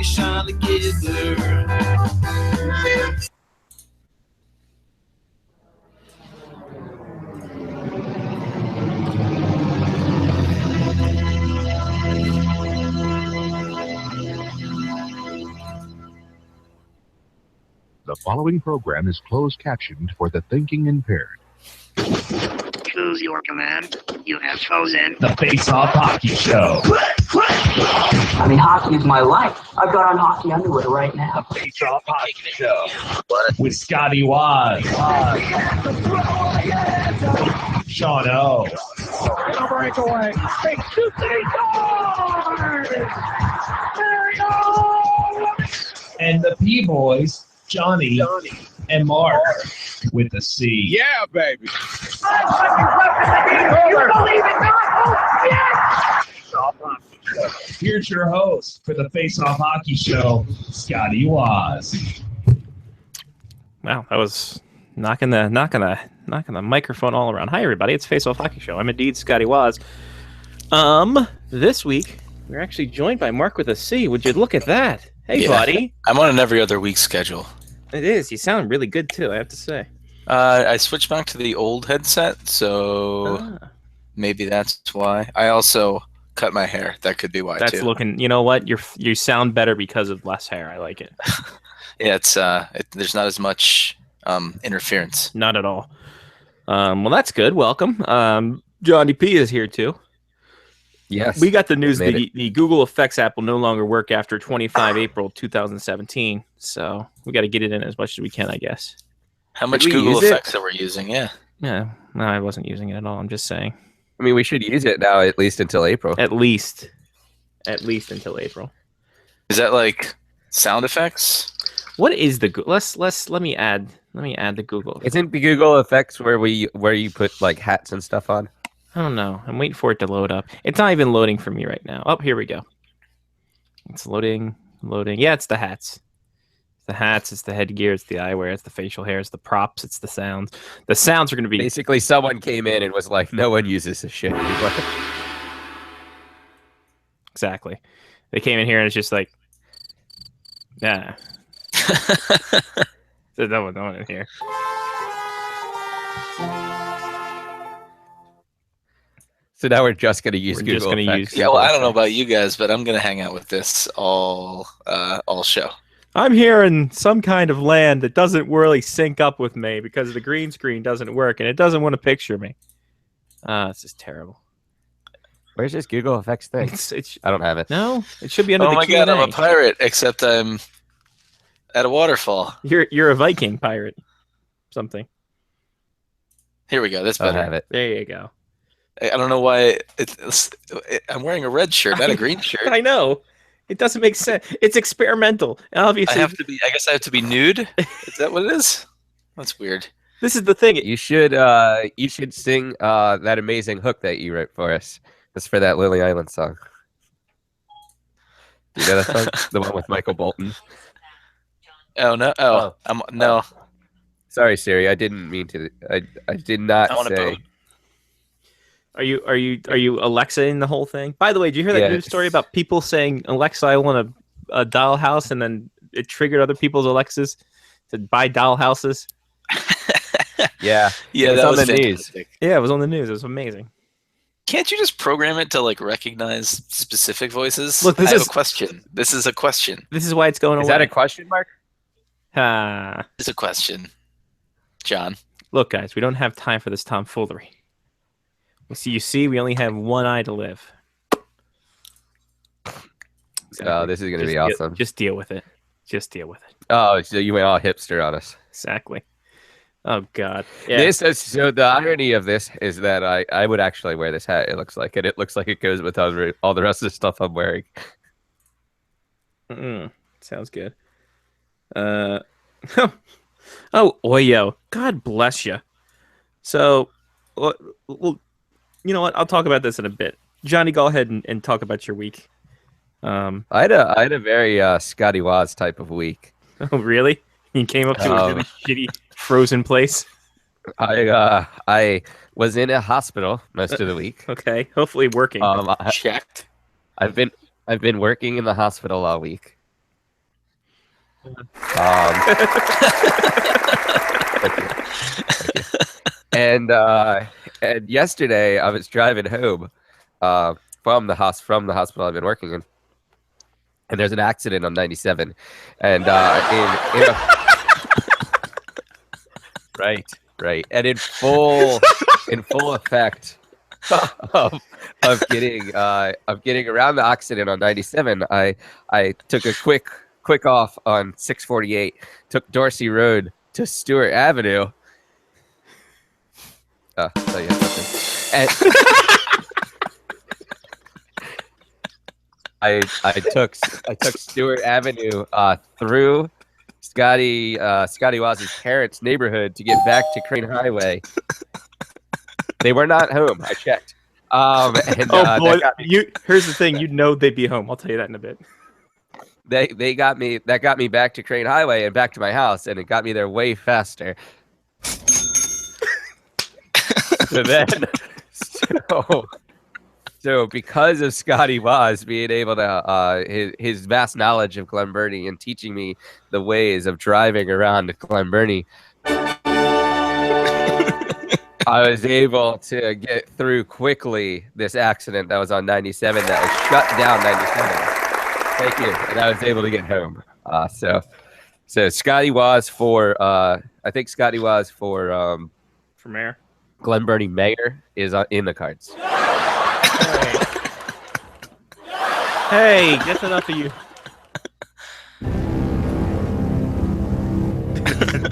we shine together. The following program is closed captioned for the thinking impaired. Choose your command. You have chosen the Face Off Hockey Show. I mean, hockey is my life. I've got on hockey underwear right now. The Face Off Hockey Show with Scotty Waz, Sean O, breakaway. and the P Boys, Johnny and Mark with the C. Yeah, baby. You believe it not? Here's your host for the Face Off Hockey Show, Scotty Waz. Wow, that was knocking the microphone all around. Hi everybody, it's Face Off Hockey Show. I'm indeed Scotty Waz. This week we're actually joined by Mark with a C. Would you look at that? Hey, buddy. I'm on an every other week schedule. It is. You sound really good too, I have to say. I switched back to the old headset, so maybe that's why. I also cut my hair. That could be why That's too. looking. You know what? You sound better because of less hair. I like it. Yeah, it's there's not as much interference. Not at all. Well, that's good. Welcome. Johnny P is here too. Yes. We got the news the Google Effects app will no longer work after 25 April 2017. So we got to get it in as much as we can, I guess. How much Google Effects that we're using? Yeah. Yeah. No, I wasn't using it at all. I'm just saying. I mean, we should use it now at least until April. At least until April. Is that like sound effects? What is the let me add the Google. Isn't the Google Effects where you put like hats and stuff on? I don't know. I'm waiting for it to load up. It's not even loading for me right now. Oh, here we go. It's loading. Yeah, it's the hats. It's the hats, it's the headgear, it's the eyewear, it's the facial hair, it's the props, it's the sounds. The sounds are going to be... Basically, someone came in and was like, no one uses this shit anymore. Exactly. They came in here and it's just like, yeah. There's no one in here. So now we're just going to use Google Effects. Yeah, well, I don't know about you guys, but I'm going to hang out with this all show. I'm here in some kind of land that doesn't really sync up with me because the green screen doesn't work and it doesn't want to picture me. This is terrible. Where's this Google Effects thing? I don't have it. No, it should be under the Q&A. God, I'm a pirate, except I'm at a waterfall. You're a Viking pirate. Something. Here we go. That's I better. don't have it. There you go. I don't know why I'm wearing a red shirt, not a green shirt. I know. It doesn't make sense. It's experimental. Obviously, I guess I have to be nude. Is that what it is? That's weird. This is the thing. You should sing that amazing hook that you wrote for us. It's for that Lily Island song. You know that song? The one with Michael Bolton. Oh no! No. Sorry, Siri. I didn't mean to. I did not say. Are you Alexa-ing the whole thing? By the way, did you hear that news story about people saying, Alexa, I want a doll house, and then it triggered other people's Alexas to buy doll houses? Yeah, that was on the news. Yeah, it was on the news. It was amazing. Can't you just program it to like recognize specific voices? Look, I have a question. This is a question. This is why it's going away. Is that a question mark? It's a question, John. Look, guys, we don't have time for this tomfoolery. You see, we only have one eye to live. Exactly. Oh, this is going to be awesome. Just deal with it. Oh, so you went all hipster on us. Exactly. Oh, God. Yeah. So the irony of this is that I would actually wear this hat, it looks like. And it looks like it goes with all the rest of the stuff I'm wearing. Sounds good. Oh, Oyo. God bless you. So, well, you know what? I'll talk about this in a bit. Johnny, go ahead and talk about your week. I had a very Scotty Waz type of week. Oh, really? You came up to a really shitty frozen place? I was in a hospital most of the week. Okay, hopefully working. Checked. I've been working in the hospital all week. Thank you. And yesterday I was driving home from the hospital I've been working in, and there's an accident on 97, and right, and in full effect of getting around the accident on 97, I took a quick off on 648, took Dorsey Road to Stewart Avenue. Oh, you had something. And I took Stewart Avenue through Scotty Waz's parents' neighborhood to get back to Crane Highway. They were not home. I checked. And, boy, here's the thing. They'd be home. I'll tell you that in a bit. They got me. That got me back to Crane Highway and back to my house, and it got me there way faster. So because of Scotty Waz being able to his vast knowledge of Glen Burnie and teaching me the ways of driving around Glen Burnie, I was able to get through quickly this accident that was on 97 that was shut down 97. Thank you, and I was able to get home. So Scotty Waz for I think Scotty Waz for mayor. Glen Burnie mayor is in the cards. Hey, that's enough of you.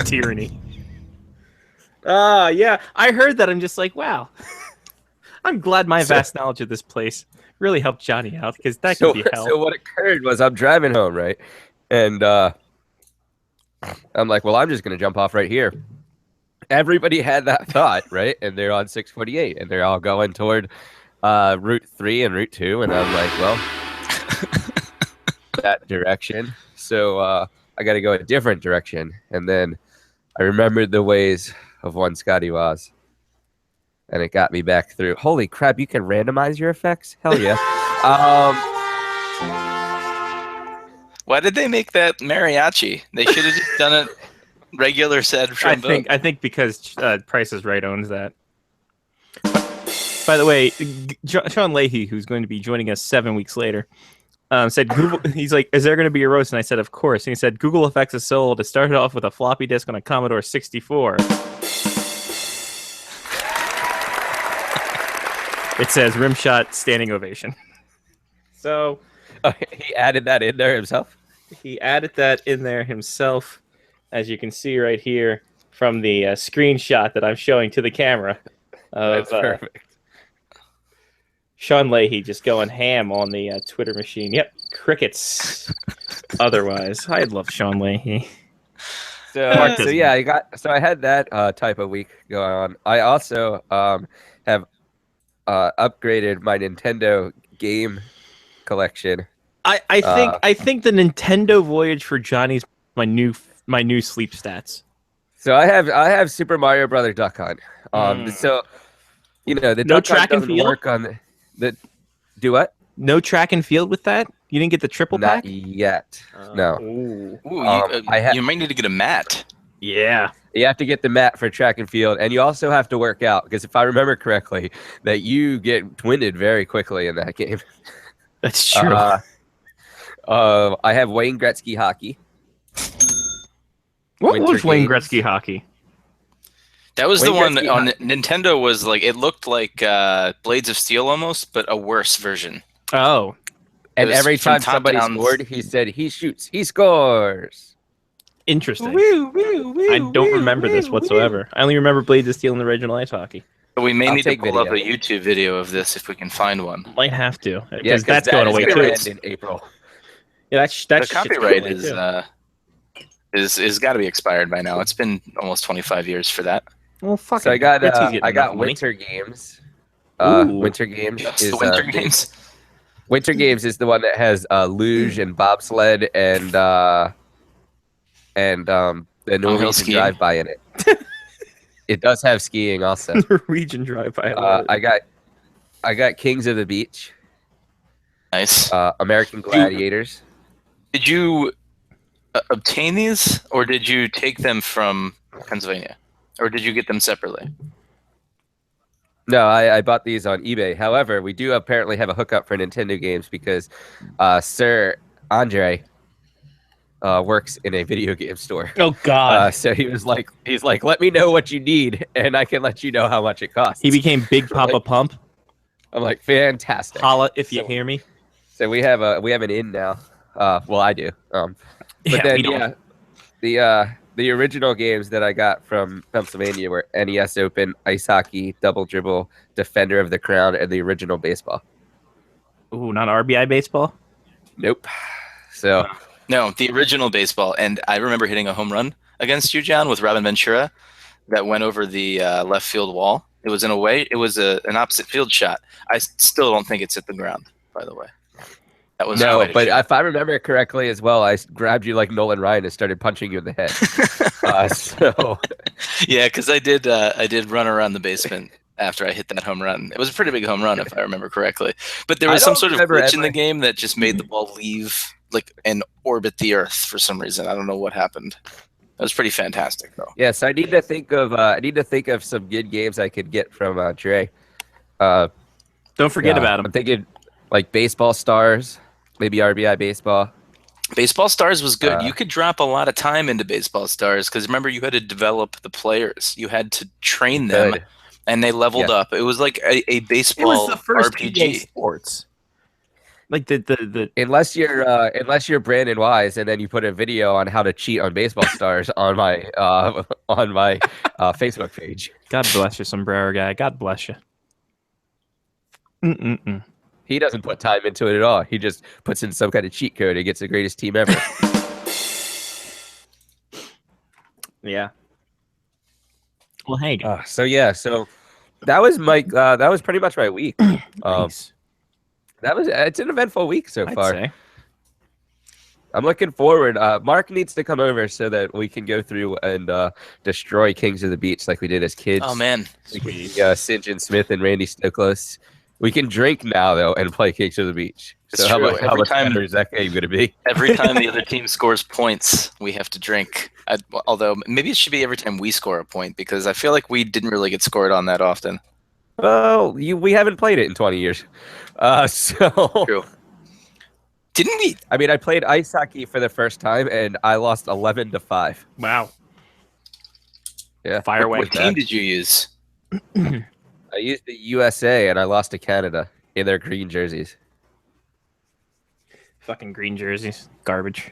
Tyranny. Yeah, I heard that. I'm just like, wow. I'm glad my vast knowledge of this place really helped Johnny out, because that could be hell. So what occurred was I'm driving home, right? And I'm like, well, I'm just going to jump off right here. Everybody had that thought, right? And they're on 648, and they're all going toward Route 3 and Route 2. And I'm like, well, that direction. So I got to go a different direction. And then I remembered the ways of one Scotty Waz. And it got me back through. Holy crap, you can randomize your effects? Hell yeah. Why did they make that mariachi? They should have just done it regular sad trombone. I think because Price is Right owns that. By the way, Sean Leahy, who's going to be joining us 7 weeks later, said Google. He's like, "Is there going to be a roast?" And I said, "Of course." And he said, "Google Effects is sold. It started off with a floppy disk on a Commodore 64." It says Rimshot standing ovation. So he added that in there himself. He added that in there himself, as you can see right here from the screenshot that I'm showing to the camera. That's perfect. Sean Leahy just going ham on the Twitter machine. Yep, crickets. Otherwise, I love Sean Leahy. So yeah, I had that type of week going on. I also have upgraded my Nintendo game collection. I think the Nintendo Voyage for Johnny's my new sleep stats. So I have Super Mario Brother Duck Hunt. So the no Duck track Hunt and doesn't field? work on the do what? No track and field with that? You didn't get the triple Not pack? yet. No. Ooh. Ooh, you might need to get a mat. Yeah. You have to get the mat for track and field, and you also have to work out, because if I remember correctly, that you get winded very quickly in that game. That's true. I have Wayne Gretzky hockey. What Winter was Wayne Games. Gretzky hockey? That was Wayne the one Gretzky on Nintendo. Was like it looked like Blades of Steel almost, but a worse version. Oh. It And was every from time top somebody down. scored, he said, he shoots, he scores. Interesting. I don't remember this whatsoever. I only remember Blades of Steel in the original ice hockey. But we may I'll need to take pull up a video. YouTube video of this if we can find one. Might have to. Yeah, Because that's going away gonna too. end in April. Yeah, The copyright is got to be expired by now. It's been almost 25 years for that. Well, fuck So it. I got Gritsy's getting enough money. Winter Games. Ooh. Winter Games That's is the Winter Games. Winter Games is the one that has luge and bobsled and the Norwegian skiing. drive-by in it. It does have skiing also. Norwegian drive-by. I got Kings of the Beach, Nice. American Gladiators. Did you obtain these, or did you take them from Pennsylvania, or did you get them separately? No, I bought these on eBay. However, we do apparently have a hookup for Nintendo games because Sir Andre works in a video game store. Oh God! So he's like, let me know what you need, and I can let you know how much it costs. He became Big Papa Pump. I'm like, fantastic. Holla if you hear me. So we have an in now. Well, I do. But Yeah, then we don't. the original games that I got from Pennsylvania were NES Open, Ice Hockey, Double Dribble, Defender of the Crown, and the original baseball. Ooh, not RBI baseball. Nope. So No, the original baseball. And I remember hitting a home run against you, John, with Robin Ventura that went over the left field wall. It was an opposite field shot. I still don't think it's hit the ground, by the way. That was no, quite a but shot. if I remember correctly as well, I grabbed you like Nolan Ryan and started punching you in the head. So Yeah, because I did run around the basement after I hit that home run. It was a pretty big home run, if I remember correctly. But there was I some don't sort of remember glitch in the ever- game that just made the ball leave and orbit the earth for some reason. I don't know what happened. That was pretty fantastic, though. yes, I need to think of some good games I could get from Dre. Don't forget about I'm him. thinking like Baseball Stars, maybe RBI Baseball. Baseball Stars was good. Uh, You could drop a lot of time into Baseball Stars because remember you had to develop the players. You had to train them, Good. and they leveled Yeah. up. It was like a It baseball was the first RPG. EA Sports. Like the Unless you're Brandon Wise, and then you put a video on how to cheat on Baseball Stars on my Facebook page. God bless you, sombrero guy. God bless you. Mm-mm-mm. He doesn't put time into it at all. He just puts in some kind of cheat code and gets the greatest team ever. Yeah. Well, hey. So that was that was pretty much my week. Nice. It's an eventful week so I'd far. say. I'm looking forward. Mark needs to come over so that we can go through and destroy Kings of the Beach like we did as kids. Oh man, St. John Smith and Randy Stoklos. We can drink now though and play Kings of the Beach. It's So how true. much, Every time- better is that game going to be? every time the other team scores points, we have to drink. Although maybe it should be every time we score a point because I feel like we didn't really get scored on that often. Well, we haven't played it in 20 years. So True. Didn't we? I mean, I played ice hockey for the first time and I lost 11-5. Wow. Yeah, Fire away. What team did you use? I used the USA and I lost to Canada in their green jerseys. Fucking green jerseys. Garbage.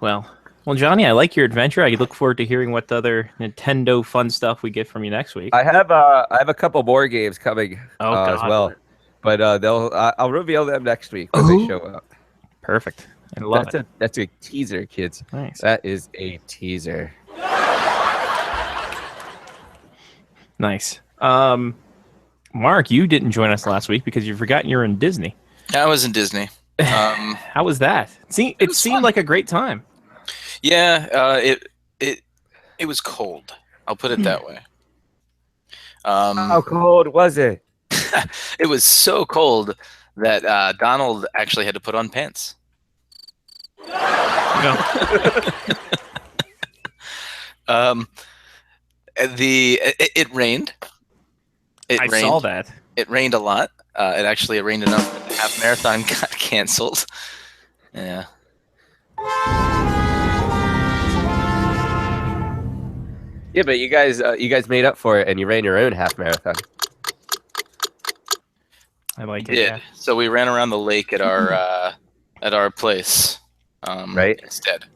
Well, Johnny, I like your adventure. I look forward to hearing what other Nintendo fun stuff we get from you next week. I have a couple more games coming as God. well, but I'll reveal them next week when they show up. Perfect. I love it. That's a teaser, kids. Nice. That is a teaser. Nice. Mark, you didn't join us last week because you've forgotten you're in Disney. I was in Disney. How was that? It was seemed fun. like a great time. Yeah, it was cold. I'll put it that way. How cold was it? It was so cold that Donald actually had to put on pants. It rained. I saw that. It rained a lot. It rained enough that the half marathon got canceled. Yeah. Yeah, but you guys made up for it and you ran your own half marathon. I like We it. did. Yeah. So we ran around the lake at our place. Right. Instead,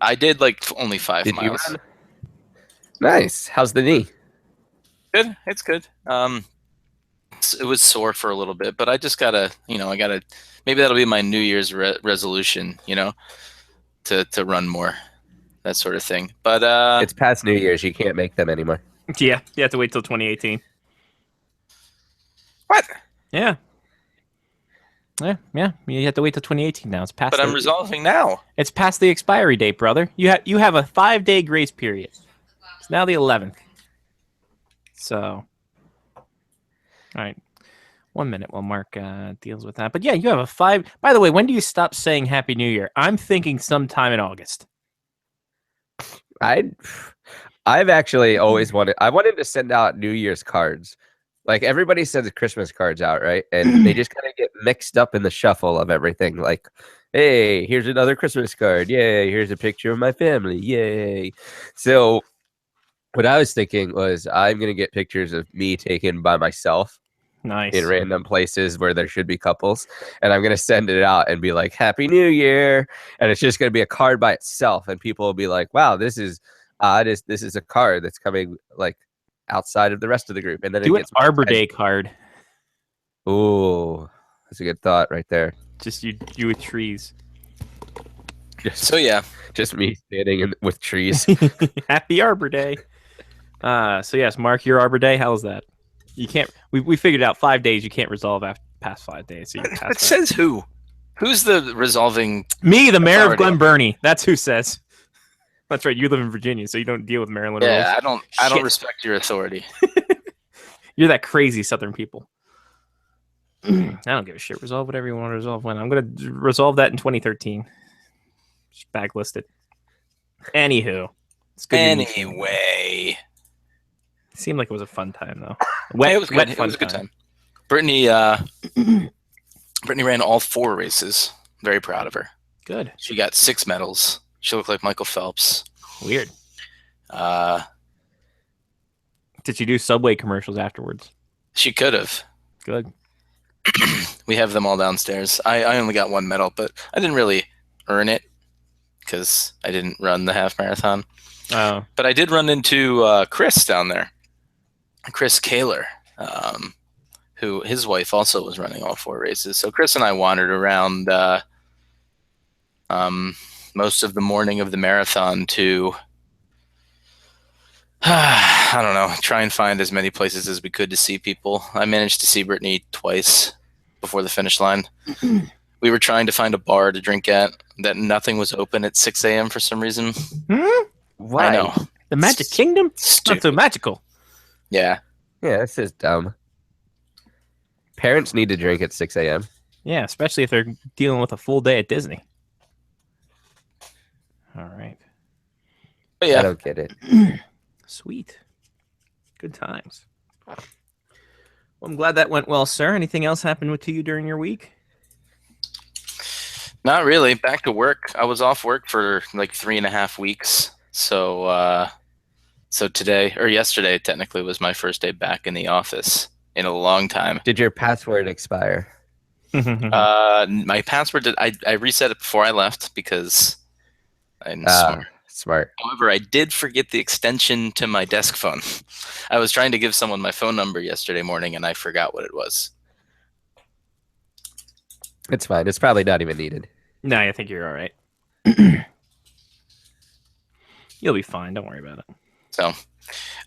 I did like only 5 Did you miles. run? Nice. How's the knee? Good. It's good. It was sore for a little bit, but I just gotta, maybe that'll be my New Year's resolution, to run more, that sort of thing. But It's past New Year's. You can't make them anymore. Yeah. You have to wait till 2018. what? Yeah. Yeah. You have to wait till 2018 now. It's past. But I'm resolving now. It's past the expiry date, brother. You have a 5-day grace period. It's now the 11th. So, all right. 1 minute while Mark deals with that. But yeah, you have a 5. By the way, when do you stop saying Happy New Year? I'm thinking sometime in August. I've actually always wanted to send out New Year's cards. Like everybody sends Christmas cards out, right? And they just kind of get mixed up in the shuffle of everything. Like, hey, here's another Christmas card. Yay, here's a picture of my family. Yay. So what I was thinking was I'm going to get pictures of me taken by myself Nice. in random places where there should be couples. And I'm going to send it out and be like, Happy New Year. And it's just going to be a card by itself. And people will be like, wow, this is this is a card that's coming like outside of the rest of the group. And then Do it an gets Arbor Day card. Ooh, that's a good thought right there. Just you with trees. So yeah, Just me standing with trees. Happy Arbor Day. So yes, Mark, your Arbor Day. How's that? You can't. We figured out 5 days. You can't resolve after past 5 days. So you it pass that. says who? Who's the resolving? Me, the mayor of authority. Glen Burnie. That's who says. That's right. You live in Virginia, so you don't deal with Maryland Yeah, rules. I don't Shit. respect your authority. You're that crazy Southern people. I don't give a shit. Resolve whatever you want to resolve. When I'm going to resolve that in 2013. Just backlisted. Anywho, it's good. Anyway, It seemed like it was a fun time though. it was good. wet It fun was a good time. Brittany ran all 4 races. Very proud of her. Good. She got 6 medals. She looked like Michael Phelps. Weird. Uh, Did you do Subway commercials afterwards? she could have. Good. We have them all downstairs. I only got 1 medal, but I didn't really earn it because I didn't run the half marathon. Oh, But I did run into Chris down there, Chris Kaler, who his wife also was running all 4 races. So Chris and I wandered around most of the morning of the marathon to, I don't know, try and find as many places as we could to see people. I managed to see Brittany twice before the finish line. We were trying to find a bar to drink at that nothing was open at 6 a.m. for some reason. Why? I know. the Magic Kingdom? Not Stupid. so magical. Yeah. Yeah, this is dumb. Parents need to drink at 6 a.m. Yeah, especially if they're dealing with a full day at Disney. All right. But I yeah. don't get it. Sweet. Good times. Well, I'm glad that went well, sir. Anything else happened to you during your week? Not really. Back to work. I was off work for like 3.5 weeks. So today or yesterday technically was my first day back in the office in a long time. Did your password expire? My password did I reset it before I left because I'm smart. Smart. However, I did forget the extension to my desk phone. I was trying to give someone my phone number yesterday morning and I forgot what it was. It's fine. It's probably not even needed. No, I think you're all right. You'll be fine. Don't worry about it. So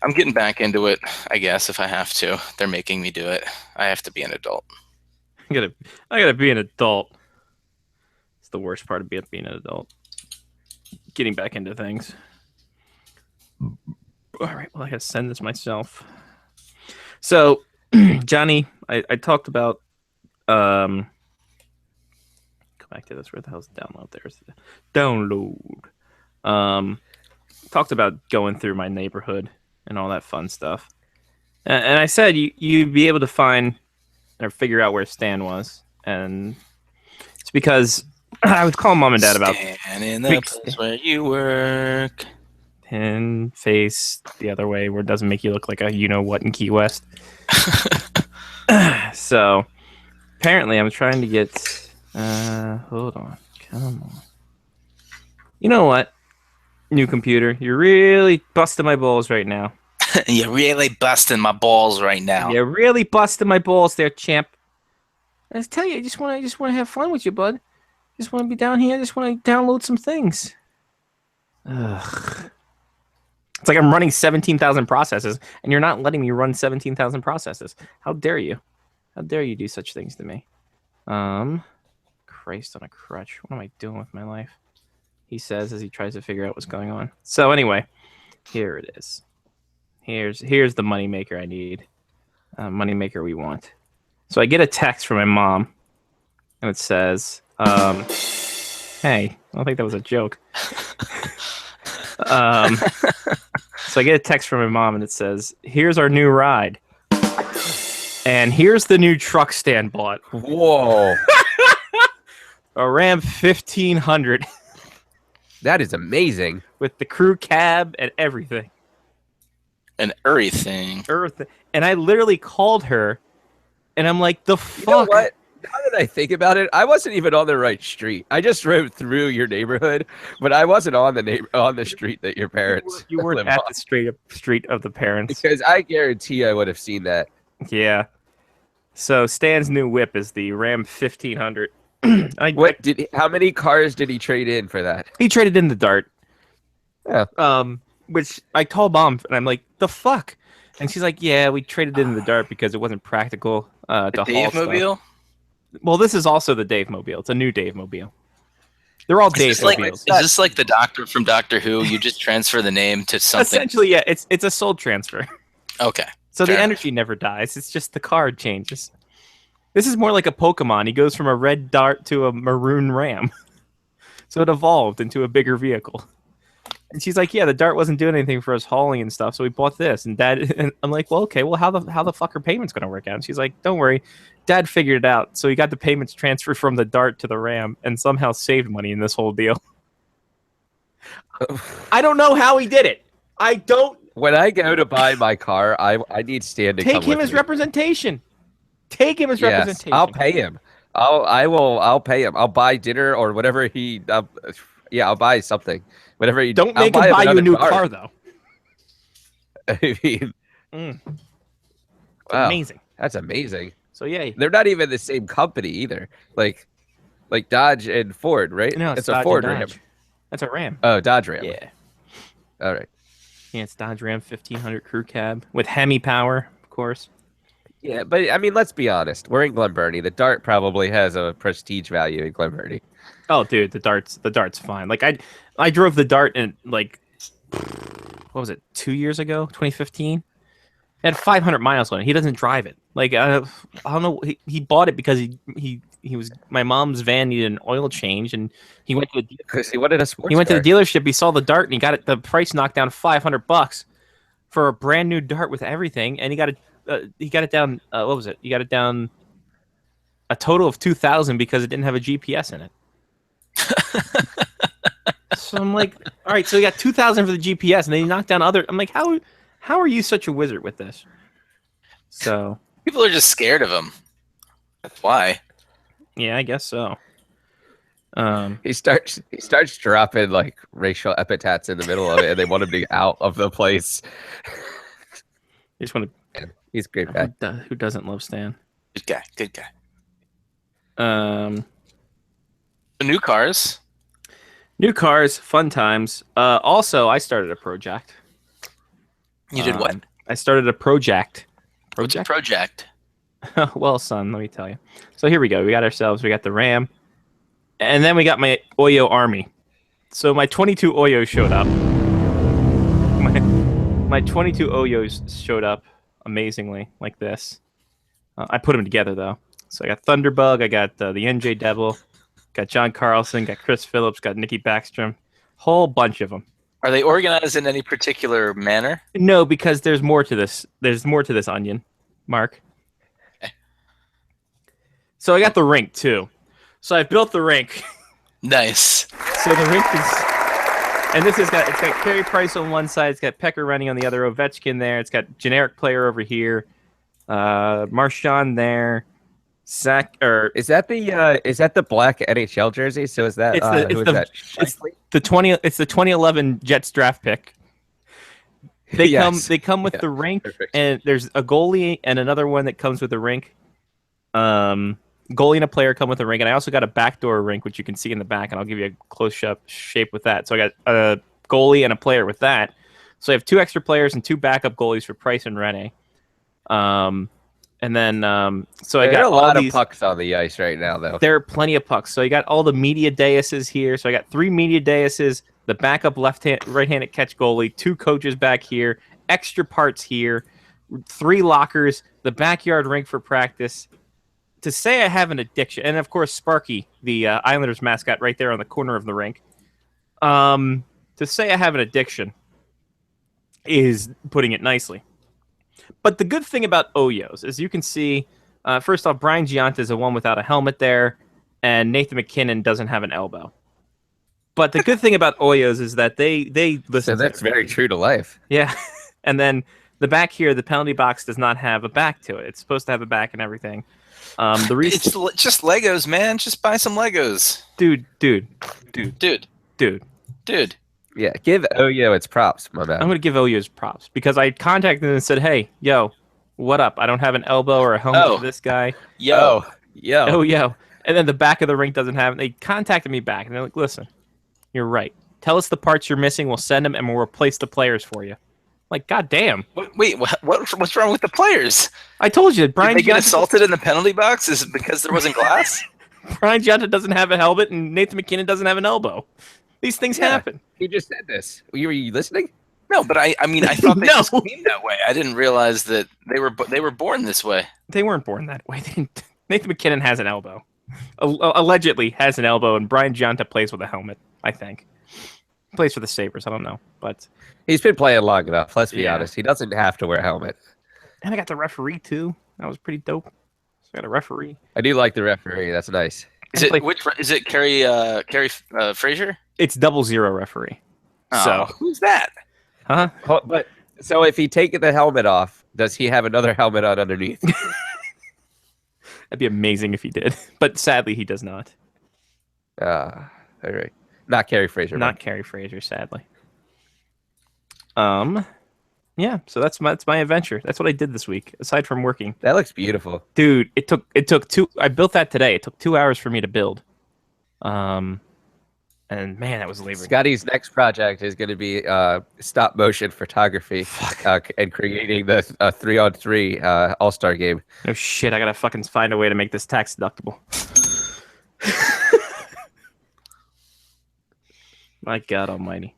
I'm getting back into it, I guess, if I have to. They're making me do it. I have to be an adult. I gotta be an adult. It's the worst part of being an adult. Getting back into things. All right, well, I gotta send this myself. So, Johnny, I talked about go back to this. Where the hell's the download? There's the download. Talked about going through my neighborhood and all that fun stuff. And I said you'd be able to find or figure out where Stan was. And it's because I was calling mom and dad about Stand in the place where you work. and face the other way where it doesn't make you look like a you-know-what in Key West. So apparently I'm trying to get... hold on. Come on. You know what? New computer. You're really busting my balls right now. You're really busting my balls right now. You're really busting my balls there, champ. I just tell you, I just want to have fun with you, bud. Just want to be down here. I just want to download some things. Ugh. It's like I'm running 17,000 processes, and you're not letting me run 17,000 processes. How dare you? How dare you do such things to me? Christ on a crutch. What am I doing with my life? He says as he tries to figure out what's going on. So anyway, here it is. Here's the moneymaker I need. Moneymaker we want. So I get a text from my mom, and it says, "Hey, I don't think that was a joke." So I get a text from my mom, and it says, "Here's our new ride, and here's the new truck stand bought, Whoa, a Ram 1500 that is amazing. with the crew cab and everything." An everything. Earth, and I literally called her, and I'm like, "The fuck." You know what? Now that I think about it, I wasn't even on the right street. I just drove through your neighborhood, but I wasn't on the street that your parents You weren't live at on. the street of the parents. Because I guarantee I would have seen that. Yeah. So Stan's new whip is the Ram 1500. How many cars did he trade in for that? He traded in the Dart. Yeah. Which I told Mom, and I'm like, "The fuck?" And she's like, "Yeah, we traded in the Dart because it wasn't practical to The haul Dave stuff." Mobile? Well, this is also the Dave Mobile. It's a new Dave Mobile. They're all Dave Is this, Mobiles. is this like the Doctor from Doctor Who? You just transfer the name to something. Essentially, yeah, it's a soul transfer. Okay. So Fair the enough. energy never dies. It's just the card changes. This is more like a Pokemon. He goes from a red Dart to a maroon Ram. So it evolved into a bigger vehicle. And she's like, "Yeah, the Dart wasn't doing anything for us hauling and stuff, so we bought this." And Dad, and I'm like, "Well, okay, well, how the fuck are payments going to work out?" And she's like, "Don't worry, Dad figured it out. So he got the payments transferred from the Dart to the Ram, and somehow saved money in this whole deal." I don't know how he did it. I don't. When I go to buy my car, I need Stan to Take come him with as me. representation. Take him as Yes, representation. I'll pay him. I'll pay him. I'll buy dinner or whatever he. I'll buy something. Whatever he. Don't I'll make him buy you a another new car, though. I mean, It's wow, amazing. that's amazing. So yeah, They're not even the same company either. Like Dodge and Ford, right? no, it's Dodge a and Ford Ram. Dodge. That's a Ram. Oh, Dodge Ram. Yeah, All right. yeah, it's Dodge Ram 1500 crew cab with Hemi power, of course. Yeah, but I mean, let's be honest. We're in Glen Burnie. The Dart probably has a prestige value in Glen Burnie. Oh, dude, the Dart's fine. Like I drove the Dart in like what was it, 2 years ago, 2015. It had 500 miles on it. He doesn't drive it. Like I don't know. He bought it because he was my mom's van needed an oil change, and he went to Because he wanted a sports he went to car. the dealership. He saw the Dart, and he got it. The price knocked down $500 for a brand new Dart with everything, and he got it. He got it down. What was it? He got it down a total of $2,000 because it didn't have a GPS in it. So I'm like, all right. So he got $2,000 for the GPS, and then he knocked down other. I'm like, how are you such a wizard with this? So People are just scared of him. That's why. yeah, I guess so. He starts dropping like racial epithets in the middle of it, and they want him to get out of the place. I just want He's a great guy. to. Who doesn't love Stan? Good guy. Good guy. The New cars. new cars, fun times. Also, I started a project. You did what? I started a project. Project. Well, son, let me tell you. So here we go. We got the Ram, and then we got my Oyo army. So my 22 Oyos showed up. My 22 Oyos showed up amazingly, like this. I put them together though. So I got Thunderbug, I got the NJ Devil, got John Carlson, got Chris Phillips, got Nikki Backstrom, whole bunch of them. Are they organized in any particular manner? No, because there's more to this. There's more to this onion, Mark. Okay. So I got the rink too. So I built the rink. Nice. So the rink is, and it's got Carey Price on one side. It's got Pecker running on the other. Ovechkin there. It's got generic player over here. Marchand there. Zach or Is that the black NHL jersey? So is that who is that? the 2011 Jets draft pick. They Yes. come with Yeah. the rink, Perfect. and there's a goalie and another one that comes with the rink. Goalie and a player come with a rink, and I also got a backdoor rink, which you can see in the back, and I'll give you a close up shape with that. So I got a goalie and a player with that. So I have 2 extra players and 2 backup goalies for Price and Rene. And then so I There got are a lot all these. of pucks on the ice right now, though. There are plenty of pucks. So you got all the media daises here. So I got 3 media daises, the backup right-handed catch goalie, 2 coaches back here, extra parts here, 3 lockers, the backyard rink for practice, to say I have an addiction, and of course Sparky, the Islanders mascot, right there on the corner of the rink. To say I have an addiction is putting it nicely. But the good thing about Oyos, as you can see, first off, Brian Giunta is the one without a helmet there, and Nathan McKinnon doesn't have an elbow. But the good thing about Oyos is that they listen. So that's very true to life. Yeah, and then the back here, the penalty box does not have a back to it. It's supposed to have a back and everything. The reason, It's just Legos, man. Just buy some Legos, dude. Yeah, give Oyo its props, my man. I'm gonna give Oyos props because I contacted them and said, "Hey, yo, what up? I don't have an elbow or a helmet for this guy." Yo. Oh, yo. And then the back of the rink doesn't have it. They contacted me back and they're like, "Listen, you're right. Tell us the parts you're missing. We'll send them and we'll replace the players for you." Like, goddamn. Wait, what's wrong with the players? I told you, Brian. Did they get assaulted in the penalty box? Is it because there wasn't glass? Brian Giunta doesn't have a helmet and Nathan McKinnon doesn't have an elbow. These things happen. You just said this. Were you listening? No, but I mean, I thought they No. just came that way. I didn't realize that they were born this way. They weren't born that way. Nathan McKinnon has an elbow. Allegedly has an elbow, and Brian Giunta plays with a helmet, I think. He plays for the Sabres. I don't know. But He's been playing long enough. Let's be Yeah. honest. He doesn't have to wear a helmet. and I got the referee, too. That was pretty dope. So I got a referee. I do like the referee. That's nice. Is it Carrie Fraser? It's 0-0 referee. Oh, So, who's that? huh? But so if he take the helmet off, does he have another helmet on underneath? That'd be amazing if he did. But sadly, he does not. All right. Not Carrie Fraser. Not Carrie Fraser, sadly. Yeah, so that's my adventure. That's what I did this week, aside from working. That looks beautiful. Dude, it took 2. I built that today. It took 2 hours for me to build. And man, that was laboring. Scotty's next project is going to be stop motion photography and creating the 3-on-3 All-Star game. No shit, I gotta fucking find a way to make this tax deductible. My God Almighty.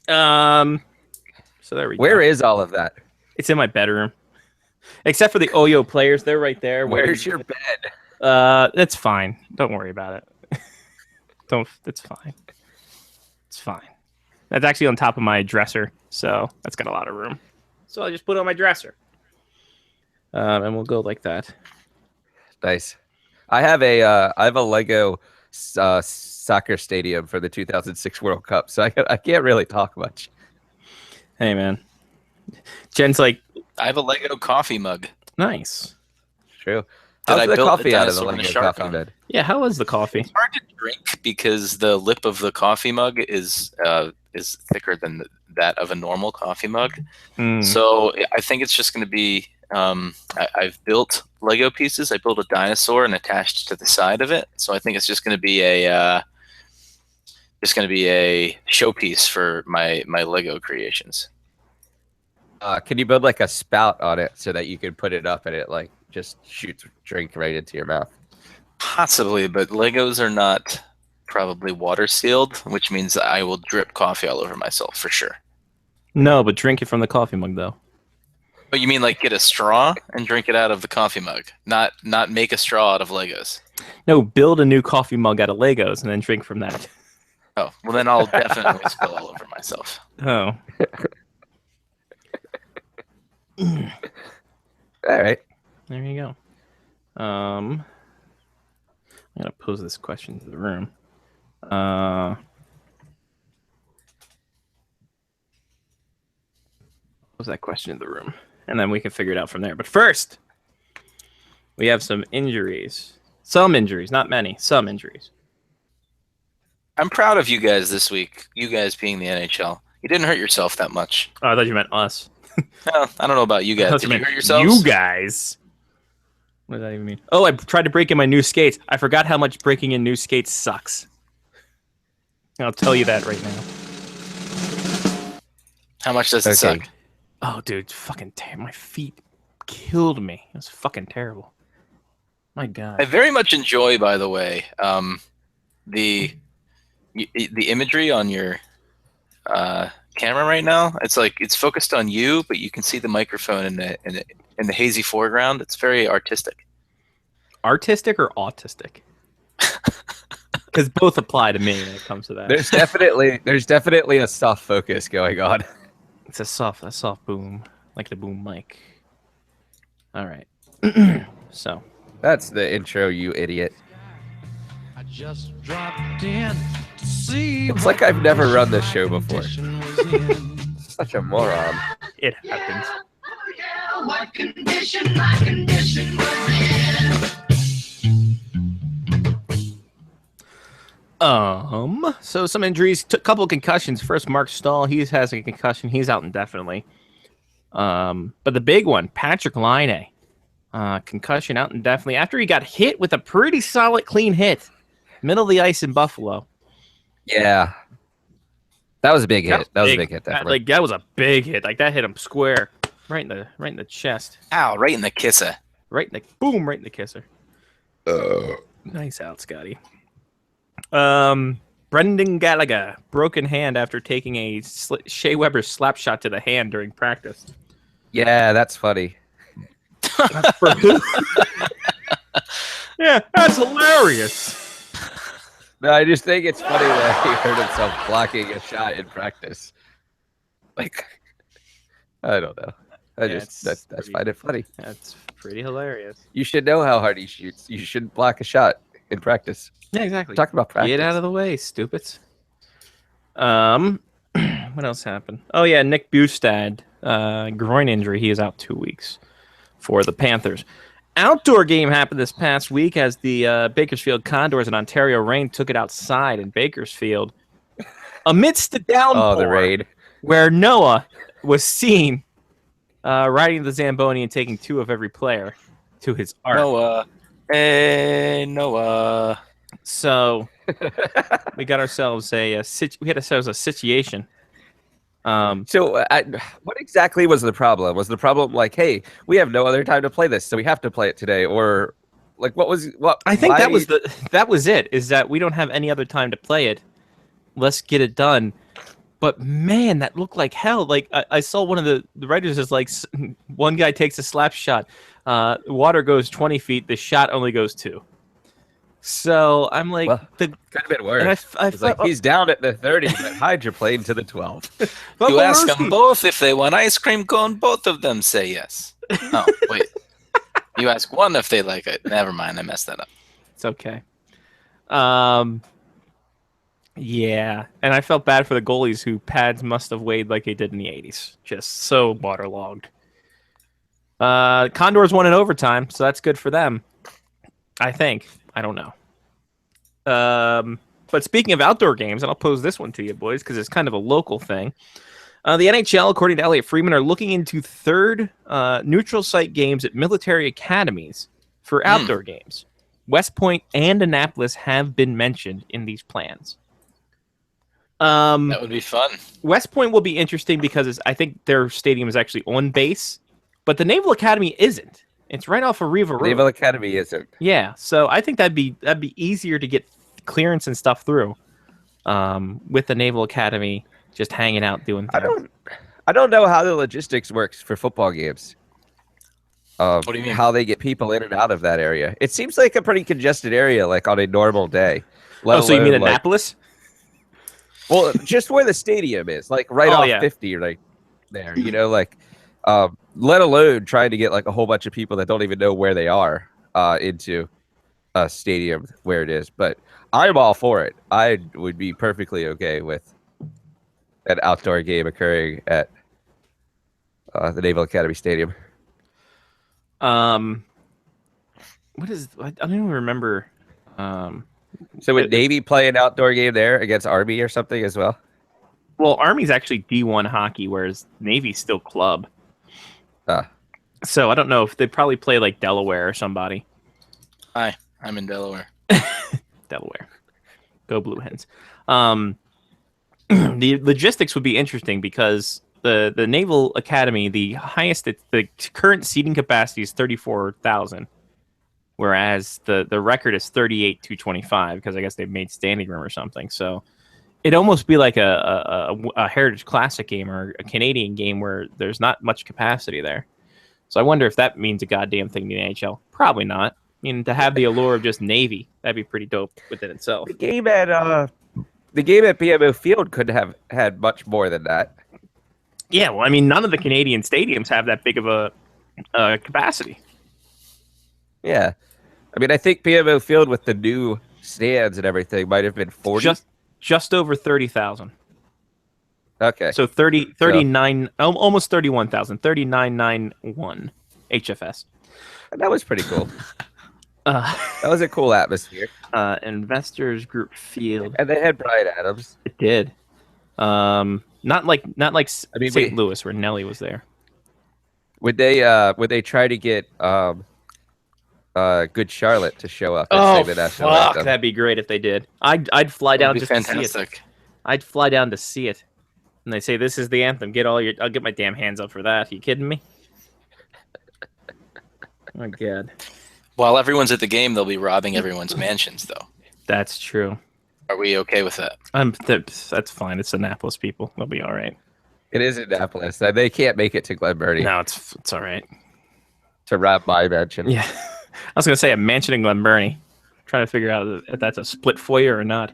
So there we go. Where is all of that? It's in my bedroom, except for the Oyo players. They're right there. Where's your bed? That's fine. Don't worry about it. It's fine. It's fine. That's actually on top of my dresser, so that's got a lot of room. So I'll just put it on my dresser. And we'll go like that. Nice. I have a Lego soccer stadium for the 2006 World Cup, so I can't really talk much. Hey, man. Jen's like, I have a Lego coffee mug. nice. True. That How's I the built a coffee out of the dinosaur and a Lego shark coffee on. bed? Yeah, how was the coffee? It's hard to drink because the lip of the coffee mug is thicker than that of a normal coffee mug. Mm. So I think it's just going to be. I've built Lego pieces. I built a dinosaur and attached to the side of it. So I think it's just going to be a showpiece for my Lego creations. Can you build like a spout on it so that you can put it up and it like just shoots drink right into your mouth? Possibly, but Legos are not probably water sealed, which means I will drip coffee all over myself for sure. No, but drink it from the coffee mug, though. But you mean like get a straw and drink it out of the coffee mug, not make a straw out of Legos? No, build a new coffee mug out of Legos and then drink from that. Oh, well then I'll definitely spill all over myself. Oh. All right. There you go. I'm gonna pose this question to the room. Pose that question in the room, and then we can figure it out from there. But first, we have some injuries. Some injuries, not many. Some injuries. I'm proud of you guys this week. You guys being the NHL, you didn't hurt yourself that much. Oh, I thought you meant us. Well, I don't know about you I guys. thought Did you meant hurt yourselves? You guys. What does that even mean? Oh, I tried to break in my new skates. I forgot how much breaking in new skates sucks. I'll tell you that right now. How much does it suck? Oh, dude, fucking my feet killed me. It was fucking terrible. My God. I very much enjoy, by the way, the imagery on your camera right now. It's like it's focused on you, but you can see the microphone in the hazy foreground. It's very artistic. artistic or autistic? Because both apply to me when it comes to that. There's definitely a soft focus going on. It's a soft boom, like the boom mic. All right. So That's the intro, you idiot. I just dropped in to see. It's like I've never run this show before. condition was in. Such a moron. it happens. What condition my condition was in. So some injuries, couple concussions. First, Mark Stahl, he has a concussion. He's out indefinitely. But the big one, Patrick Laine, concussion out indefinitely after he got hit with a pretty solid clean hit, middle of the ice in Buffalo. Yeah. That was a big hit. That was a big. big hit, definitely. That was a big hit. Like that hit him square, right in the chest, Ow, right in the kisser. right in the kisser. Nice out, Scotty. Brendan Gallagher, broken hand after taking a Shea Weber slap shot to the hand during practice. Yeah, that's funny. For who? Yeah, that's hilarious. No, I just think it's funny that he hurt himself blocking a shot in practice. Like, I don't know. That's find it funny. That's pretty hilarious. You should know how hard he shoots. You shouldn't block a shot in practice. Yeah, exactly. Talk about practice. Get out of the way, stupids. What else happened? Oh yeah, Nick Bustad, groin injury. He is out 2 weeks for the Panthers. Outdoor game happened this past week as the Bakersfield Condors and Ontario Reign took it outside in Bakersfield amidst the downpour. Oh, the raid. Where Noah was seen riding the Zamboni and taking 2 of every player to his ark. Noah. Hey, Noah. So we got ourselves a situation. So, what exactly was the problem? Was the problem like, hey, we have no other time to play this, so we have to play it today, or like what? I think why- that was it. Is that we don't have any other time to play it. Let's get it done. But man, that looked like hell. Like I saw one of the writers is like, one guy takes a slap shot, water goes 20 feet, the shot only goes 2. So I'm like, Well, could have been worse. and It's like he's down at the 30, but hydroplane to the 12. You ask them both if they want ice cream cone, both of them say yes. Oh, wait. You ask one if they like it. Never mind, I messed that up. It's okay. Yeah, and I felt bad for the goalies who pads must have weighed like they did in the 80s. Just so waterlogged. Condors won in overtime, so that's good for them. I think. I don't know. But speaking of outdoor games, and I'll pose this one to you, boys, because it's kind of a local thing. The NHL, according to Elliot Freeman, are looking into third neutral site games at military academies for outdoor games. West Point and Annapolis have been mentioned in these plans. That would be fun. West Point will be interesting because I think their stadium is actually on base, but the Naval Academy isn't. It's right off of Riva Road. Naval Academy isn't. Yeah, so I think that'd be easier to get clearance and stuff through, with the Naval Academy just hanging out doing things. I don't know how the logistics works for football games. What do you mean? How they get people in and out of that area? It seems like a pretty congested area, like on a normal day. Oh, so you mean alone, like- Annapolis? Well, just where the stadium is, like right Oh, off yeah. 50, right there. You know, like, let alone trying to get like a whole bunch of people that don't even know where they are into a stadium where it is. But I'm all for it. I would be perfectly okay with an outdoor game occurring at the Naval Academy Stadium. What is? I don't even remember. So would Navy play an outdoor game there against Army or something as well? Well, Army's actually D1 hockey, whereas Navy's still club. Ah. So I don't know if they probably play like Delaware or somebody. Hi, I'm in Delaware. Delaware, go Blue Hens. The logistics would be interesting because the Naval Academy, the current seating capacity is 34,000, whereas the record is 38,225 because I guess they've made standing room or something. So it'd almost be like a Heritage Classic game or a Canadian game where there's not much capacity there. So I wonder if that means a goddamn thing to the NHL. Probably not. mean, to have the allure of just Navy, that'd be pretty dope within itself. The game at BMO Field could have had much more than that. Yeah, well, I mean, none of the Canadian stadiums have that big of a capacity. Yeah, I mean, I think BMO Field with the new stands and everything might have been 40. Just over 30,000. Okay. So 39, almost 31,000, 3991 HFS. That was pretty cool. That was a cool atmosphere. Investors Group Field. And they had Bryan Adams. It did. Not like I mean, St. Louis where Nelly was there. Would they try to get Good Charlotte to show up and sing the national anthem? That'd be great if they did. I'd fly down just fantastic. to see it. I'd fly down to see it. And they say this is the anthem. I'll get my damn hands up for that. Are you kidding me? Oh god. While everyone's at the game, they'll be robbing everyone's mansions, though. That's true. Are we okay with that? That's fine. It's Annapolis people. They'll be all right. It is Annapolis. They can't make it to Glen Burnie No, it's all right. to rob my mansion. Yeah. I was gonna say a mansion in Glen Burnie. Trying to figure out if that's a split foyer or not.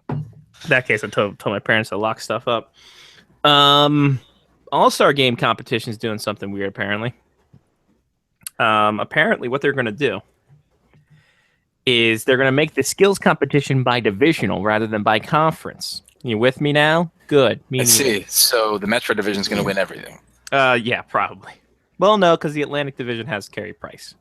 In that case, I told my parents to lock stuff up. All-Star Game competition is doing something weird, apparently. Apparently, what they're going to do is they're going to make the skills competition bi-divisional rather than by conference. You with me now? Good. Let's see. So the Metro Division is going to win everything. Yeah, probably. Well, no, because the Atlantic Division has Carey Price.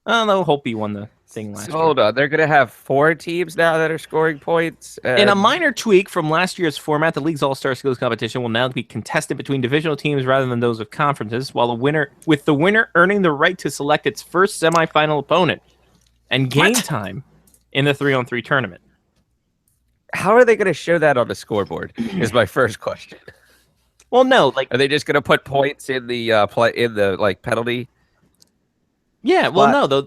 Oh, no, Hopi won the thing last So year. hold on. They're going to have 4 teams now that are scoring points. In a minor tweak from last year's format, the league's All-Star Skills competition will now be contested between divisional teams rather than those of conferences, while the winner earning the right to select its first semifinal opponent and game time in the 3-on-3 tournament. How are they going to show that on the scoreboard? Is my first question. Well, no, like Are they just going to put points in the penalty? yeah, well, no,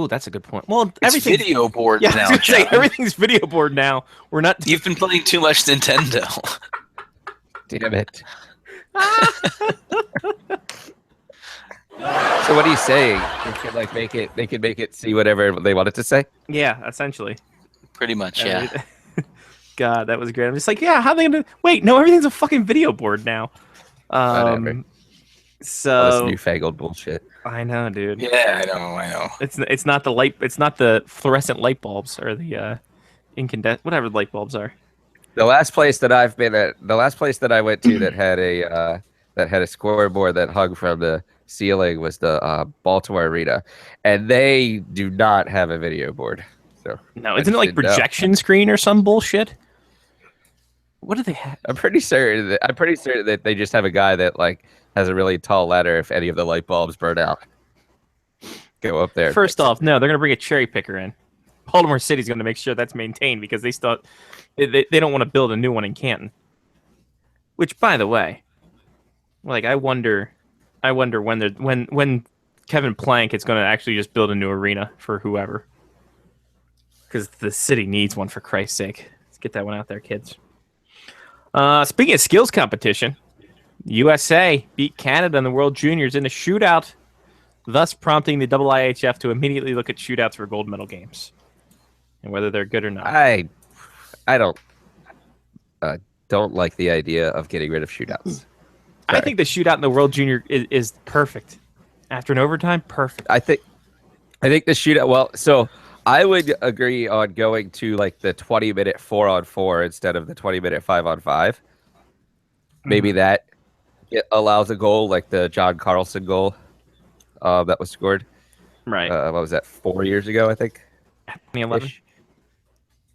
that's a good point. Well, It's everything video board yeah, I now. was gonna say, John. everything's video board now. We're not. You've been playing too much Nintendo. Damn it. So what are you saying? They could make it. They could make it see whatever they want it to say. Yeah, essentially. Pretty much, yeah. God, that was great. I'm just like, yeah, how are they gonna? Wait, no, everything's a fucking video board now. Whatever. So All this newfangled bullshit. I know, dude. Yeah, I know. It's not the fluorescent light bulbs or the incandescent whatever the light bulbs are. The last place that I've been at, the last place that I went to that had a scoreboard that hung from the ceiling was the Baltimore Arena, and they do not have a video board. So No, I isn't it just like didn't know. projection screen or some bullshit? What do they have? I'm pretty certain that they just have a guy that has a really tall ladder if any of the light bulbs burn out. Go up there. First off, no, they're gonna bring a cherry picker in. Baltimore City's gonna make sure that's maintained because they don't want to build a new one in Canton. Which, by the way, I wonder when Kevin Plank is gonna actually just build a new arena for whoever. Because the city needs one, for Christ's sake. Let's get that one out there, kids. Speaking of skills competition, USA beat Canada in the World Juniors in a shootout, thus prompting the IIHF to immediately look at shootouts for gold medal games and whether they're good or not. I don't like the idea of getting rid of shootouts. I think the shootout in the World Junior is perfect. After an overtime, perfect. I think the shootout. Well, so I would agree on going to the 20-minute 4-on-4 instead of the 20-minute 5-on-5. Maybe that it allows a goal like the John Carlson goal that was scored. Right. What was that? 4 years ago, I think. 2011. Ish.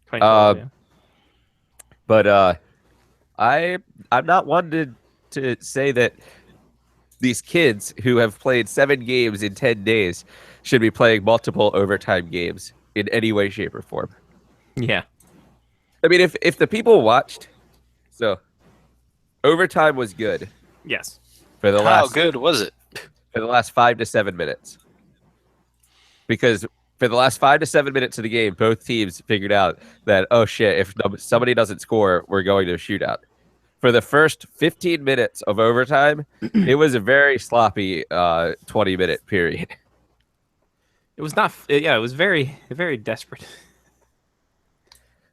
2012, yeah. But I'm not one to say that these kids who have played 7 games in 10 days should be playing multiple overtime games in any way, shape, or form. Yeah. I mean, if the people watched, so overtime was good Yes. for the How last good was it? for the last 5 to 7 minutes, because for the last 5 to 7 minutes of the game, both teams figured out that, oh shit, if somebody doesn't score, we're going to a shootout. for the first 15 minutes of overtime, it was a very sloppy 20-minute period. It was not. Yeah, it was very, very desperate. It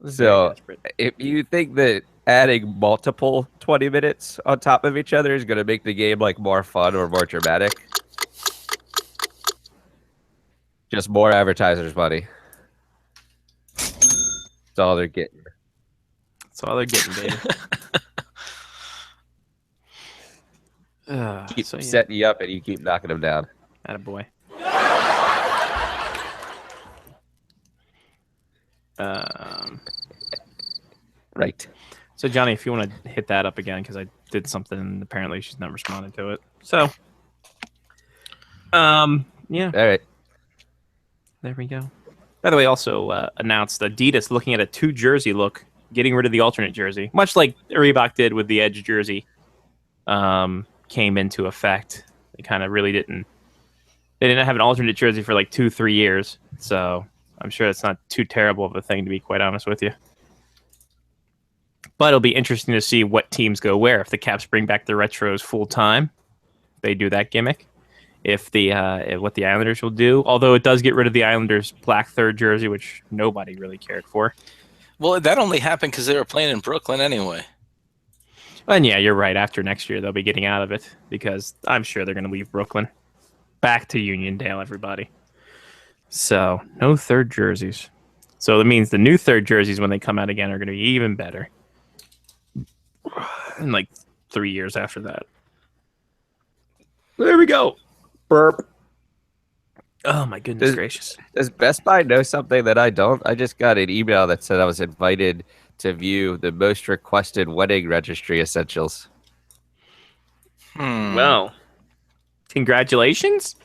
was very So desperate. if you think that adding multiple 20 minutes on top of each other is going to make the game like more fun or more dramatic, just more advertisers' money. That's all they're getting. That's all they're getting, baby. Keep So, yeah. setting you up and you keep knocking them down. Attaboy. Right. So Johnny, if you want to hit that up again, because I did something and apparently she's not responding to it. So, yeah, All right. there we go. By the way, also announced Adidas looking at a 2 jersey look, getting rid of the alternate jersey, much like Reebok did with the Edge jersey. Came into effect. They kind of really didn't. They didn't have an alternate jersey for like 2-3 years, so I'm sure it's not too terrible of a thing, to be quite honest with you. But it'll be interesting to see what teams go where. If the Caps bring back the retros full time, they do that gimmick. If what the Islanders will do, although it does get rid of the Islanders' black 3rd jersey, which nobody really cared for. Well, that only happened because they were playing in Brooklyn anyway. And yeah, you're right. After next year, they'll be getting out of it because I'm sure they're going to leave Brooklyn. Back to Uniondale, everybody. So, no 3rd jerseys. So that means the new 3rd jerseys, when they come out again, are going to be even better. In like 3 years after that. There we go. Burp. Oh, my goodness gracious. Does Best Buy know something that I don't? I just got an email that said I was invited to view the most requested wedding registry essentials. Well, congratulations.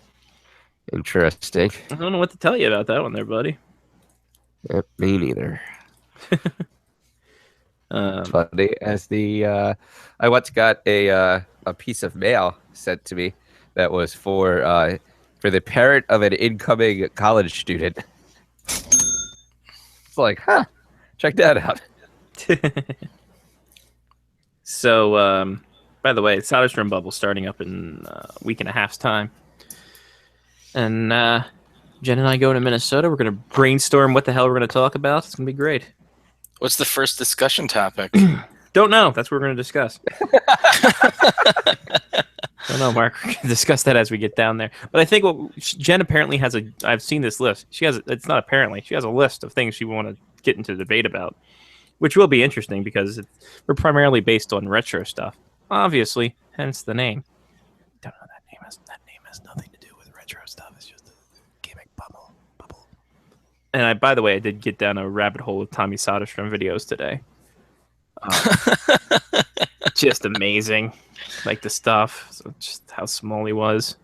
Interesting. I don't know what to tell you about that one there, buddy. Me neither. Funny as I once got a piece of mail sent to me that was for the parent of an incoming college student. It's like, check that out. So, by the way, Soderstrom Bubble starting up in a week and a half's time. And Jen and I go to Minnesota. We're going to brainstorm what the hell we're going to talk about. It's going to be great. What's the first discussion topic? Don't know. That's what we're going to discuss. Don't know, Mark. We're going to discuss that as we get down there. But I think what Jen apparently has I've seen this list. It's not apparently. She has a list of things she want to get into debate about, which will be interesting because we're primarily based on retro stuff. Obviously, hence the name. Don't know that name has nothing to do with retro stuff. It's just a gimmick bubble. And by the way, I did get down a rabbit hole with Tommy Soderstrom videos today. Just amazing, like the stuff. So just how small he was.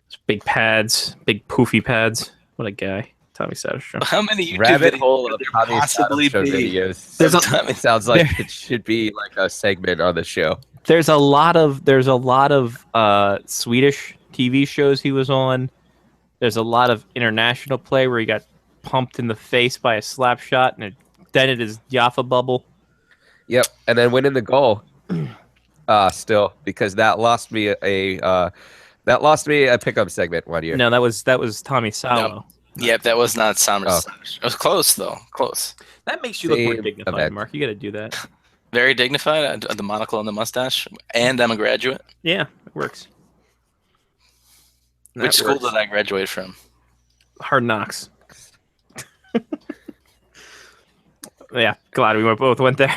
Just big pads, big poofy pads. What a guy, Tommy Soderstrom. How many YouTube Rabbit videos hole could of there Tommy possibly Soderstrom be? videos. There's a- It sounds like it should be like a segment on the show. There's a lot of Swedish TV shows he was on. There's a lot of international play where he got pumped in the face by a slap shot and it dented his Jaffa bubble. Yep, and then winning the goal. Still, because that lost me a pickup segment one year. No, that was Tommy Salo. Yep, that was not Summer. Oh. It was close though. Close. That makes you look more Same dignified, event. Mark. You got to do that. Very dignified. The monocle and the mustache. And I'm a graduate. Yeah, it works. Which school did I graduate from? Hard Knocks. Yeah, glad we both went there.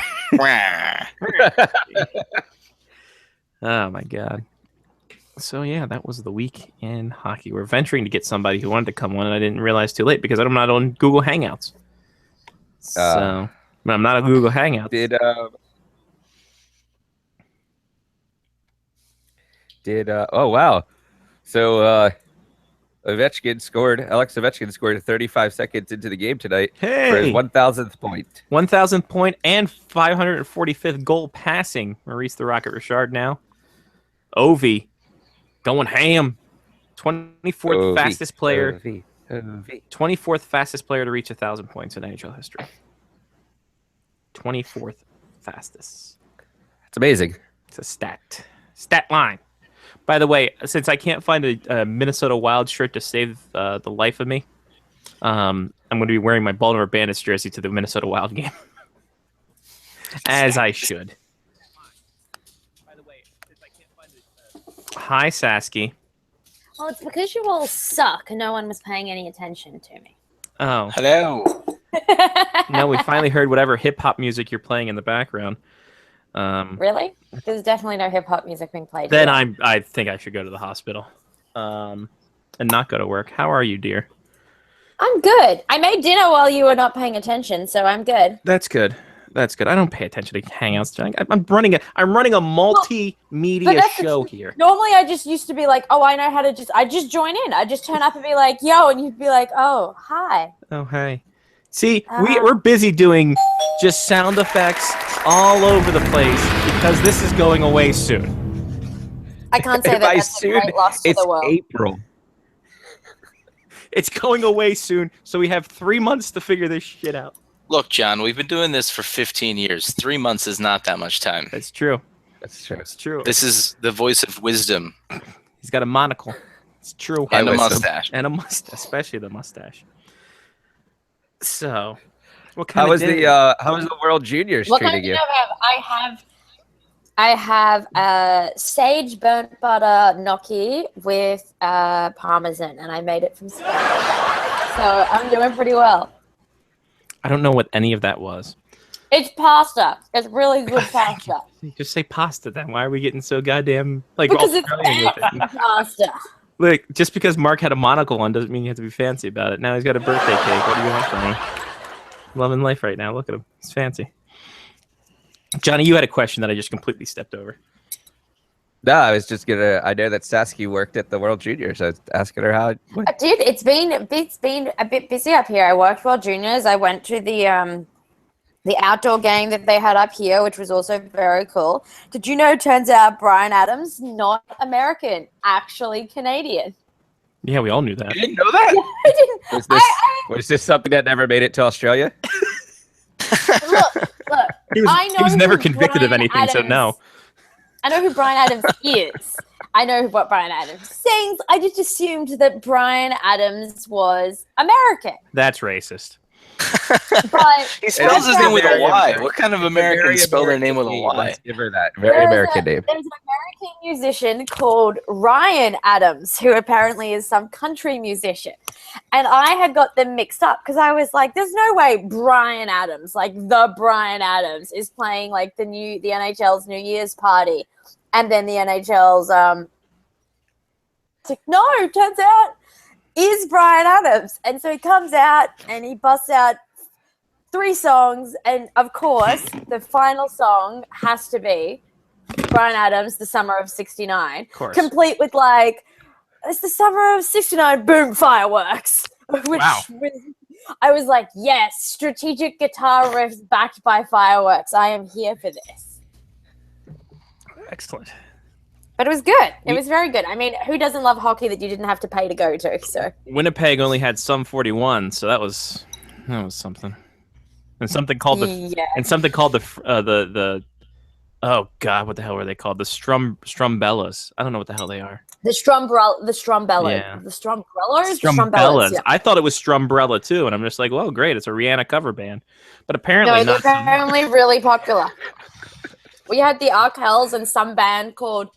Oh my god. So yeah, that was the week in hockey. We're venturing to get somebody who wanted to come on, and I didn't realize too late because I'm not on Google Hangouts. So I'm not on Google Hangouts. Oh wow. So Alex Ovechkin scored 35 seconds into the game tonight for his Hey, 1,000th point. 1,000th point and 545th goal passing. Maurice the Rocket Richard now. Ovi going ham. 24th fastest player. 24th fastest player to reach 1,000 points in NHL history. 24th fastest. It's amazing. It's a stat line. By the way, since I can't find a Minnesota Wild shirt to save the life of me, I'm going to be wearing my Baltimore Bandits jersey to the Minnesota Wild game. As I should. By the way, since I can't find it. Hi, Sasky. Well, it's because you all suck and no one was paying any attention to me. Oh. Hello. No, we finally heard whatever hip-hop music you're playing in the background. Really? There's definitely no hip hop music being played. Then here. I think I should go to the hospital and not go to work. How are you, dear? I'm good. I made dinner while you were not paying attention, so I'm good. That's good. That's good. I don't pay attention to Hangouts. I'm running a multimedia show here. Normally, I just used to be like, oh, I know how to I just join in. I just turn up and be like, yo, and you'd be like, oh, hi. Oh, hey. See, we're busy doing just sound effects all over the place because this is going away soon. I can't say that By that's soon, a great loss to it's the world. April. It's going away soon, so we have 3 months to figure this shit out. Look, John, we've been doing this for 15 years. 3 months is not that much time. That's true. That's true. It's true. This is the voice of wisdom He's got a monocle. It's true. and a wisdom. mustache. And a mustache, especially the mustache. So, what How kind was of the World Juniors What kind treating of you? dinner I have sage burnt butter gnocchi with parmesan, and I made it from scratch. So I'm doing pretty well. I don't know what any of that was. It's pasta. It's really good pasta. Just say pasta then. Why are we getting so goddamn Because it's Australian with it? pasta. Look, just because Mark had a monocle on doesn't mean you have to be fancy about it. Now he's got a birthday cake. What do you want from me? Loving life right now. Look at him. He's fancy. Johnny, you had a question that I just completely stepped over. No, I was just gonna. I know that Sasky worked at the World Juniors. I was asking her how. I did. It's been a bit busy up here. I worked World Juniors. I went to the outdoor game that they had up here, which was also very cool. Did you know? Turns out Bryan Adams not American, actually Canadian. Yeah, we all knew that. You didn't know that? I didn't. Was this something that never made it to Australia? Look. He was never convicted of anything, so no. I know who Bryan Adams is. I know what Bryan Adams sings. I just assumed that Bryan Adams was American. That's racist. But He spells his name with a Very Y. American. What kind of Very Americans spell their name with a name. Y? Let's give her that. Very American name. There's an American musician called Ryan Adams, who apparently is some country musician. And I had got them mixed up because I was like, there's no way Bryan Adams, like the Bryan Adams, is playing like the NHL's New Year's party. And then the NHL's no, turns out is Bryan Adams. And so he comes out and he busts out 3 songs, and of course the final song has to be Bryan Adams, The Summer of '69. Of course. Complete with like, it's the summer of '69, boom, fireworks. Which Wow. I was like, yes, strategic guitar riffs backed by fireworks. I am here for this. Excellent. But it was good. It was very good. I mean, who doesn't love hockey that you didn't have to pay to go to? So Winnipeg only had some 41, so that was something. And something called the oh god, what the hell were they called? The Strumbellas. I don't know what the hell they are. the Strumbella, Yeah. the Strumbrellas, Strumbellas. Yeah. I thought it was Strumbrella too, and I'm just like, well, great, it's a Rihanna cover band. But apparently No, they're not. apparently really popular. We had the Arkells and some band called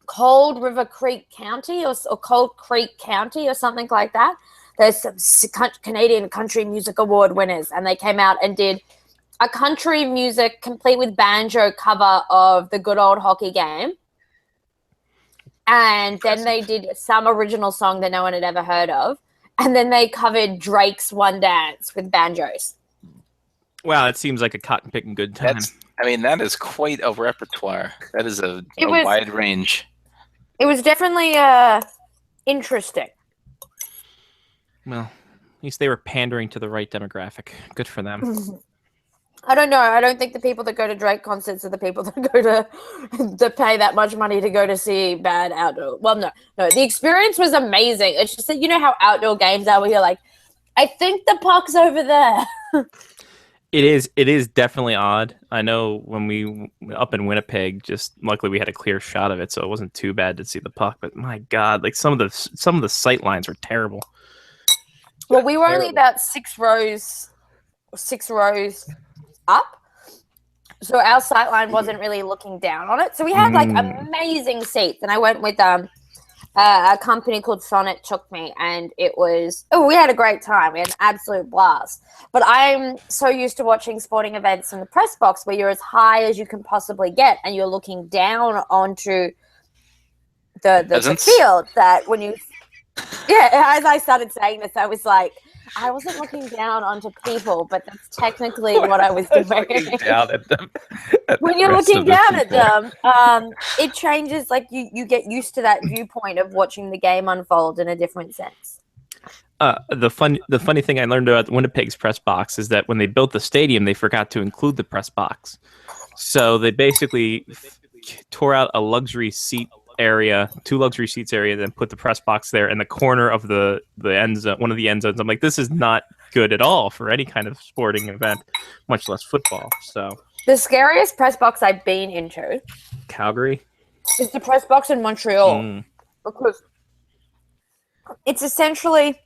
Cold River Creek County or Cold Creek County or something like that. There's some Canadian Country Music Award winners, and they came out and did a country music complete with banjo cover of the good old hockey game. And then they did some original song that no one had ever heard of. And then they covered Drake's One Dance with banjos. Wow, that seems like a cotton picking good time. That is quite a repertoire. That is a It was- wide range. It was definitely interesting. Well, at least they were pandering to the right demographic. Good for them. I don't know. I don't think the people that go to Drake concerts are the people that go to pay that much money to go to see bad outdoor. Well, no. The experience was amazing. It's just that you know how outdoor games are where you're like, I think the puck's over there. It is definitely odd. I know when we up in Winnipeg, just luckily we had a clear shot of it, so it wasn't too bad to see the puck. But my God, like some of the sight lines were terrible. Well, we were only about 6 rows up, so our sight line wasn't really looking down on it. So we had like amazing seats, and I went with a company called Sonnet took me, and we had a great time. We had an absolute blast. But I'm so used to watching sporting events in the press box where you're as high as you can possibly get, and you're looking down onto the field. That when you, as I started saying this, I was like, I wasn't looking down onto people, but that's technically what I was doing. Down at them. When you're looking down at them, it changes. Like you get used to that viewpoint of watching the game unfold in a different sense. The funny thing I learned about Winnipeg's press box is that when they built the stadium, they forgot to include the press box. So they basically tore out a luxury seat area, 2 luxury seats area, then put the press box there in the corner of the end zone, one of the end zones. I'm like, this is not good at all for any kind of sporting event, much less football. So the scariest press box I've been into, Calgary, is the press box in Montreal, because it's essentially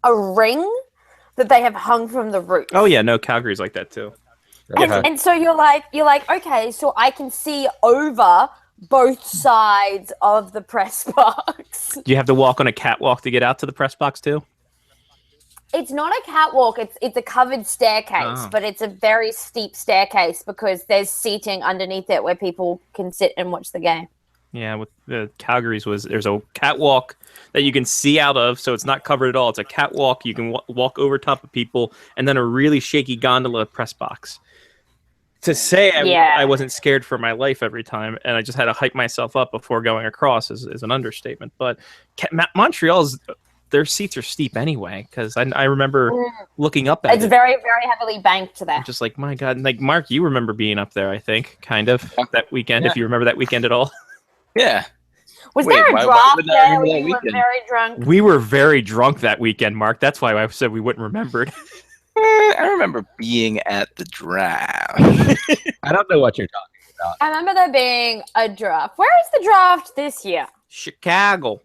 a ring that they have hung from the roof. Oh yeah, no, Calgary's like that too. And so you're like, okay, so I can see over both sides of the press box. Do you have to walk on a catwalk to get out to the press box too? It's not a catwalk. It's a covered staircase, but it's a very steep staircase because there's seating underneath it where people can sit and watch the game. Yeah, with the Calgary's there's a catwalk that you can see out of, so it's not covered at all. It's a catwalk. You can walk over top of people, and then a really shaky gondola press box. To say I wasn't scared for my life every time, and I just had to hype myself up before going across is an understatement. But Montreal's, their seats are steep anyway, because I remember looking up at it. It's very, very heavily banked to that. Just like, my God. Like, Mark, you remember being up there, I think, kind of, that weekend, if you remember that weekend at all. Yeah. Was there a draft there where you were very drunk? We were very drunk that weekend, Mark. That's why I said we wouldn't remember it. I remember being at the draft. I don't know what you're talking about. I remember there being a draft. Where is the draft this year? Chicago.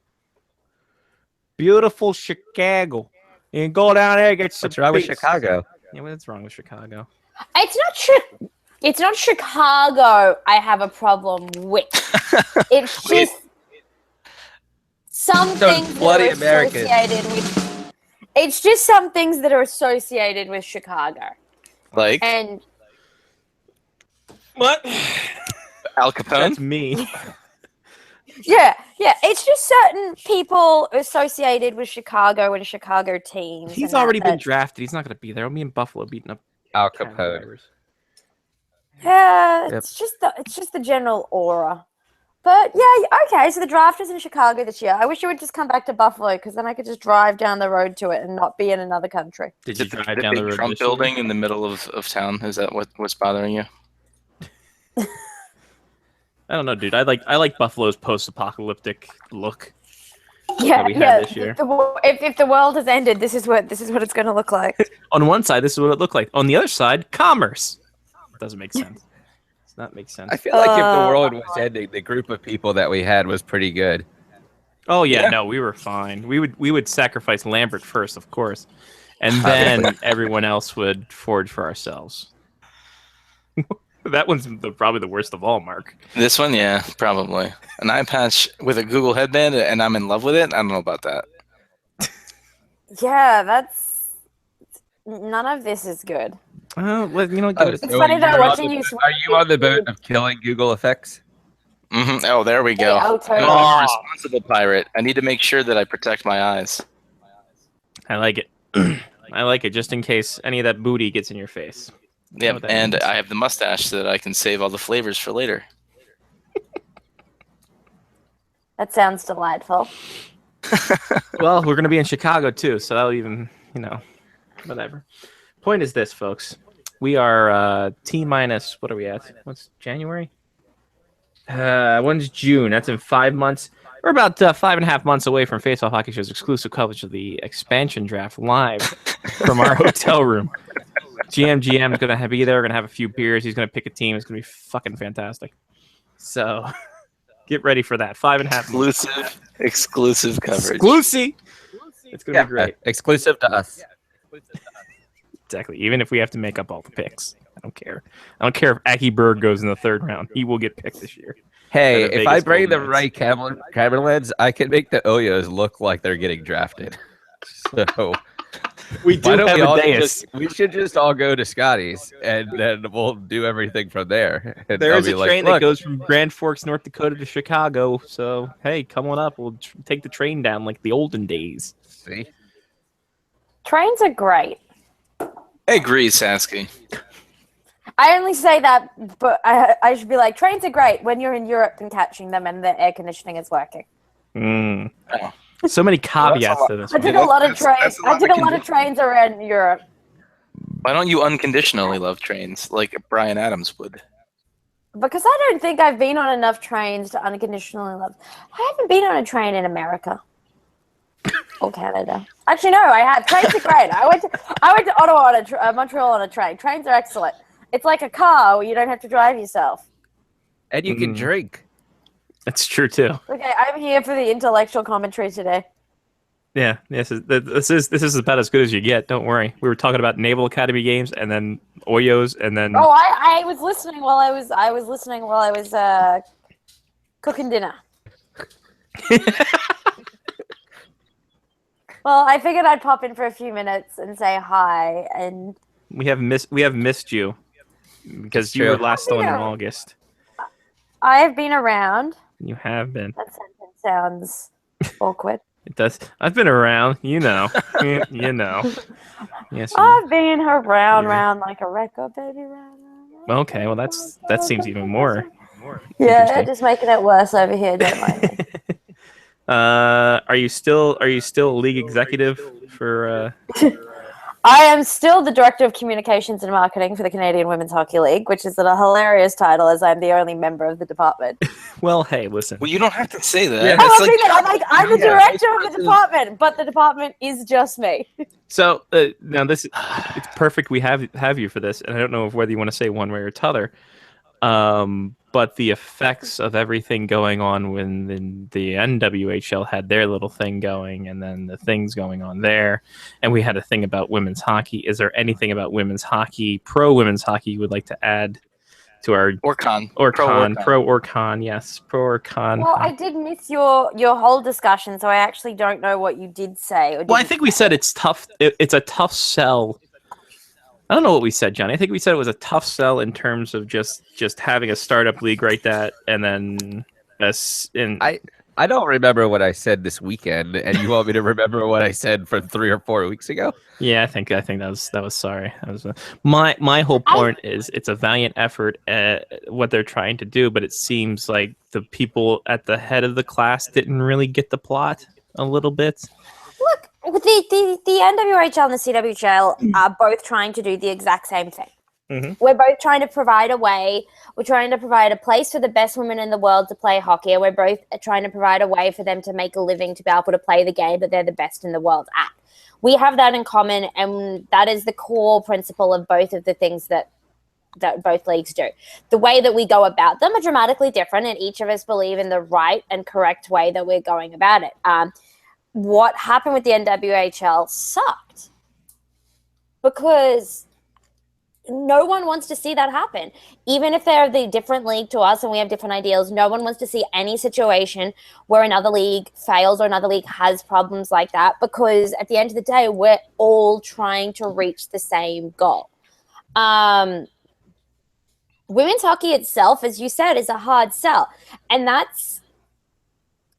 Beautiful Chicago. You can go down there and get some What's wrong with Chicago? Yeah, what's wrong with Chicago? It's not Chicago I have a problem with. It's just some things that are associated with. It's just some things that are associated with Chicago. Like? And what? Al Capone? That's me. Yeah. It's just certain people associated with Chicago and Chicago teams. He's already been drafted. He's not going to be there. Me and Buffalo beating up Al Capone. Yeah, it's just the general aura. But yeah, okay. So the draft is in Chicago this year. I wish you would just come back to Buffalo because then I could just drive down the road to it and not be in another country. Did you the drive down the road? Trump building in the middle of town? Is that what's bothering you? I don't know, dude. I like Buffalo's post-apocalyptic look. Yeah, we had this year. If the world has ended, this is what it's going to look like. On one side, this is what it looked like. On the other side, commerce. It doesn't make sense. Does not make sense. I feel like if the world was ending, the group of people that we had was pretty good. Oh yeah, no, we were fine. We would sacrifice Lambert first, of course, and then everyone else would forage for ourselves. That one's probably the worst of all, Mark. This one, yeah, probably. An eye patch with a Google headband, and I'm in love with it. I don't know about that. Yeah, none of this is good. Well, it's funny though watching you. Are you on the boat of killing Google effects? Mm-hmm. Oh, there we go. Totally. I'm a responsible pirate. I need to make sure that I protect my eyes. I like it. I like it just in case any of that booty gets in your face. Yep, and I have the mustache so that I can save all the flavors for later. That sounds delightful. Well, we're going to be in Chicago too, so that'll even, whatever. Point is this, folks. We are T-minus, what are we at? What's January? When's June? That's in 5 months. We're about 5.5 months away from Face Off Hockey Show's exclusive coverage of the expansion draft live from our hotel room. GM is gonna be there. We're gonna have a few beers. He's gonna pick a team. It's gonna be fucking fantastic. So get ready for that. 5.5 months. Exclusive coverage. Exclusive. It's gonna be great. Exclusive to us. Exactly. Even if we have to make up all the picks, I don't care. I don't care if Aki Berg goes in the 3rd round. He will get picked this year. Hey, For the if I Vegas bring the Golden right cameralands, I can make the Oyos look like they're getting drafted. So We do why don't have we a all dais. we should just all go to Scotty's, and then we'll do everything from there. And There I'll is be a like, train that "Look, goes from Grand Forks, North Dakota to Chicago. So, hey, come on up. We'll take the train down like the olden days. see." Trains are great. I agree, Sasky. I only say that, but I should be like, trains are great when you're in Europe and catching them and the air conditioning is working. Mm. Oh. So many caveats to this. I did Yeah, a lot of that's trains. a lot I did of a lot of trains around Europe. Why don't you unconditionally love trains like Brian Adams would? Because I don't think I've been on enough trains to unconditionally love. I haven't been on a train in America or Canada. Actually, no, I have. Trains are great. I went to Ottawa on Montreal on a train. Trains are excellent. It's like a car where you don't have to drive yourself. And you can drink. That's true too. Okay, I'm here for the intellectual commentary today. Yeah, this is about as good as you get. Don't worry. We were talking about Naval Academy games, and then Oyos, and then Oh, I was listening while I was cooking dinner. Well, I figured I'd pop in for a few minutes and say hi, and we have missed you because you true. were last on in Yeah. August. I have been around. You have been. That sentence sounds awkward. It does. I've been around. You know. You know. Yes. I've been round like a record, baby. Round. Okay. Well, that seems even more. Yeah, Interesting. just making it worse over here. Don't mind me. Are you still league executive for? I am still the Director of Communications and Marketing for the Canadian Women's Hockey League, which is a hilarious title as I'm the only member of the department. Well, hey, listen. Well, you don't have to say that. Yeah. I'm, It's I'm the director of the department, but the department is just me. So now it's perfect. We have you for this, and I don't know whether you want to say one way or t'other. But the effects of everything going on when the NWHL had their little thing going, and then the things going on there, and we had a thing about women's hockey. Is there anything about women's hockey, pro women's hockey, you would like to add to our or con? pro or con? Yes, pro or con. Well, I did miss your whole discussion, so I actually don't know what you did say. Or Well, I didn't think we said it's tough. It's a tough sell. I don't know what we said, Johnny. I think we said it was a tough sell in terms of just having a startup league like that, and then I don't remember what I said this weekend, and you want me to remember what I said from 3 or 4 weeks ago? Yeah, I think that was sorry. That was my whole point is it's a valiant effort at what they're trying to do, but it seems like the people at the head of the class didn't really get the plot a little bit. Look, the NWHL and the CWHL are both trying to do the exact same thing. Mhm. We're both trying to provide a way. We're trying to provide a place for the best women in the world to play hockey. And we're both trying to provide a way for them to make a living, to be able to play the game that they're the best in the world at. We have that in common, and that is the core principle of both of the things that both leagues do. The way that we go about them are dramatically different, and each of us believe in the right and correct way that we're going about it. What happened with the NWHL sucked because no one wants to see that happen. Even if they're the different league to us and we have different ideals, no one wants to see any situation where another league fails or another league has problems like that, because at the end of the day, we're all trying to reach the same goal. Women's hockey itself, as you said, is a hard sell. And that's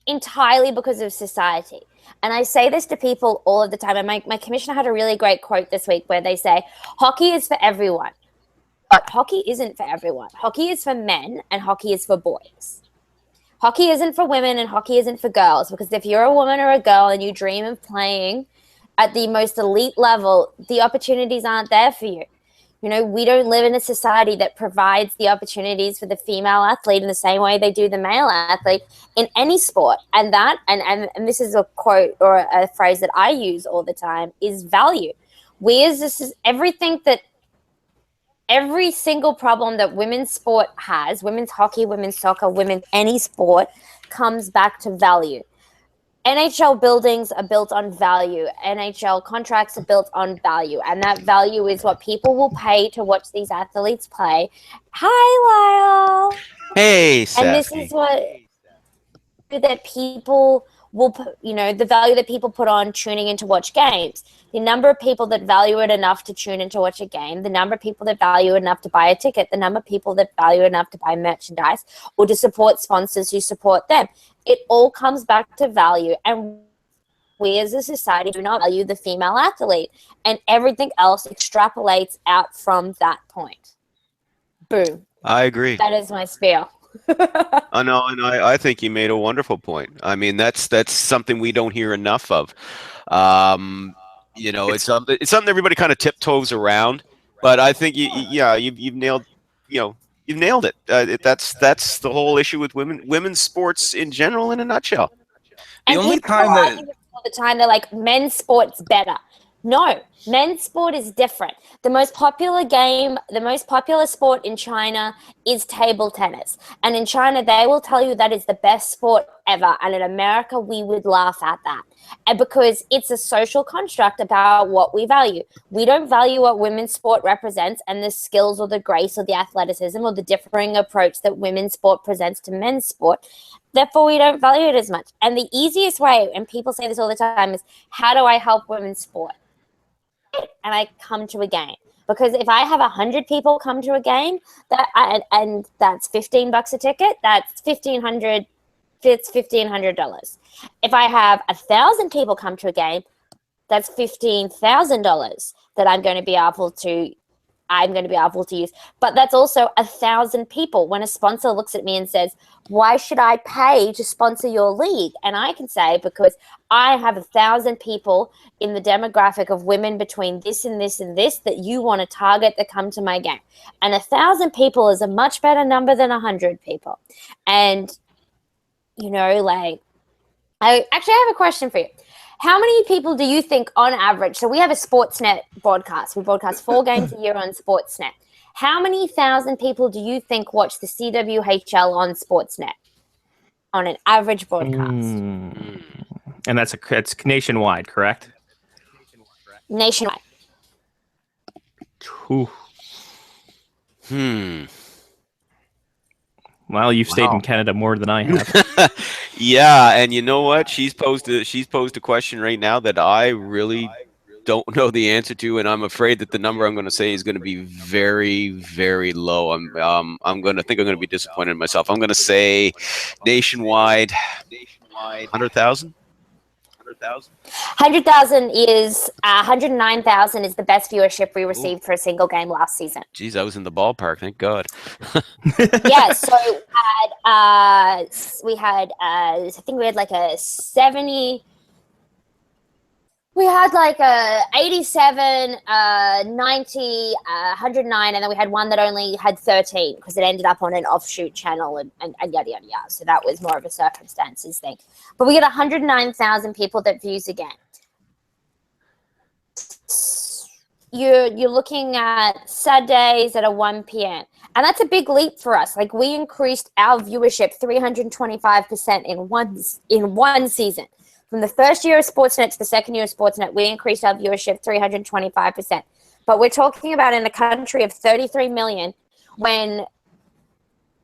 entirely because of society. And I say this to people all of the time. And my commissioner had a really great quote this week where they say, hockey is for everyone. But hockey isn't for everyone. Hockey is for men and hockey is for boys. Hockey isn't for women and hockey isn't for girls. Because if you're a woman or a girl and you dream of playing at the most elite level, the opportunities aren't there for you. You know, we don't live in a society that provides the opportunities for the female athlete in the same way they do the male athlete in any sport. And that, and this is a quote or a phrase that I use all the time, is value. We as this is everything that every single problem that women's sport has, women's hockey, women's soccer, women's any sport, comes back to value. NHL buildings are built on value. NHL contracts are built on value. And that value is what people will pay to watch these athletes play. Hi, Lyle. Hey, Sassy. And this is what that people will put, the value that people put on tuning in to watch games. The number of people that value it enough to tune in to watch a game, the number of people that value it enough to buy a ticket, the number of people that value it enough to buy merchandise or to support sponsors who support them. It all comes back to value. And we as a society do not value the female athlete. And everything else extrapolates out from that point. Boom. I agree. That is my spiel. I know, and I think you made a wonderful point. I mean, that's something we don't hear enough of. It's something everybody kind of tiptoes around, but I think you've nailed it. That's the whole issue with women's sports in general in a nutshell. And the only people time that argue all the time they're like, men's sport's better. No, men's sport is different. The most popular sport in China is table tennis. And in China, they will tell you that is the best sport ever. And in America, we would laugh at that. And because it's a social construct about what we value. We don't value what women's sport represents and the skills or the grace or the athleticism or the differing approach that women's sport presents to men's sport. Therefore, we don't value it as much. And the easiest way, and people say this all the time, is how do I help women's sport? And I come to a game. Because if I have 100 people come to a game, and that's $15 a ticket, that's $1,500. It's $1,500. If I have 1,000 people come to a game, that's $15,000 that I'm going to be able to use. But that's also 1,000 people. When a sponsor looks at me and says, why should I pay to sponsor your league? And I can say, because I have 1,000 people in the demographic of women between this and this and this that you want to target that come to my game. And 1,000 people is a much better number than 100 people. And, I actually have a question for you. How many people do you think on average, so we have a Sportsnet broadcast. We broadcast 4 games a year on Sportsnet. How many thousand people do you think watch the CWHL on Sportsnet on an average broadcast? And it's nationwide, correct? Nationwide. Ooh. Well, you've stayed in Canada more than I have. Yeah, and you know what? She's posed a question right now that I really don't know the answer to, and I'm afraid that the number I'm going to say is going to be very, very low. I'm going to be disappointed in myself. I'm going to say nationwide, 100,000. 100,000 is 109,000 is the best viewership we received for a single game last season. Geez, I was in the ballpark. Thank God. Yeah, so we had I think we had like a 70. We had like a 87, 90, 109, and then we had one that only had 13 because it ended up on an offshoot channel and yada, yada, yada. So that was more of a circumstances thing. But we get 109,000 people that views a game. You're looking at Saturdays at a 1 p.m. And that's a big leap for us. Like, we increased our viewership 325% in one season. From the first year of Sportsnet to the second year of Sportsnet, we increased our viewership 325%. But we're talking about in a country of 33 million, when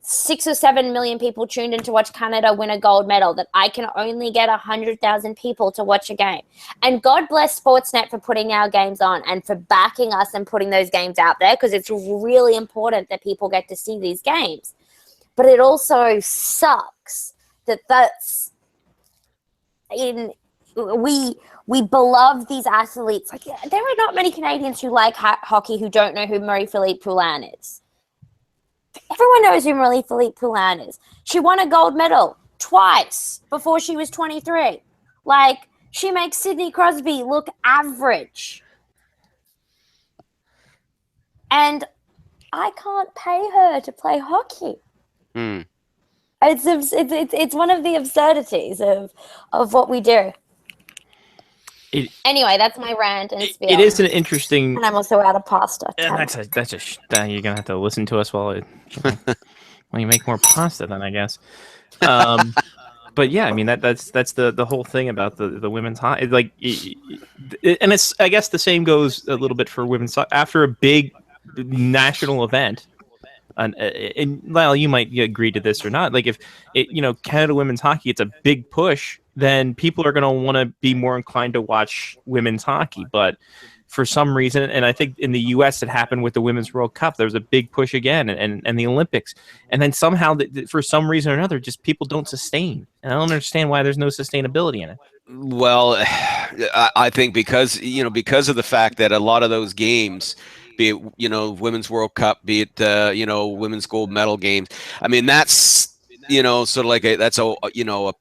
6 or 7 million people tuned in to watch Canada win a gold medal, that I can only get 100,000 people to watch a game. And God bless Sportsnet for putting our games on and for backing us and putting those games out there, because it's really important that people get to see these games. But it also sucks that's we beloved these athletes. Like, there are not many Canadians who like hockey who don't know who Marie-Philippe Poulin is. Everyone knows who Marie-Philippe Poulin is. She won a gold medal twice before she was 23. Like, she makes Sidney Crosby look average. And I can't pay her to play hockey. It's one of the absurdities of what we do. Anyway, that's my rant and spiel. It is an interesting. And I'm also out of pasta. Yeah, you're gonna have to listen to us while you make more pasta, then I guess. But yeah, I mean that's the whole thing about the women's hockey. And it's, I guess the same goes a little bit for women's soccer. After a big national event, and Lyle, you might agree to this or not. Like if Canada women's hockey, it's a big push, then people are going to want to be more inclined to watch women's hockey. But for some reason, and I think in the U.S. it happened with the Women's World Cup, there was a big push again, and the Olympics, and then somehow for some reason or another, just people don't sustain, and I don't understand why there's no sustainability in it. Well, I think because of the fact that a lot of those games, be it Women's World Cup, be it women's gold medal games, I mean that's sort of like that's a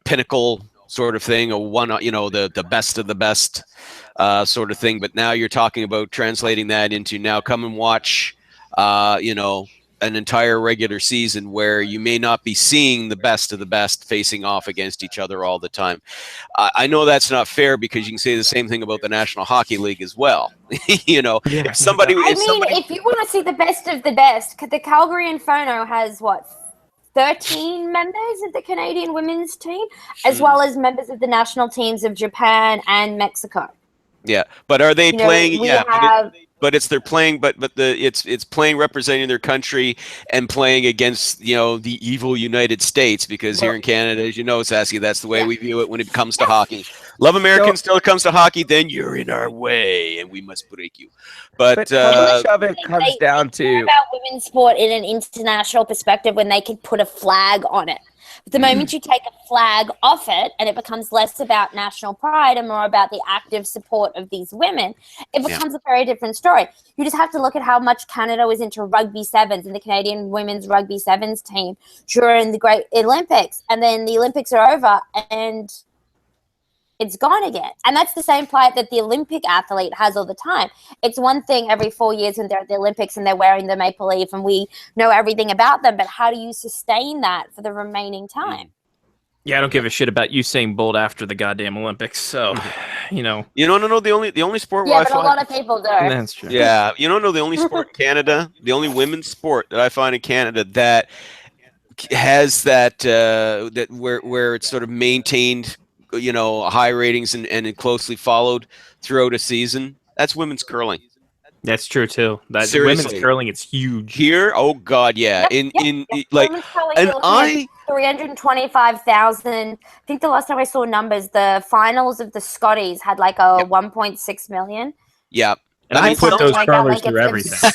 pinnacle sort of thing, or one the best of the best sort of thing. But now you're talking about translating that into now come and watch an entire regular season where you may not be seeing the best of the best facing off against each other all the time. I know that's not fair, because you can say the same thing about the National Hockey League as well. If you want to see the best of the best, the Calgary Inferno has 13 members of the Canadian women's team, as well as members of the national teams of Japan and Mexico. Yeah, but are they playing? But it's playing representing their country and playing against the evil United States, because here in Canada, as you know, Saskia, that's the way we view it when it comes to hockey. Love Americans till it comes to hockey, then you're in our way and we must break you. But it comes down to about women's sport in an international perspective when they can put a flag on it. But the moment you take a flag off it and it becomes less about national pride and more about the active support of these women, it becomes a very different story. You just have to look at how much Canada was into rugby sevens and the Canadian women's rugby sevens team during the Great Olympics. And then the Olympics are over and it's gone again. And that's the same plight that the Olympic athlete has all the time. It's one thing every 4 years when they're at the Olympics and they're wearing the maple leaf and we know everything about them, but how do you sustain that for the remaining time? Yeah, I don't give a shit about Usain Bolt after the goddamn Olympics. So, No. The only sport where but a lot of people do. That's true. Yeah, the only sport in Canada, the only women's sport that I find in Canada that has that where it's sort of maintained high ratings and closely followed throughout a season, that's women's curling. That's true too. Seriously. Women's curling, it's huge here. Oh God, yeah. I 325,000. I think the last time I saw numbers, the finals of the Scotties had like a 1.6 million. Yeah, and I put those curlers through everything.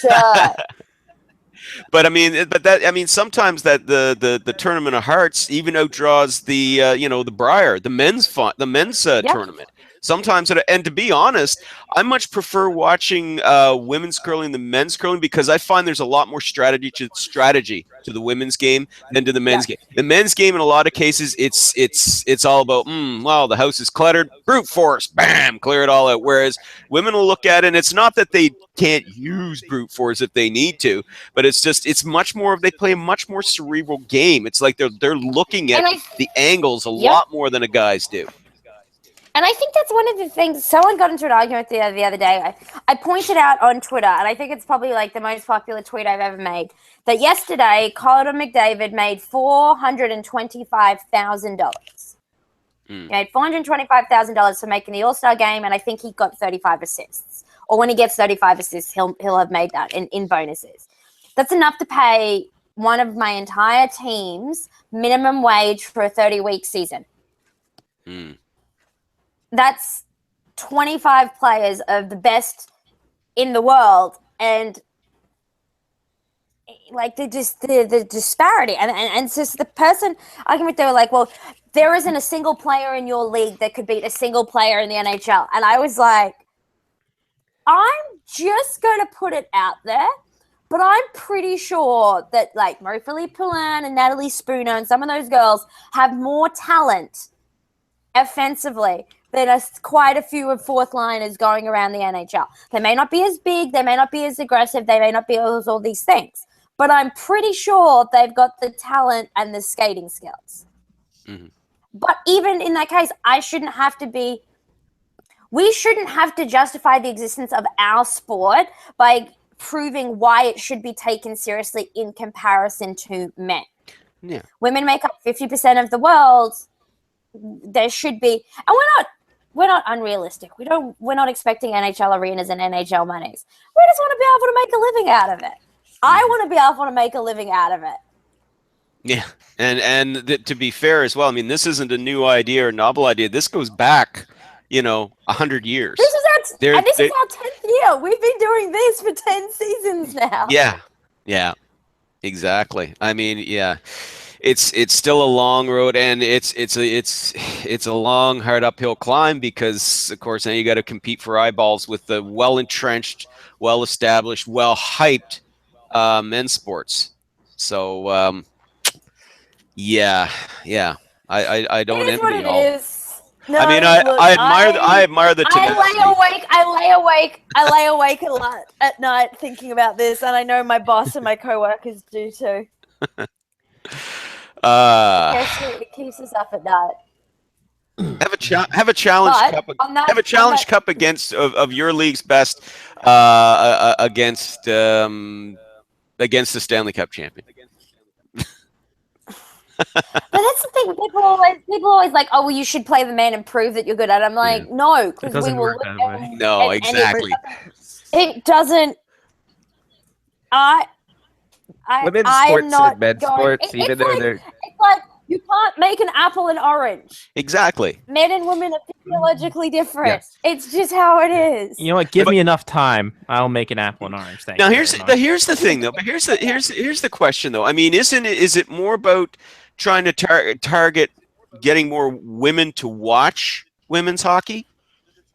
But sometimes that the Tournament of Hearts even outdraws the the Brier, the men's tournament. Sometimes, and to be honest, I much prefer watching women's curling than men's curling, because I find there's a lot more strategy to the women's game than to the men's game. The men's game, in a lot of cases, it's all about the house is cluttered, brute force, bam, clear it all out. Whereas women will look at it, and it's not that they can't use brute force if they need to, but it's much more they play a much more cerebral game. It's like they're looking at the angles a lot more than a guys do. And I think that's one of the things. Someone got into an argument the other day. I pointed out on Twitter, and I think it's probably like the most popular tweet I've ever made, that yesterday Connor McDavid made $425,000. He made $425,000 for making the All-Star game, and I think he got 35 assists. Or when he gets 35 assists, he'll have made that in bonuses. That's enough to pay one of my entire team's minimum wage for a 30-week season. That's 25 players of the best in the world, and like the disparity, and so the person argument, they were like, well, there isn't a single player in your league that could beat a single player in the NHL, and I was like, I'm just going to put it out there, but I'm pretty sure that like Marie-Philippe Poulin and Natalie Spooner and some of those girls have more talent offensively than quite a few of fourth liners going around the NHL. They may not be as big, they may not be as aggressive, they may not be all these things, but I'm pretty sure they've got the talent and the skating skills. But even in that case, I shouldn't have to be We shouldn't have to justify the existence of our sport by proving why it should be taken seriously in comparison to men. Yeah. Women make up 50% of the world. There should be, and we're not unrealistic. We're not expecting NHL arenas and NHL monies. We just want to be able to make a living out of it. I want to be able to make a living out of it. Yeah, and to be fair as well, I mean, this isn't a new idea or novel idea. This goes back, 100 years. This is our 10th year. We've been doing this for 10 seasons now. Yeah, exactly. I mean, yeah, it's still a long road, and it's a long, hard uphill climb because, of course, now you got to compete for eyeballs with the well entrenched, well established, well hyped men's sports. So yeah, I don't envy y'all. No, I mean, look, I admire the tenacity. I lay awake a lot at night thinking about this, and I know my boss and my coworkers do too. It keeps us up at night. Have a challenge cup. Have a challenge cup against of your league's best against the Stanley Cup champion. But that's the thing. People always like, oh, well, you should play the man and prove that you're good at it. I'm like, no, because we will look at it. No, exactly. It doesn't. Women's I'm sports not and men's going, sports, even though they're it's like you can't make an apple and orange. Exactly. Men and women are physiologically different. Yes. It's just how it is. You know what? Give me enough time, I'll make an apple and orange. Thank Now you here's very much. here's the thing though. But here's the question though. I mean, is it more about trying to target getting more women to watch women's hockey?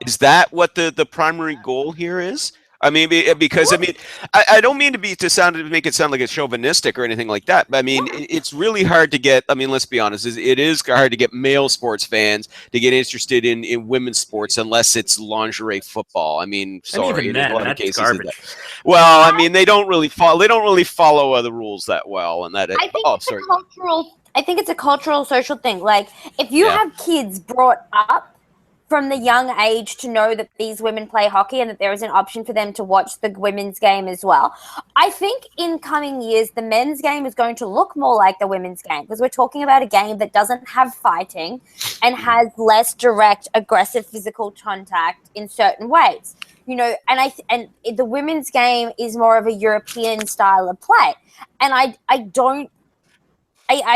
Is that what the primary goal here is? I mean, because I mean, I don't mean to make it sound like it's chauvinistic or anything like that. But I mean, it's really hard to get. I mean, let's be honest. It is hard to get male sports fans to get interested in women's sports unless it's lingerie football. I mean, sorry, even in a lot of that's cases. garbage. Well, I mean, they don't really follow the rules that well, and that. I think it's a cultural, social thing. Like, if you have kids brought up from the young age to know that these women play hockey and that there is an option for them to watch the women's game as well, I think in coming years, the men's game is going to look more like the women's game because we're talking about a game that doesn't have fighting and has less direct, aggressive physical contact in certain ways. And the women's game is more of a European style of play. And I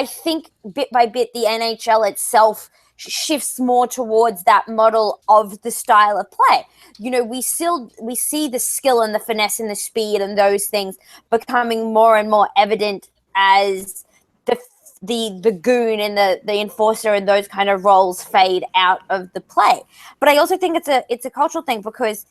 think bit by bit the NHL itself shifts more towards that model of the style of play. We see the skill and the finesse and the speed and those things becoming more and more evident as the goon and the enforcer and those kind of roles fade out of the play. But I also think it's a cultural thing because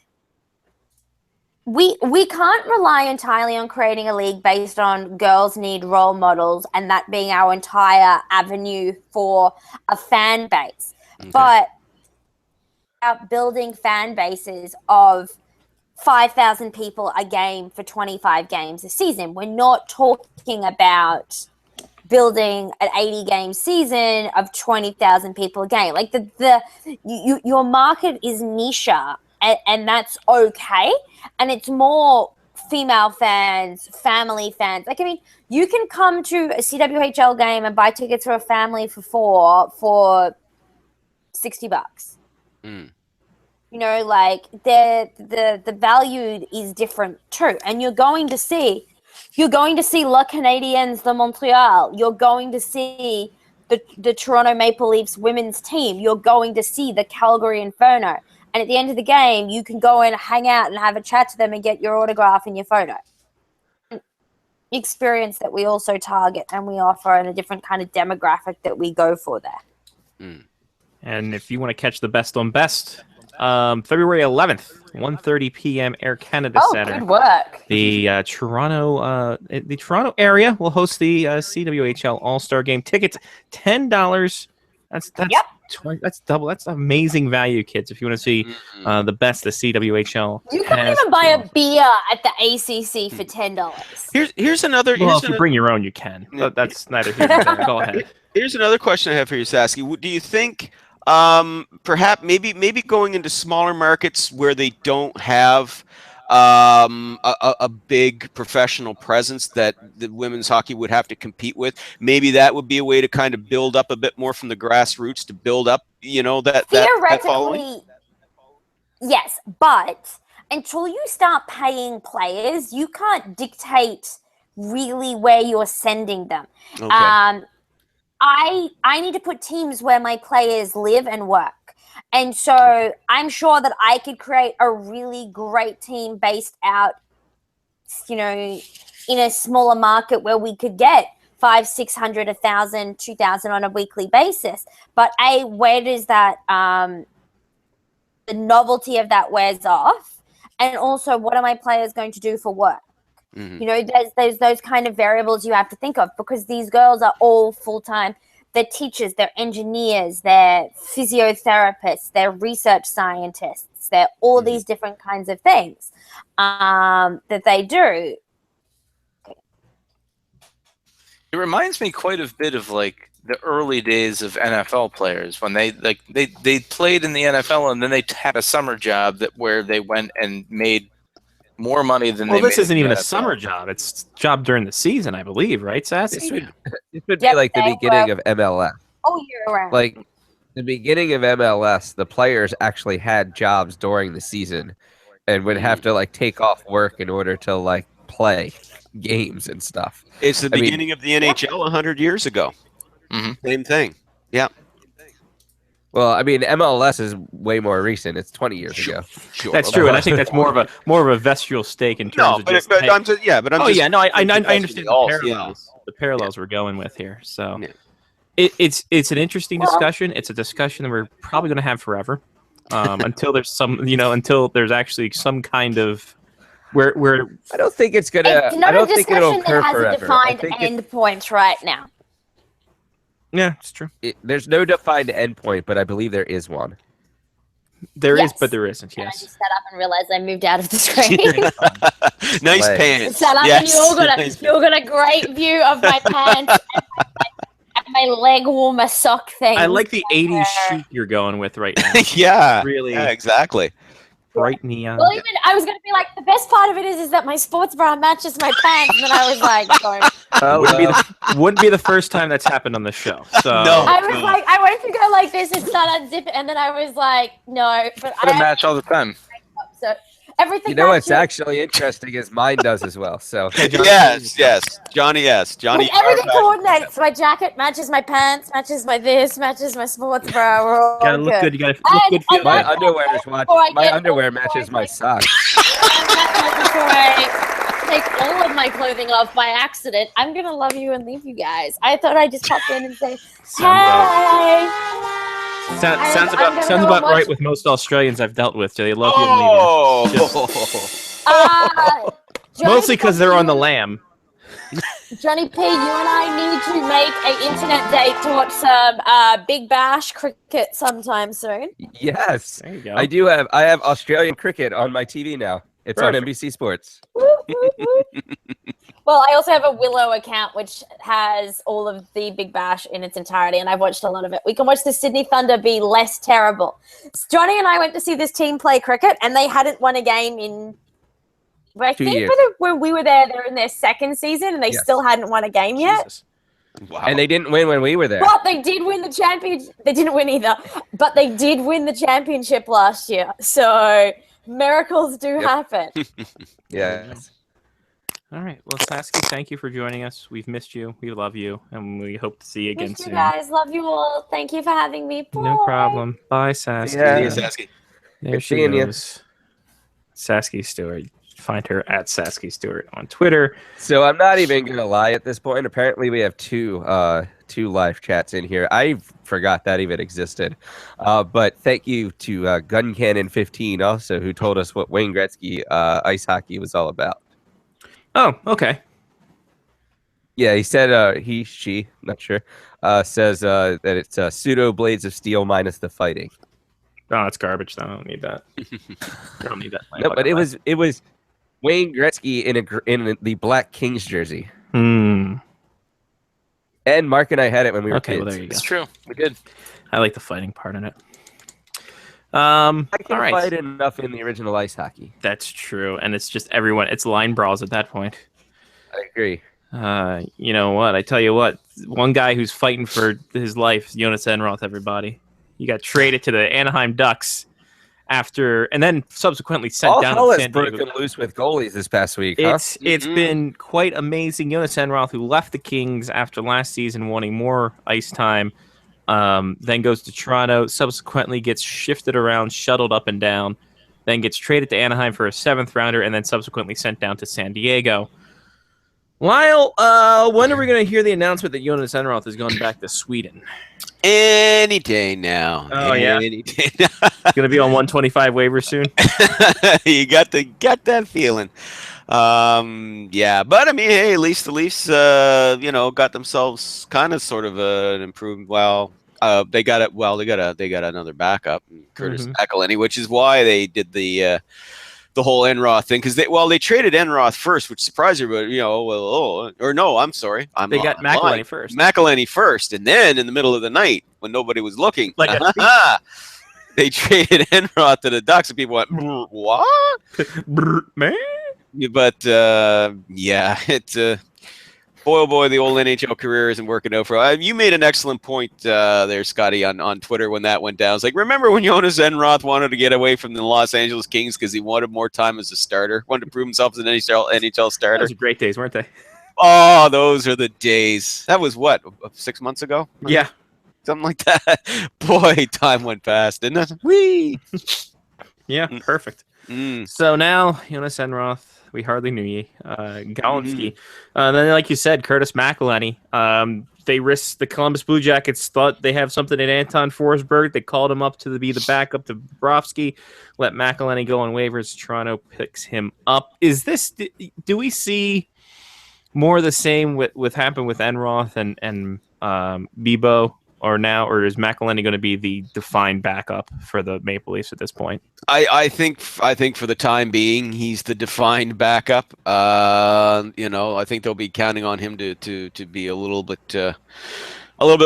we can't rely entirely on creating a league based on girls need role models and that being our entire avenue for a fan base. Okay. But about building fan bases of 5,000 people a game for 25 games a season. We're not talking about building an 80-game season of 20,000 people a game. Like your market is niche. And that's okay. And it's more female fans, family fans. Like, I mean, you can come to a CWHL game and buy tickets for a family for $60. Mm. Like the value is different too. And you're going to see Le Canadiens de Montreal. You're going to see the Toronto Maple Leafs women's team. You're going to see the Calgary Inferno. And at the end of the game, you can go and hang out and have a chat to them and get your autograph and your photo. Experience that we also target and we offer in a different kind of demographic that we go for there. Mm. And if you want to catch the best on best, February 11th, 1:30 p.m. Air Canada Center. Oh, good work. The Toronto area will host the CWHL All-Star Game. Tickets $10. That's that's double. That's amazing value, kids. If you want to see the best the CWHL, you can't even buy a beer at the ACC for $10. Here's another. Well, if you bring your own, you can. But that's neither here nor there. Go ahead. Here's another question I have for you, Sasky. Do you think Perhaps maybe going into smaller markets where they don't have a big professional presence that the women's hockey would have to compete with. Maybe that would be a way to kind of build up a bit more from the grassroots to build up, that following. Theoretically, yes, but until you start paying players, you can't dictate really where you're sending them. Okay. I need to put teams where my players live and work. And so I'm sure that I could create a really great team based out, in a smaller market where we could get 500, 600, 1,000, 2,000 on a weekly basis. But where does that, the novelty of that wears off? And also, what are my players going to do for work? Mm-hmm. There's those kind of variables you have to think of, because these girls are all full-time. They're teachers, they're engineers, they're physiotherapists, they're research scientists, they're all these different kinds of things that they do. It reminds me quite a bit of like the early days of NFL players when they played in the NFL and then they had a summer job where they went and made more money than Well, they this made isn't in even the a NFL. summer job. It's a job during the season, I believe, right, Sassy? This would be Yep, like the they beginning were- of MLS. Oh, you're right. Like the beginning of MLS, the players actually had jobs during the season and would have to like take off work in order to like play games and stuff. It's the I mean- beginning of the NHL 100 years ago. Mhm. Same thing. Yeah. Well, I mean, MLS is way more recent. It's 20 years ago. Sure. That's true, and I think that's more of a vestigial stake in terms No, of but, just. but hey- I'm just I understand discussing the all- parallels. The parallels we're going with here. So Yeah. it's an interesting discussion. It's a discussion that we're probably going to have forever, until there's until there's actually some kind of where I don't think it's gonna. It's not I don't a think it'll discussion occur that has forever. a I defined think end point right now. yeah, it's true. there's no defined endpoint, but I believe there is one. There is, Yes. but there isn't. And I Yes. just sat up and realized I moved out of the screen. Nice Like- pants. Sat up Yes. and you all got a great view of my pants and my leg warmer sock thing. I like the '80s chic you're going with right now. yeah. Really Yeah, exactly. bright neon. Well, even I was gonna be like, the best part of it is that my sports bra matches my pants, and then I was like, going, Wouldn't be the first time that's happened on the show. So No. I was like, I went to go like this and start unzip it, and then I was like, no, but Put a I match all the time. so everything. You know what's matches. actually interesting is mine does as well. So Yes. Johnny S. Johnny. Like, everything coordinates. My jacket matches my pants, matches my this, matches my sports bra. We're all gotta look good. You gotta look And- good. and Feel my that's- good. underwear is Before I my get- underwear before matches I my get- socks. Before I take all of my clothing off by accident, I'm gonna love you and leave you guys. I thought I'd just pop in and say, hey. Sounds I'm gonna sounds go about watch- right with most Australians I've dealt with. They love you and leave you. Oh. Johnny, Mostly because they're on the lamb. Johnny P, you and I need to make an internet date to watch some Big Bash cricket sometime soon. Yes, There you go. I have Australian cricket on my TV now. It's on Perfect. NBC Sports. Well, I also have a Willow account which has all of the Big Bash in its entirety, and I've watched a lot of it. We can watch the Sydney Thunder be less terrible. Johnny and I went to see this team play cricket, and they hadn't won a game in. I 2 think years. when we were there, they're in their second season, and they Yes. still hadn't won a game yet. Jesus. Wow. And they didn't win when we were there. But they did win the championship. They didn't win either, but they did win the championship last year. So miracles do happen. Yes. All right. Well, Saskia, thank you for joining us. We've missed you. We love you, and we hope to see you again Miss you soon. guys, love you all. Thank you for having me. No Bye. problem. Bye, Saskia. Yeah. See you, Saskia. There Good she seeing you. goes. Saskia Stewart. Find her at Saskia Stewart on Twitter. So I'm not even gonna lie at this point. Apparently, we have two live chats in here. I forgot that even existed. But thank you to Gun Cannon 15 also, who told us what Wayne Gretzky ice hockey was all about. Oh, okay. Yeah, he said she, not sure, says that it's pseudo blades of steel minus the fighting. Oh, it's garbage. I don't need that. I don't need that. No, but it was Wayne Gretzky in the Black Kings jersey. Hmm. And Mark and I had it when we were Okay, kids. well, there you go. It's true. We did. I like the fighting part in it. I All can't right. fight enough in the original ice hockey. That's true, and it's just everyone. It's line brawls at that point. I agree. You know what? I tell you what. One guy who's fighting for his life, Jonas Enroth. Everybody, he got traded to the Anaheim Ducks after, and then subsequently sent All down hell to has San Diego. broken loose with goalies this past week, huh? It's been quite amazing. Jonas Enroth, who left the Kings after last season, wanting more ice time, then goes to Toronto. Subsequently, gets shifted around, shuttled up and down, then gets traded to Anaheim for a 7th rounder, and then subsequently sent down to San Diego. Lyle, when are we going to hear the announcement that Jonas Enroth has gone back to Sweden? Any day now. Oh, yeah? Any day now. It's going to be on 125 waivers soon. You got that feeling. Yeah, but I mean, hey, at least the Leafs, got themselves kind of sort of an improved. Well, they got it. Well, they got another backup, Curtis McElhinney, which is why they did the whole Enroth thing, because they traded Enroth first, which surprised everybody. I'm sorry, They got McElhinney first. McElhinney first, and then in the middle of the night when nobody was looking, they traded Enroth to the Ducks, and people went, "What, man?" But it's boy, the old NHL career isn't working out for. You made an excellent point there, Scotty, on Twitter when that went down. It's like, remember when Jonas Enroth wanted to get away from the Los Angeles Kings because he wanted more time as a starter, wanted to prove himself as an NHL starter. Those were great days, weren't they? Oh, those are the days. That was what, 6 months ago? Yeah. Something like that. Boy, time went fast, didn't it? Whee! Yeah, perfect. So now, Jonas Enroth, we hardly knew ye. Galensky. Then, like you said, Curtis McElhinney. They risked the Columbus Blue Jackets, thought they have something in Anton Forsberg. They called him up to be the backup to Bobrovsky. Let McElhinney go on waivers. Toronto picks him up. Do we see more of the same with happened with Enroth and Bibo? Or is McElhinney going to be the defined backup for the Maple Leafs at this point? I think for the time being, he's the defined backup. I think they'll be counting on him to be a little bit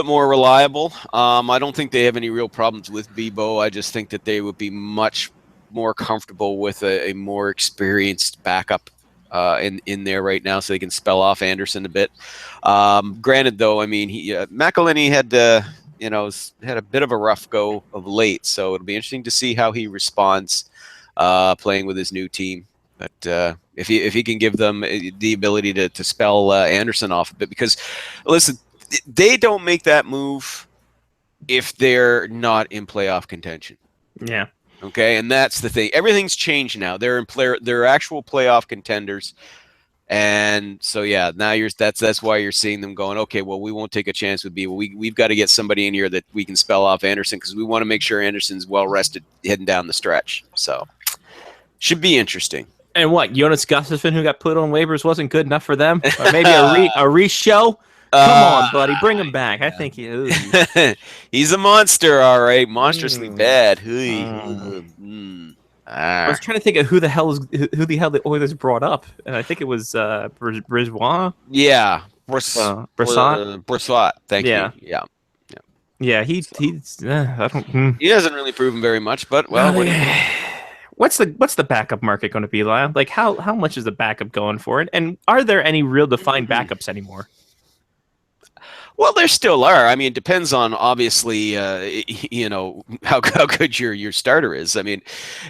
more reliable. I don't think they have any real problems with Bibo. I just think that they would be much more comfortable with a more experienced backup in there right now, so they can spell off Anderson a bit. Granted, though, I mean, McElhinney had had a bit of a rough go of late, so it'll be interesting to see how he responds playing with his new team. But if he can give them the ability to spell Anderson off a bit, because listen, they don't make that move if they're not in playoff contention. Yeah. Okay, and that's the thing. Everything's changed now. They're actual playoff contenders, and so now that's why you're seeing them going, okay, well, we won't take a chance with B. We've got to get somebody in here that we can spell off Anderson, because we want to make sure Anderson's well rested heading down the stretch. So should be interesting. And what, Jonas Gustafsson, who got put on waivers, wasn't good enough for them? Or maybe a re-show? Come on, buddy, bring him back. I think he's a monster, all right, monstrously bad. I was trying to think of who the hell the Oilers brought up, and I think it was Brisebois. Yeah, Brissot. Brissot. Thank you. Yeah. He's I don't. He hasn't really proven very much, but well. What's the backup market going to be, Lyle? Like how much is the backup going for it? And are there any real defined backups anymore? Well, there still are. I mean, it depends on obviously, how good your starter is. I mean,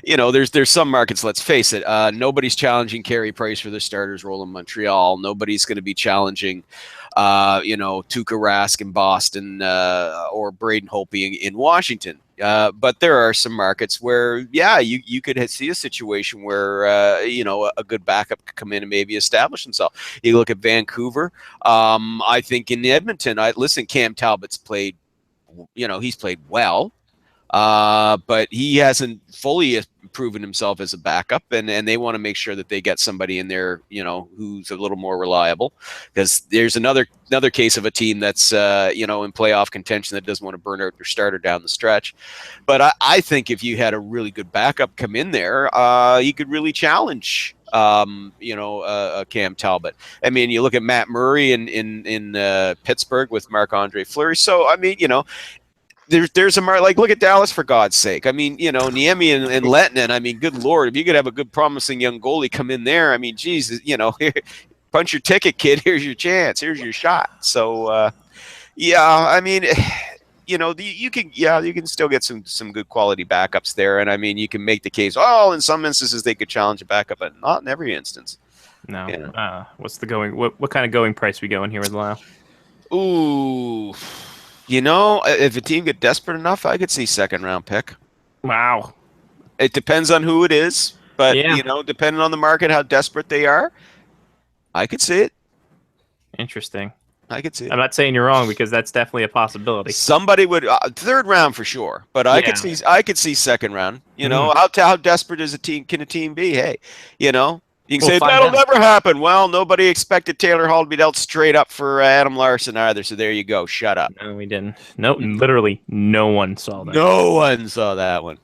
there's some markets. Let's face it. Nobody's challenging Carey Price for the starter's role in Montreal. Nobody's going to be challenging, Tuukka Rask in Boston or Braden Holtby in Washington. But there are some markets where, you could see a situation where, a good backup could come in and maybe establish himself. You look at Vancouver. I think in Edmonton, Cam Talbot's played, he's played well. but he hasn't fully proven himself as a backup, and they want to make sure that they get somebody in there, who's a little more reliable, because there's another case of a team that's in playoff contention that doesn't want to burn out their starter down the stretch. But I think if you had a really good backup come in there, you could really challenge Cam Talbot. I mean, you look at Matt Murray in Pittsburgh with Marc-Andre Fleury. So I mean, there's a look at Dallas, for God's sake. I mean, Niemi and Lettinen. I mean, good Lord, if you could have a good, promising young goalie come in there, I mean, geez, here, punch your ticket, kid. Here's your chance. Here's your shot. So, yeah, I mean, you can still get some good quality backups there, and I mean, you can make the case. Oh, in some instances they could challenge a backup, but not in every instance. No. What's the going? What kind of going price we going here with Lyle? Ooh. If a team get desperate enough, I could see second round pick. Wow. It depends on who it is, but depending on the market, how desperate they are, I could see it. Interesting. I could see it. I'm not saying you're wrong, because that's definitely a possibility. Somebody would third round for sure, but I could see second round. How desperate can a team be? Hey, you can say that'll never happen. Well, nobody expected Taylor Hall to be dealt straight up for Adam Larson either. So there you go. Shut up. No, we didn't. Nope. Literally, no one saw that. No one saw that one.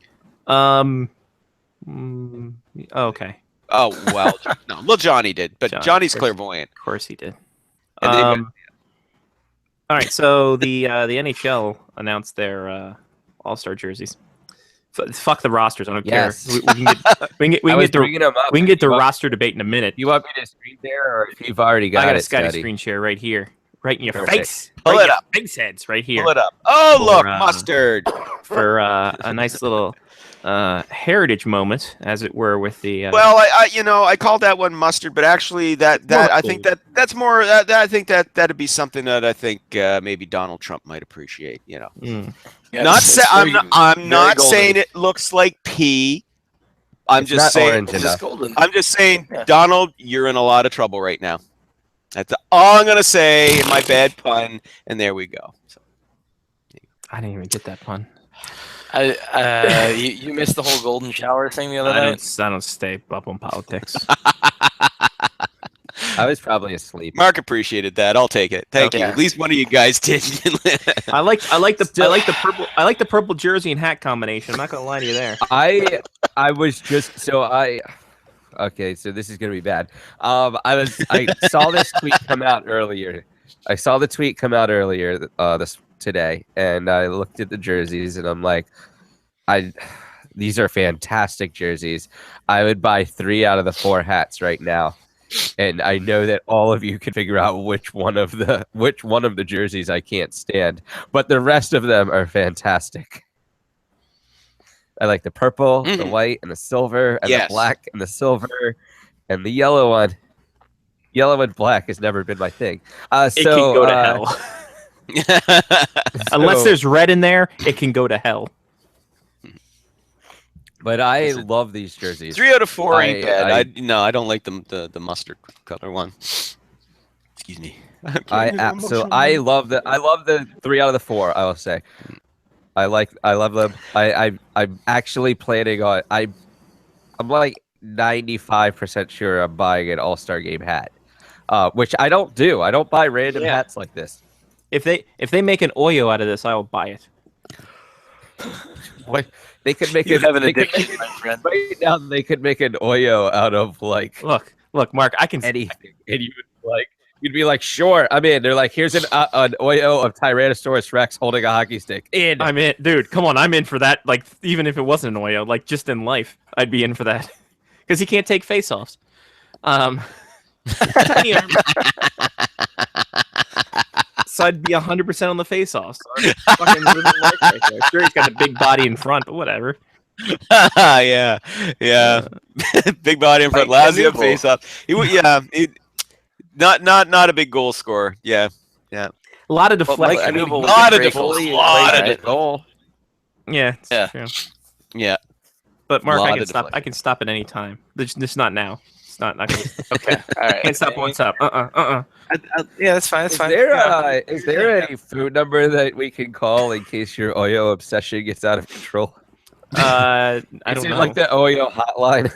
Okay. Oh well, no. Well, Johnny did, but Johnny's clairvoyant. Of course he did. All right. So the NHL announced their All-Star jerseys. Fuck the rosters. I don't care. We can get the roster debate in a minute. You want me to screen there, or if you've already got it? I got a Scotty screen share right here, right in your face. Pull it up. Face heads right here. Pull it up. Oh, look, mustard for a nice little heritage moment, as it were, with the. Well, I called that one mustard, but actually, I think that's more. I think that'd be something that I think maybe Donald Trump might appreciate. Yeah, I'm not saying it looks like pee. I'm just saying. Donald, you're in a lot of trouble right now. That's all I'm gonna say in my bad pun, and there we go. So, I didn't even get that pun. You missed the whole golden shower thing the other night. I don't stay up on politics. I was probably asleep. Mark appreciated that. I'll take it. Thank you. At least one of you guys did. I like the purple jersey and hat combination. I'm not gonna lie to you there. I was just okay, so this is gonna be bad. I saw this tweet come out earlier. I saw the tweet come out earlier today, and I looked at the jerseys, and I'm like, these are fantastic jerseys. I would buy 3 out of the 4 hats right now. And I know that all of you can figure out which one of the jerseys I can't stand, but the rest of them are fantastic. I like the purple, the white, and the silver, and the black, and the silver, and the yellow one. Yellow and black has never been my thing. It can go to hell. Unless there's red in there, it can go to hell. But I love these jerseys. 3 out of 4 ain't bad. I don't like the mustard color one. Excuse me. I love the 3 out of the 4. I will say, I love them. I'm actually planning on. I'm like 95% sure I'm buying an All-Star Game hat, which I don't do. I don't buy random hats like this. If they make an Oyo out of this, I will buy it. What? They could make it. My friend. Right now, they could make an Oyo out of like. Look, Mark. I can anything, and you'd be like, sure, I'm in. They're like, here's an Oyo of Tyrannosaurus Rex holding a hockey stick. I'm in, dude. Come on, I'm in for that. Like, even if it wasn't an Oyo, like just in life, I'd be in for that because he can't take face-offs. So I'd be 100% on the face-offs. So fucking living life right there. Sure, he's got a big body in front, but whatever. yeah. Big body in front, lousy on face-off. Not a big goal scorer. Yeah. A lot of deflection. A lot of deflection. Yeah. True. Yeah. But Mark, I can stop at any time. Just not now. It's not gonna. Okay. All right. Can't stop. What's up? Yeah, that's fine. That's fine. Is there any phone number that we can call in case your Oyo obsession gets out of control? I don't know. Like the Oyo hotline.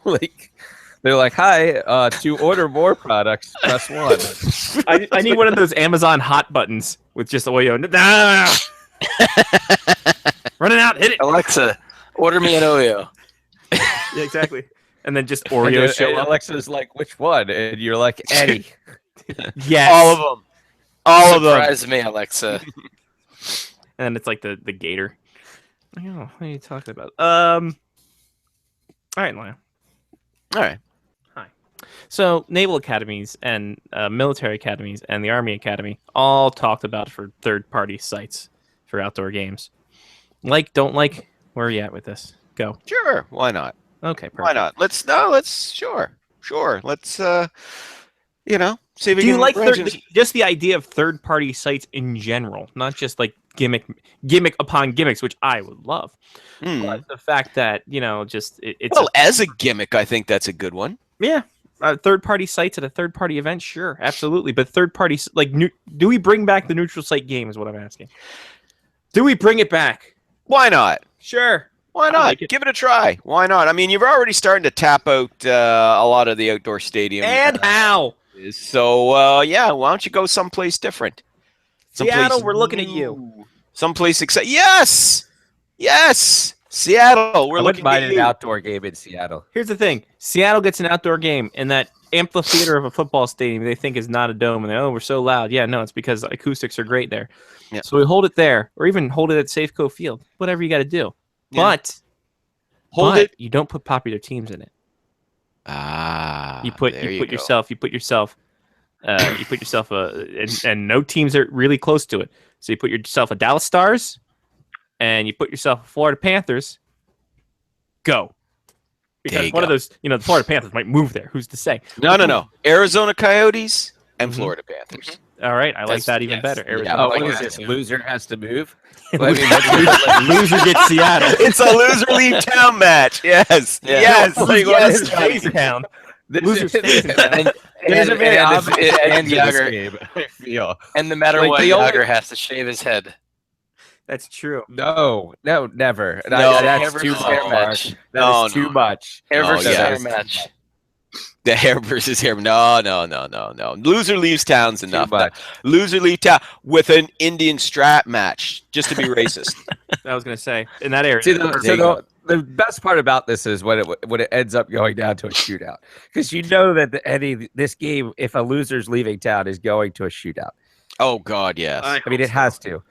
Like they're like, "Hi, to order more products, press 1." I need one of those Amazon hot buttons with just Oyo. Nah! Running out, hit it. Alexa, order me an Oreo. Yeah, exactly. And then just Oreos show up. Alexa's like, "Which one?" And you're like, "Eddie." Yes. All of them. All of them. Surprise me, Alexa. And then it's like the gator. I don't know. What are you talking about? All right, Lyle. All right. Hi. So naval academies and military academies and the Army Academy all talked about for third-party sites for outdoor games. Like, don't like, where are you at with this? Go. Sure. Why not? Okay, perfect. Why not? Let's sure. Let's see if we Do you can like range it. just the idea of third-party sites in general, not just like gimmick upon gimmicks, which I would love, but the fact that it's Well, as a gimmick, I think that's a good one. yeah, third-party sites at a third-party event, sure, absolutely. But third-party do we bring back the neutral site game? Is what I'm asking. Do we bring it back? Why not? Sure. Why not? Give it a try. Why not? I mean, you're already starting to tap out a lot of the outdoor stadium. And how? So, yeah, why don't you go someplace different? Seattle, we're looking at you. Someplace exciting. Yes! Yes! Seattle, we're looking at an you. outdoor game in Seattle. Here's the thing. Seattle gets an outdoor game, and that amphitheater of a football stadium they think is not a dome, and we're so loud. Yeah, no, it's because acoustics are great there. Yeah. So we hold it there, or even hold it at Safeco Field. Whatever you got to do. Yeah. But Hold it. You don't put popular teams in it. You put yourself and no teams are really close to it. So you put yourself a Dallas Stars and you put yourself a Florida Panthers. Go. Because one of those, the Florida Panthers might move there. Who's to say? No. Arizona Coyotes and Florida Panthers. All right, I like that even better. Yeah, what is this? Loser has to move. Loser gets Seattle. It's a loser leave town match. Yes. Yeah. Yes. Loser stays in town. Loser stays in town. And Yager. I feel. And no matter what, Yager has to shave his head. That's true. No, never. No, That's too much. That is too much. Hair versus hair yes. match. The hair versus hair. No. Loser leaves town's enough. Loser leave town with an Indian strap match, just to be racist. I was going to say, in that area. See, the best part about this is when it ends up going down to a shootout. Because you know that this game, if a loser's leaving town, is going to a shootout. Oh, God, yes. I mean, it has to.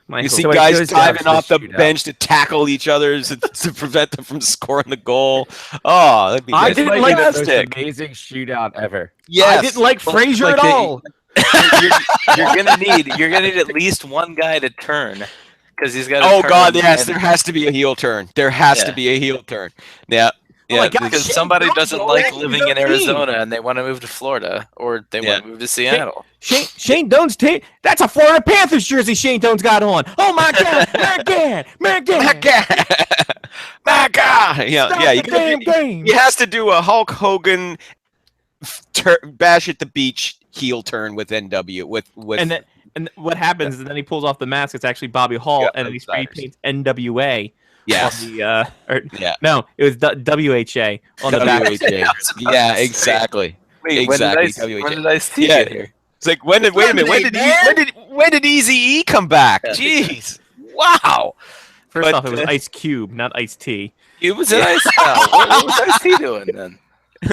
You see guys diving off the bench to tackle each other to prevent them from scoring the goal. Oh, that'd be I didn't like the most amazing shootout ever. Yes. I didn't like Frazier at all. You're gonna need at least one guy to turn because he's got. Oh God, yes, there has to be a heel turn. There has to be a heel turn. Yeah. Yeah, my God, because Shane somebody Dawson doesn't like already living in the team. Arizona and they want to move to Florida or they want to move to Seattle. Shane Doan's team. That's a Florida Panthers jersey Shane Doan's got on. Oh my God, Magan. Yeah. He has to do a Hulk Hogan bash at the beach heel turn with NW with. And what happens is then he pulls off the mask. It's actually Bobby Hall, and then he spray paints NWA. Yes. On the, No, it was WHA on the back. Yeah, exactly. Wait, exactly. when did I see it here? It's like when did Eazy-E come back? Jeez. Wow. First off, it was Ice Cube, not Ice T. It was an Ice. What was Ice T doing then?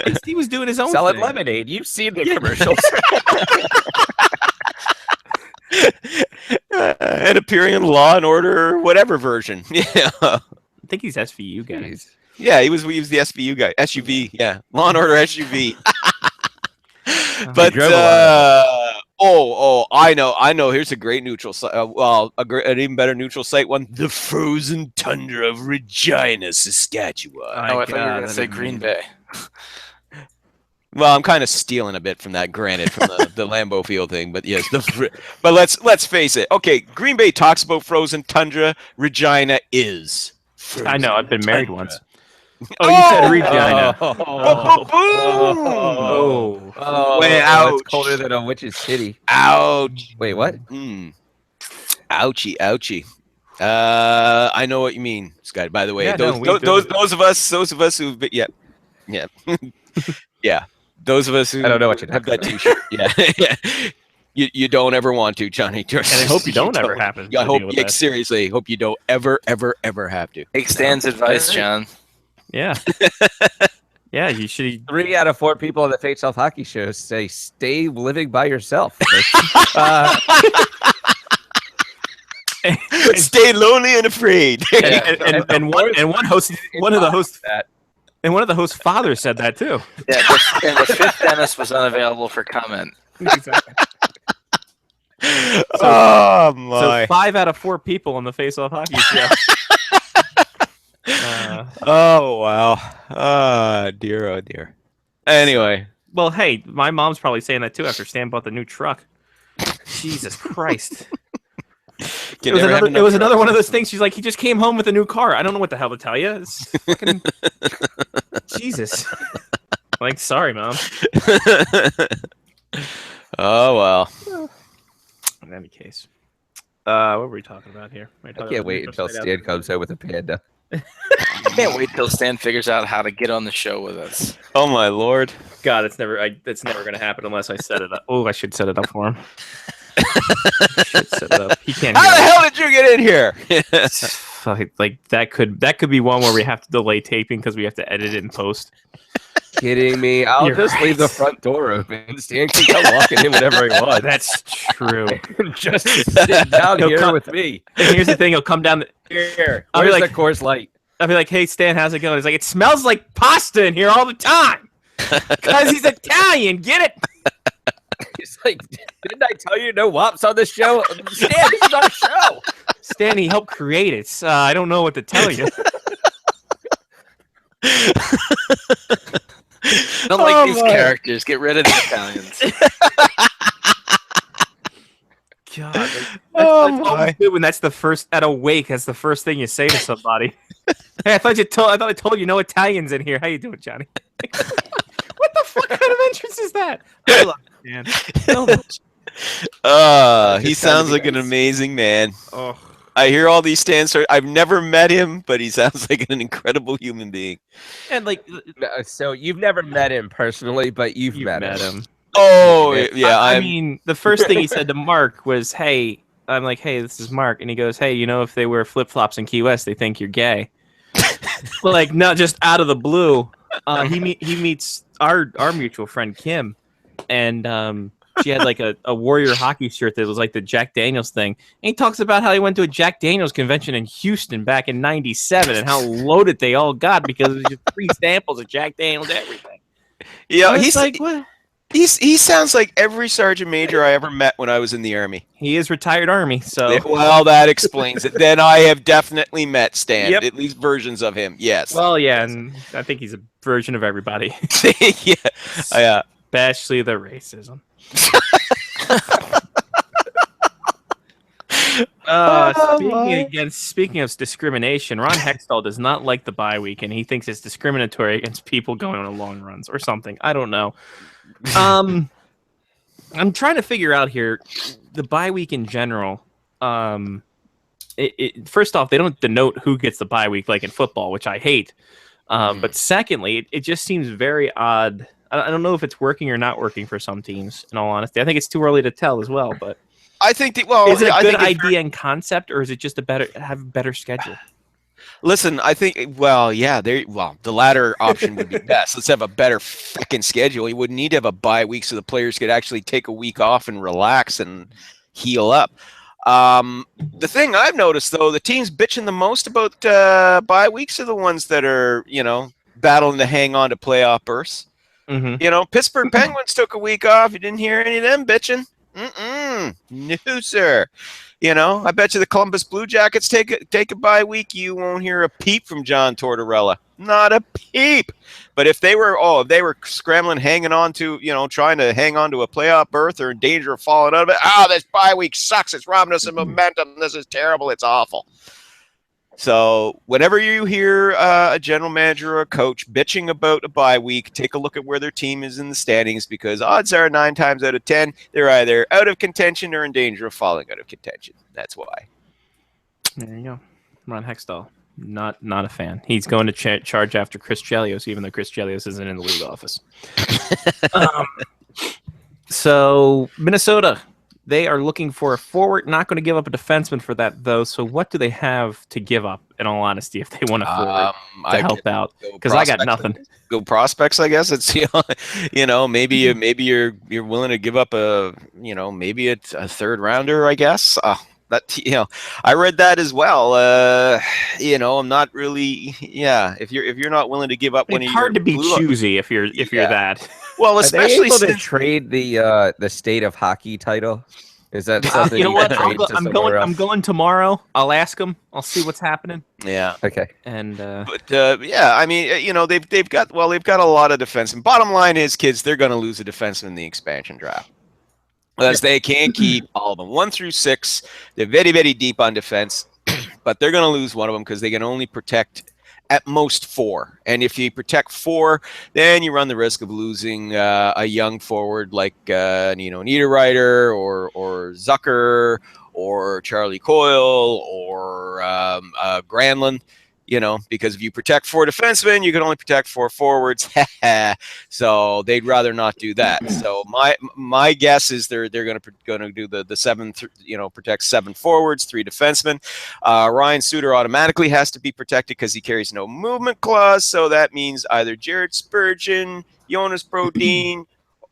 Ice T was doing his own Selling thing. lemonade. You've seen the commercials. And appearing in Law and Order, whatever version. Yeah, I think he's SVU guys. Yeah, he was the SVU guy. SUV. Yeah, Law and Order SUV. But I know. Here's a great neutral site. An even better neutral site one: the frozen tundra of Regina, Saskatchewan. I thought you were going to say Green Bay. Well, I'm kind of stealing a bit from that, granted, from the Lambeau Field thing, but yes. But let's face it. Okay, Green Bay talks about frozen tundra. Regina is. I know. I've been married once. Oh, you said Regina. Oh, Wait, that's ouch. colder than a witch's titty. Ouch. Wait, what? Ouchie, ouchie. I know what you mean, Scott. By the way, Yeah, those no, of us who've been, yeah, yeah. Those of us who I don't know what you have that T-shirt. Yeah, yeah. You don't ever want to, Johnny. And I hope you don't ever happen. I to hope, deal with that. seriously, hope you don't ever have to. Take Stan's advice, John. Yeah. Yeah, you should. 3 out of 4 people on the Face Off Hockey Show say stay living by yourself. Stay lonely and afraid. And one host, one of the hosts, and one of the host fathers said that too. Yeah, and the fifth dentist was unavailable for comment. Exactly. Oh So my! 5 out of 4 people on the Face Off Hockey Show. Oh wow! Dear, oh dear. Anyway, Well, hey, my mom's probably saying that too after Stan bought the new truck. Jesus Christ. It was another one of those things. She's like, he just came home with a new car. I don't know what the hell to tell you. It's fucking... Jesus. Like, sorry, Mom. Oh well. In any case. What were we talking about here? I can't wait until Stan comes out with a panda. I can't wait till Stan figures out how to get on the show with us. Oh my lord! God, it's never going to happen unless I set it up. Oh, I should set it up for him. Should set it up. He can't. How the hell did you get in here? Like that could be one where we have to delay taping because we have to edit it in post. Kidding me? I'll You're just leave the front door open. Stan can come walking in whenever he wants. That's true. Just sit down He'll here come- with me. And here's the thing: he'll come down. Here, I'll be where's like- the Coors Light? I'll be like, "Hey, Stan, how's it going?" He's like, "It smells like pasta in here all the time." Because he's Italian, get it? He's like, didn't I tell you no wops on this show? Stan, this is our show. Stan, he helped create it. I don't know what to tell you. I don't like these characters. Get rid of the Italians. God, that's always good when that's the first at a wake. That's the first thing you say to somebody. Hey, I thought I told you no Italians in here. How you doing, Johnny? What the fuck kind of entrance is that? I love it, man. So much. He sounds like an amazing man. Oh. I hear all these Stan stories. I've never met him, but he sounds like an incredible human being. And like, So you've never met him personally, but you've met him. Oh yeah, I mean, the first thing he said to Mark was, "Hey," I'm like, "Hey, this is Mark," and he goes, "Hey, you know, if they wear flip flops in Key West, they think you're gay." But like, not just out of the blue. He meets our mutual friend Kim, and she had like a Warrior hockey shirt that was like the Jack Daniels thing. And he talks about how he went to a Jack Daniels convention in Houston back in '97 and how loaded they all got because it was just 3 samples of Jack Daniels everything. Yeah, And he's it's like, what? he sounds like every sergeant major I ever met when I was in the Army. He is retired Army, so Well, that explains it. Then I have definitely met Stan, Yep. at least versions of him. Yes. well, yeah, and I think he's a version of everybody, yeah. especially the racism. Speaking of discrimination, Ron Hextall does not like the bye week, and he thinks it's discriminatory against people going on long runs or something. I don't know. I'm trying to figure out here the bye week in general. First off, they don't denote who gets the bye week like in football, which I hate. But secondly, it just seems very odd. I don't know if it's working or not working for some teams. In all honesty, I think it's too early to tell as well. But I think is it a good idea and concept, or is it just have a better schedule? Listen, I think the latter option would be best. Let's have a better fucking schedule. You wouldn't need to have a bye week so the players could actually take a week off and relax and heal up. The thing I've noticed though, the teams bitching the most about bye weeks are the ones that are, battling to hang on to playoff berths. Mm-hmm. Pittsburgh Penguins took a week off. You didn't hear any of them bitching? No, sir. I bet you the Columbus Blue Jackets take a bye week. You won't hear a peep from John Tortorella. Not a peep. But if they were scrambling, hanging on to, trying to hang on to a playoff berth or in danger of falling out of it, this bye week sucks. It's robbing us of momentum. This is terrible. It's awful. So whenever you hear a general manager or a coach bitching about a bye week, take a look at where their team is in the standings, because odds are 9 times out of 10 they're either out of contention or in danger of falling out of contention. That's why. There you go. Ron Hextall, not a fan. He's going to charge after Chris Chelios, even though Chris Chelios isn't in the league office. So Minnesota, they are looking for a forward. Not going to give up a defenseman for that, though. So what do they have to give up, in all honesty, if they want a forward to help out? Because I got nothing. Go prospects, I guess. It's maybe you're willing to give up maybe a third rounder, I guess. I read that as well. I'm not really. Yeah, if you're not willing to give up, It's hard to be choosy if you're that. Well, especially able to trade the state of hockey title. Is that something? You know what? I'm going tomorrow. I'll ask them. I'll see what's happening. Yeah. Okay. And I mean, they've got a lot of defense. And bottom line is, kids, they're going to lose a defenseman in the expansion draft. Because they can't keep all of them. 1 through 6, they're very, very deep on defense, but they're going to lose one of them because they can only protect at most 4. And if you protect 4, then you run the risk of losing a young forward like Niederreiter or Zucker or Charlie Coyle or Granlund. Because if you protect 4 defensemen, you can only protect 4 forwards. So they'd rather not do that. So my guess is they're going to do the 7, protect 7 forwards, 3 defensemen. Ryan Suter automatically has to be protected because he carries no movement clause. So that means either Jared Spurgeon, Jonas Brodin,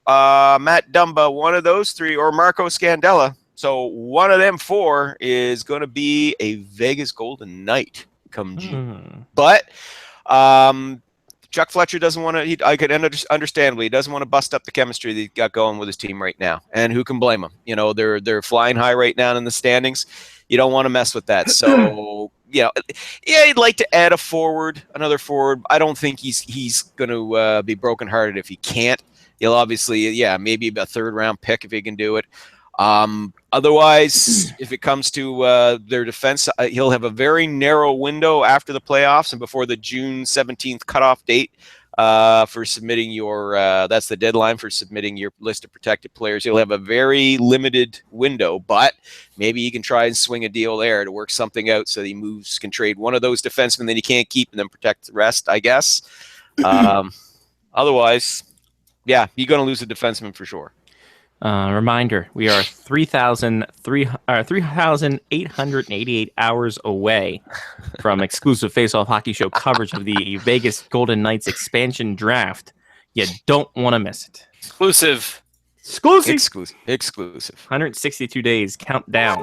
Matt Dumba, one of those 3, or Marco Scandella. So one of them 4 is going to be a Vegas Golden Knight come June. But Chuck Fletcher doesn't want to. I could understandably, he doesn't want to bust up the chemistry that he got going with his team right now. And who can blame him? They're flying high right now in the standings. You don't want to mess with that. So he'd like to add another forward. I don't think he's going to be brokenhearted if he can't. He'll obviously, maybe a 3rd round pick if he can do it. Otherwise, if it comes to their defense, he'll have a very narrow window after the playoffs and before the June 17th cutoff date for submitting that's the deadline for submitting your list of protected players. He'll have a very limited window, but maybe he can try and swing a deal there to work something out so that he can trade one of those defensemen that he can't keep and then protect the rest, I guess. Otherwise, you're going to lose a defenseman for sure. Reminder, we are 3,888 hours away from exclusive Face-Off Hockey Show coverage of the Vegas Golden Knights expansion draft. You don't want to miss it. Exclusive. 162 days. Countdown.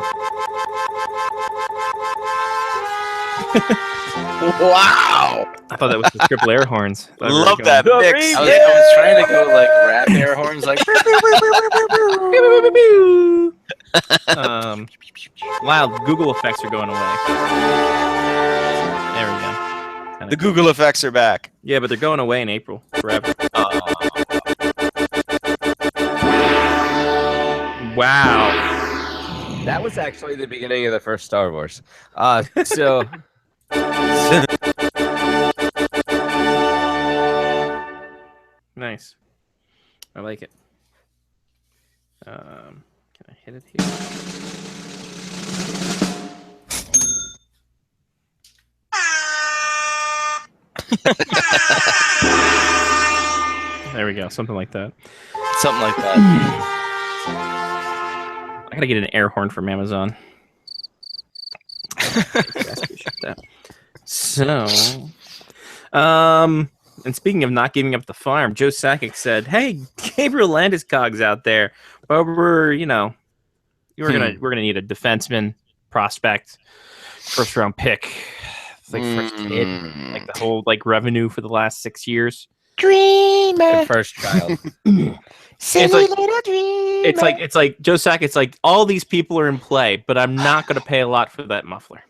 Wow! I thought that was the triple air horns. Love that mix. I was trying to go like rap air horns, like. Wow, Google effects are going away. There we go. The Google effects are back. Yeah, but they're going away in April forever. Wow. That was actually the beginning of the first Star Wars. So. Nice. I like it. Can I hit it here? There we go. Something like that. Something like that. I gotta get an air horn from Amazon. So, and speaking of not giving up the farm, Joe Sakic said, "Hey, Gabriel Landeskog's out there, but we're gonna need a defenseman prospect, 1st round pick, like first kid, like the whole revenue for the last 6 years. Dreamer, first child." It's like Joe Sakic. It's like all these people are in play, but I'm not going to pay a lot for that muffler.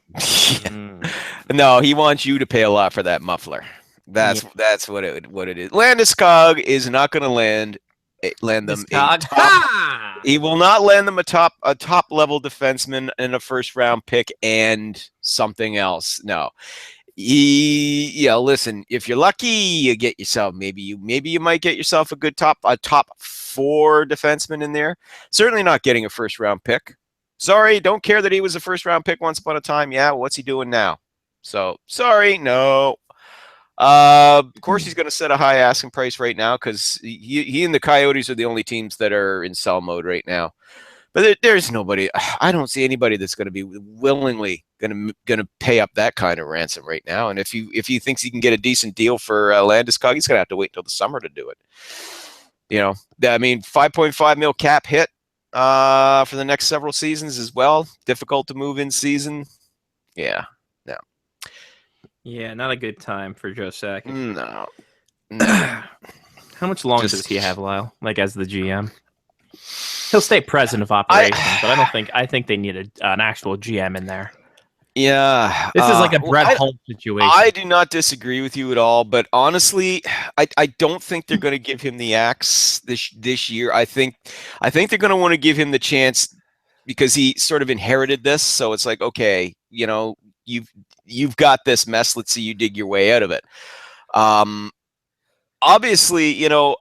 No, he wants you to pay a lot for that muffler. That's what it is. Landeskog is not going to land land them Discog. Ha! he will not land them a top level defenseman and a first round pick and something else. No. Listen, if you're lucky, you get yourself maybe you might get yourself a good top 4 defenseman in there. Certainly not getting a first round pick. Sorry, don't care that he was a first round pick once upon a time. Yeah, what's he doing now? So sorry, no. Of course, he's going to set a high asking price right now because he and the Coyotes are the only teams that are in sell mode right now. But there's nobody. I don't see anybody that's going to be willingly going to pay up that kind of ransom right now. And if he thinks he can get a decent deal for Landeskog, he's going to have to wait until the summer to do it. You know, I mean, 5.5 mil cap hit for the next several seasons as well. Difficult to move in season. Yeah, no. Yeah, not a good time for Joe Sakic. No. How much longer does he have, Lyle? Like as the GM? He'll stay president of operations, but I think they need an actual GM in there. Yeah. This is like a Brett Holmes situation. I do not disagree with you at all, but honestly, I don't think they're going to give him the axe this year. I think they're going to want to give him the chance because he sort of inherited this. So it's like, okay, you know, you've got this mess. Let's see you dig your way out of it. Obviously, you know,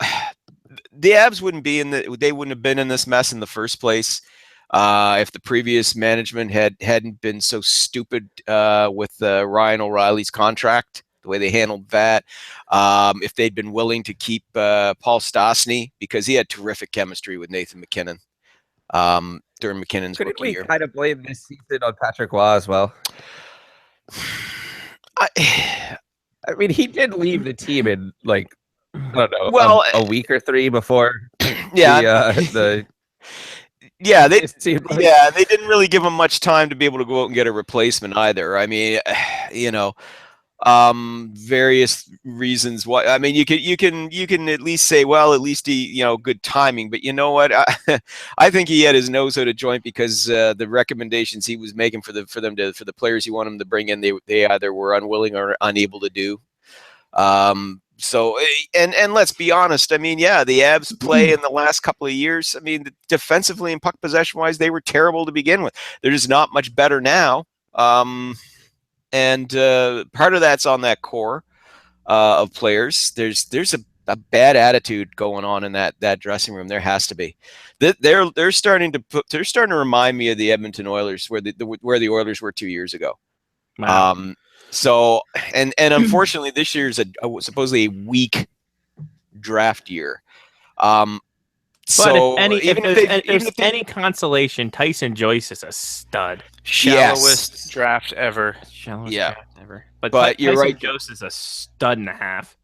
the Avs wouldn't have been in this mess in the first place if the previous management hadn't been so stupid with Ryan O'Reilly's contract, the way they handled that. If they'd been willing to keep Paul Stastny, because he had terrific chemistry with Nathan McKinnon during McKinnon's Couldn't rookie we year. kind of blame this season on Patrick Waugh as well? I mean, he did leave the team in like, I don't know, well, a week or 3 before. Yeah, they didn't really give him much time to be able to go out and get a replacement either. I mean, you know, various reasons why. I mean, you can at least say, well, at least he, you know, good timing. But you know what? I think he had his nose out of joint because the recommendations he was making for the players he wanted him to bring in, they either were unwilling or unable to do. So, and let's be honest. I mean, yeah, the Avs play in the last couple of years. I mean, defensively and puck possession wise, they were terrible to begin with. They're just not much better now. And part of that's on that core of players. There's a bad attitude going on in that dressing room. There has to be. They're starting to remind me of the Edmonton Oilers, where the Oilers were 2 years ago. Wow. So, and unfortunately, this year's supposedly a weak draft year. But So if there's any consolation, Tyson Joyce is a stud. Shallowest draft ever. Shallowest Yeah. draft ever. But you're Tyson right. Joyce is a stud and a half.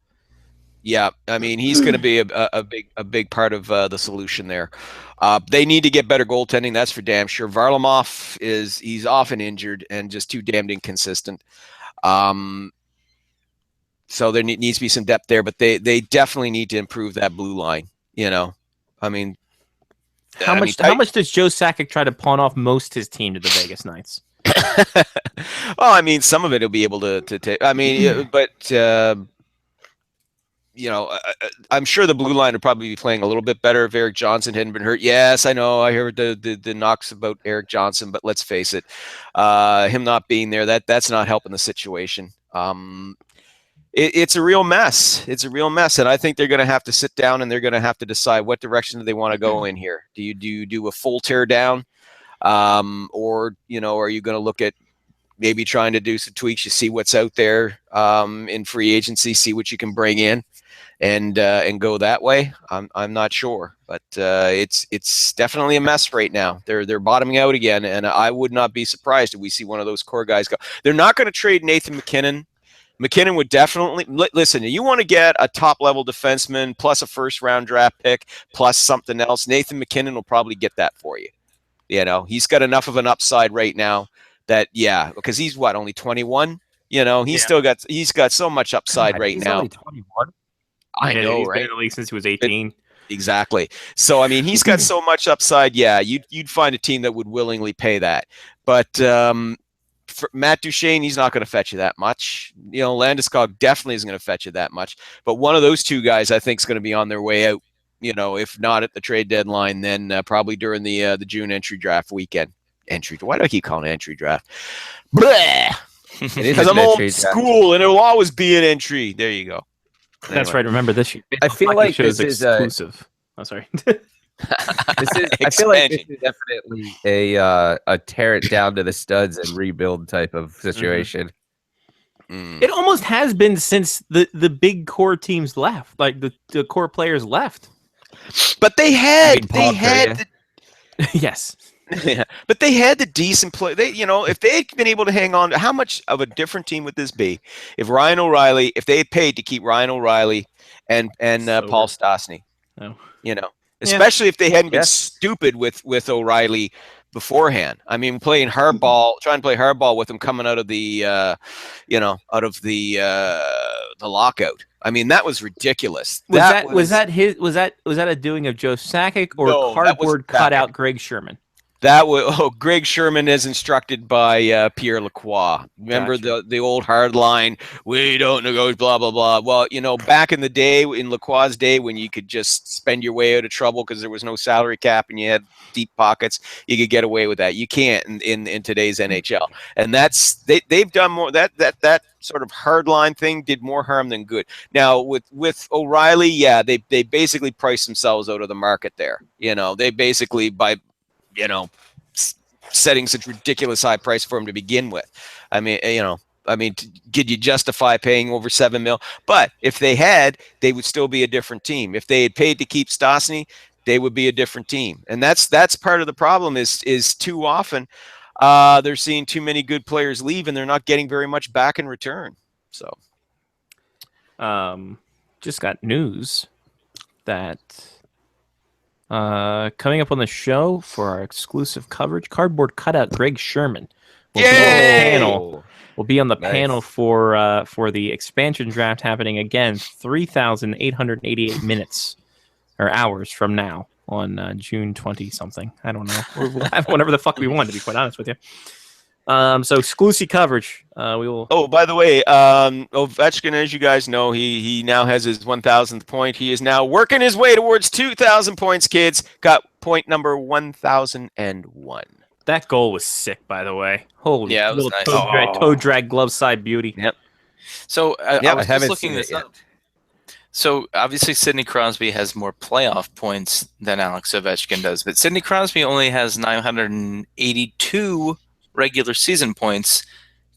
Yeah, I mean, he's going to be a big part of the solution there. They need to get better goaltending. That's for damn sure. Varlamov he's often injured and just too damned inconsistent. So there needs to be some depth there, but they definitely need to improve that blue line. You know, I mean, How much does Joe Sakic try to pawn off most his team to the Vegas Knights? Well, I mean, some of it he'll be able to take. I mean, but you know, I'm sure the blue line would probably be playing a little bit better if Eric Johnson hadn't been hurt. Yes, I know. I heard the knocks about Eric Johnson, but let's face it, him not being there, that's not helping the situation. It's a real mess. It's a real mess, and I think they're going to have to sit down and they're going to have to decide what direction do they want to go in here. Do you do a full tear down, or you know, are you going to look at maybe trying to do some tweaks? You see what's out there in free agency, see what you can bring in, and go that way. I'm not sure, but it's definitely a mess right now. They're bottoming out again, and I would not be surprised if we see one of those core guys go. They're not going to trade Nathan McKinnon. McKinnon would definitely listen. You want to get a top level defenseman plus a first round draft pick plus something else. Nathan McKinnon will probably get that for you. You know, he's got enough of an upside right now that because he's only 21. You know, he's got so much upside right he's now. only 21. I know, He's right? been in the league since he was 18. Exactly. So I mean, he's got so much upside. Yeah, you'd find a team that would willingly pay that. But for Matt Duchene, he's not going to fetch you that much. You know, Landeskog definitely isn't going to fetch you that much. But one of those two guys, I think, is going to be on their way out. if not at the trade deadline, then probably during the June entry draft weekend. Why do I keep calling it entry draft? Because I'm old school, and it'll always be an entry. There you go. That's right. Remember this year. I feel like this is exclusive. Oh, sorry. I feel like this is definitely a tear it down to the studs and rebuild type of situation. It almost has been since the big core teams left, like the core players left. But they had yes. Yeah, but they had the decent play. If they had been able to hang on, how much of a different team would this be if Ryan O'Reilly, if they had paid to keep Ryan O'Reilly and Paul Stastny? Oh. Especially if they hadn't been stupid with O'Reilly beforehand. I mean, trying to play hardball with him coming out of the lockout. I mean, that was ridiculous. Was that a doing of Joe Sakic or cardboard cutout Greg Sherman? That was Greg Sherman is instructed by Pierre Lacroix. Remember the old hard line, we don't negotiate, blah, blah, blah. Well, back in the day, in Lacroix's day, when you could just spend your way out of trouble because there was no salary cap and you had deep pockets, you could get away with that. You can't in today's NHL. And they've done more, that sort of hard line thing did more harm than good. Now, with O'Reilly, they basically priced themselves out of the market there. They basically, by setting such ridiculous high price for him to begin with. I mean, could you justify paying over $7 million? But if they had, they would still be a different team. If they had paid to keep Stastny, they would be a different team. And that's part of the problem is too often they're seeing too many good players leave and they're not getting very much back in return. So, just got news that coming up on the show for our exclusive coverage, cardboard cutout Greg Sherman will be on the panel for the expansion draft happening again 3,888 minutes or hours from now on June 20 something. I don't know. We'll have whatever the fuck we want, to be quite honest with you. So exclusive coverage. We will. Oh, by the way, Ovechkin, as you guys know, he now has his 1,000th point. He is now working his way towards 2,000 points. Kids got point number 1,001. That goal was sick, by the way. Holy, yeah, it was little nice. toe drag glove side beauty. Yep. So I was just looking this up. So obviously Sidney Crosby has more playoff points than Alex Ovechkin does, but Sidney Crosby only has 982 regular season points.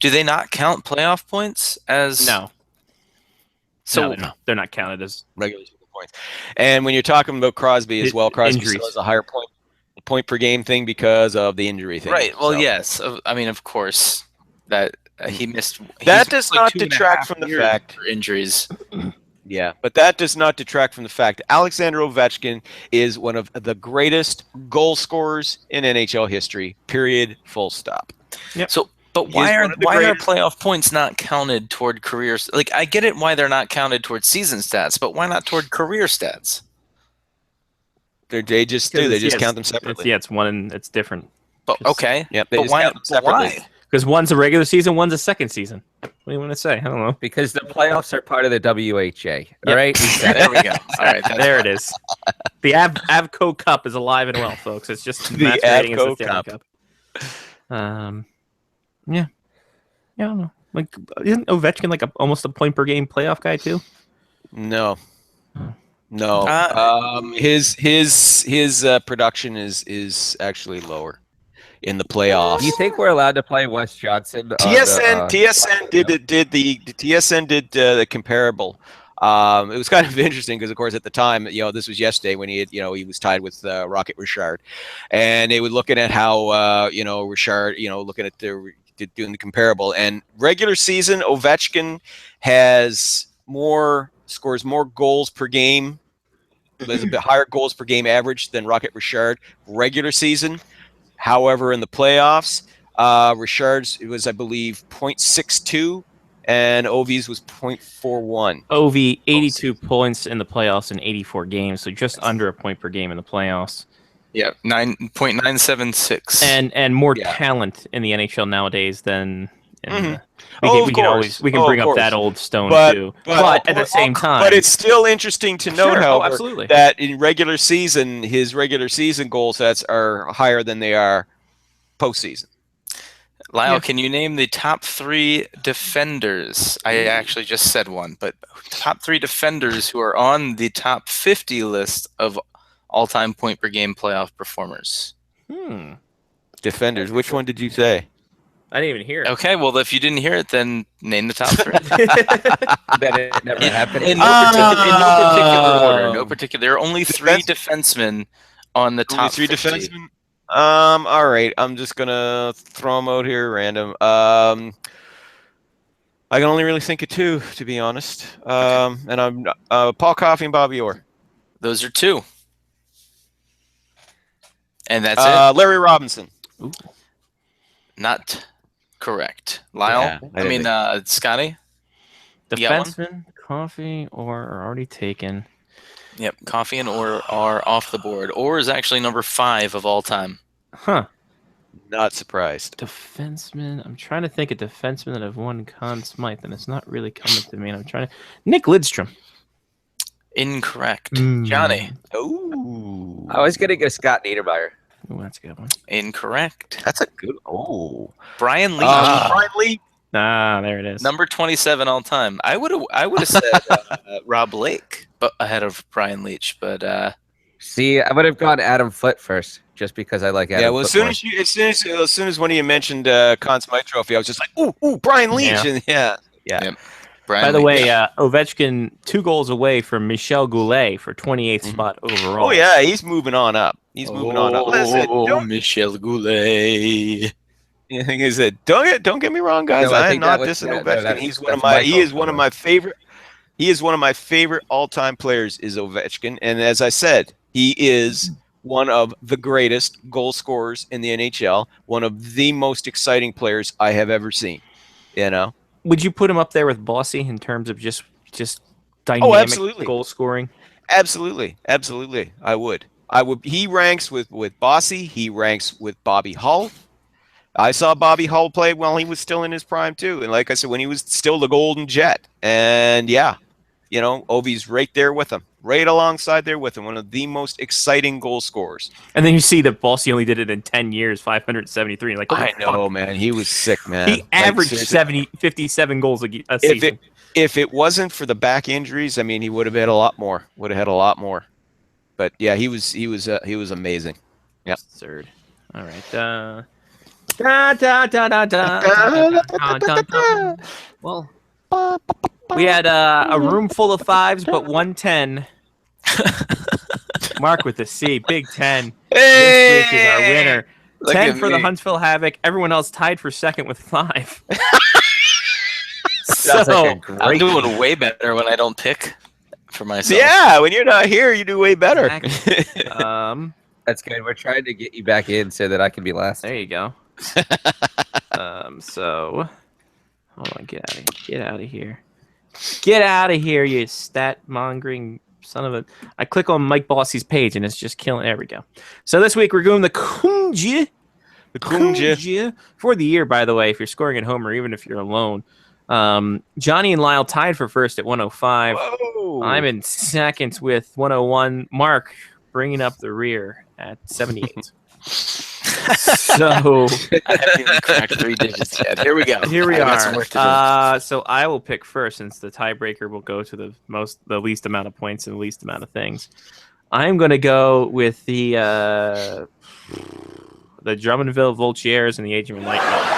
Do they not count playoff points as no? So no, they're not counted as regular season points. And when you're talking about Crosby as well, Crosby injuries. still has a higher point per game thing because of the injury thing. Right. Well, yes. I mean, of course, that he missed. That does not detract from the fact for injuries. Yeah, but that does not detract from the fact Alexander Ovechkin is one of the greatest goal scorers in NHL history. Period. Full stop. Yep. So, but why are playoff points not counted toward careers? Like, I get it why they're not counted toward season stats, but why not toward career stats? They just do. They just count them separately. It's one and it's different. But okay. Yep. But why? Because one's a regular season, one's a second season. What do you want to say? I don't know. Because the playoffs are part of the WHA. All right? There we go. All right. There it is. The Avco Cup is alive and well, folks. It's just The masquerading as Avco the Stanley Cup. Yeah. I don't know. Like, isn't Ovechkin like almost a point per game playoff guy too? No. His production is actually lower in the playoffs. Do you think we're allowed to play Wes Johnson? TSN did the comparable. It was kind of interesting because, of course, at the time, this was yesterday when he was tied with Rocket Richard, and they were looking at how Richard, looking at doing the comparable, and regular season Ovechkin scores more goals per game. There's a bit higher goals per game average than Rocket Richard regular season. However, in the playoffs, Richard's was, I believe, 0.62, and Ovi's was 0.41. Ovi 82 points in the playoffs in 84 games, so just under a point per game in the playoffs. Yeah, 9.976. And more talent in the NHL nowadays than And, Oh, we of can course. always we can Oh, bring of up course. that old stone But- too. but- But at the same time, But it's still interesting to note, Sure. Oh, however, absolutely. that in regular season, his regular season goal sets are higher than they are postseason. Lyle, Yeah. can you name the top 3 defenders? I actually just said one, but top 3 defenders who are on the top 50 list of all-time point per game playoff performers. Defenders. Which one did you say? I didn't even hear it. Okay, well, if you didn't hear it, then name the top 3. That it never happened. In no particular order. Oh. No particular. There are only 3 defensemen on the Only top 3 50. defensemen? All right. I'm just gonna throw them out here random. I can only really think of 2, to be honest. And I'm Paul Coffey and Bobby Orr. Those are 2. And that's it. Larry Robinson. Not correct. Lyle? Yeah, I mean, Scotty? You got one? Defenseman, Coffee, or are already taken. Yep, Coffee and Orr are off the board. Orr is actually number 5 of all time. Huh. Not surprised. Defenseman. I'm trying to think of defenseman that have won Conn Smythe, and it's not really coming to me. And I'm trying to. Nick Lidstrom. Incorrect. Mm. Johnny? Oh, I was gonna go Scott Niedermeyer. Oh, that's a good one. Incorrect. that's a good. Oh, Brian Leach. Brian Lee. Ah, there it is. Number 27 all time. I would have said Rob Blake ahead of Brian Leach, but See, I would have gone Adam Foote first, just because I like Adam. Yeah, well, as Foote soon as one of you mentioned Conn Smythe Trophy, I was just like, ooh, Brian Leach, Yeah. and yeah. Yep. Brian By the Leach. way, Ovechkin 2 goals away from Michel Goulet for 28th spot overall. Oh yeah, he's moving on up. He's moving on up. Listen, don't, Michel Goulet. the thing is that don't get me wrong, guys. No, I I'm think not that was- dissing yeah, no, Ovechkin. that's- He's one of that's my. my He is fault. one of my favorite. He is one of my favorite all-time players. Is Ovechkin, and as I said, he is one of the greatest goal scorers in the NHL. One of the most exciting players I have ever seen. You know. Would you put him up there with Bossy in terms of just dynamic absolutely. goal scoring? Absolutely. I would. He ranks with Bossy. He ranks with Bobby Hull. I saw Bobby Hull play while he was still in his prime too, and like I said, when he was still the Golden Jet. And yeah, you know, Ovi's right there with him, right alongside there with him. One of the most exciting goal scorers. And then you see that Bossy only did it in 10 years, 573. Like, I know, man. He was sick, man. He Like, averaged seriously. 57 goals a If season. if it wasn't for the back injuries, I mean, he would have had a lot more. But yeah, he was amazing. Yep. Absurd. All right. Well, we had a room full of 5s, but 110. Mark with the C, Big 10. This week is our winner. Look 10 at for the me. Huntsville Havoc. Everyone else tied for second with 5. Sounds like a I'm great. doing way better when I don't pick for myself. Yeah, when you're not here, you do way better. Exactly. That's good. We're trying to get you back in so that I can be last. There you go. So, hold on, get out of here. Get out of here, you stat mongering son of a. I click on Mike Bossy's page and it's just killing. There we go. So this week we're doing the Kunja. The Kunja. For the year, by the way, if you're scoring at home or even if you're alone. Johnny and Lyle tied for first at 105. Whoa. I'm in second with 101. Mark bringing up the rear at 78. So I haven't even cracked 3 digits yet. Here we go. here we I got some work to are. So I will pick first since the tiebreaker will go to the least amount of points and the least amount of things. I'm going to go with the Drummondville Voltiers and the Age of Enlightenment.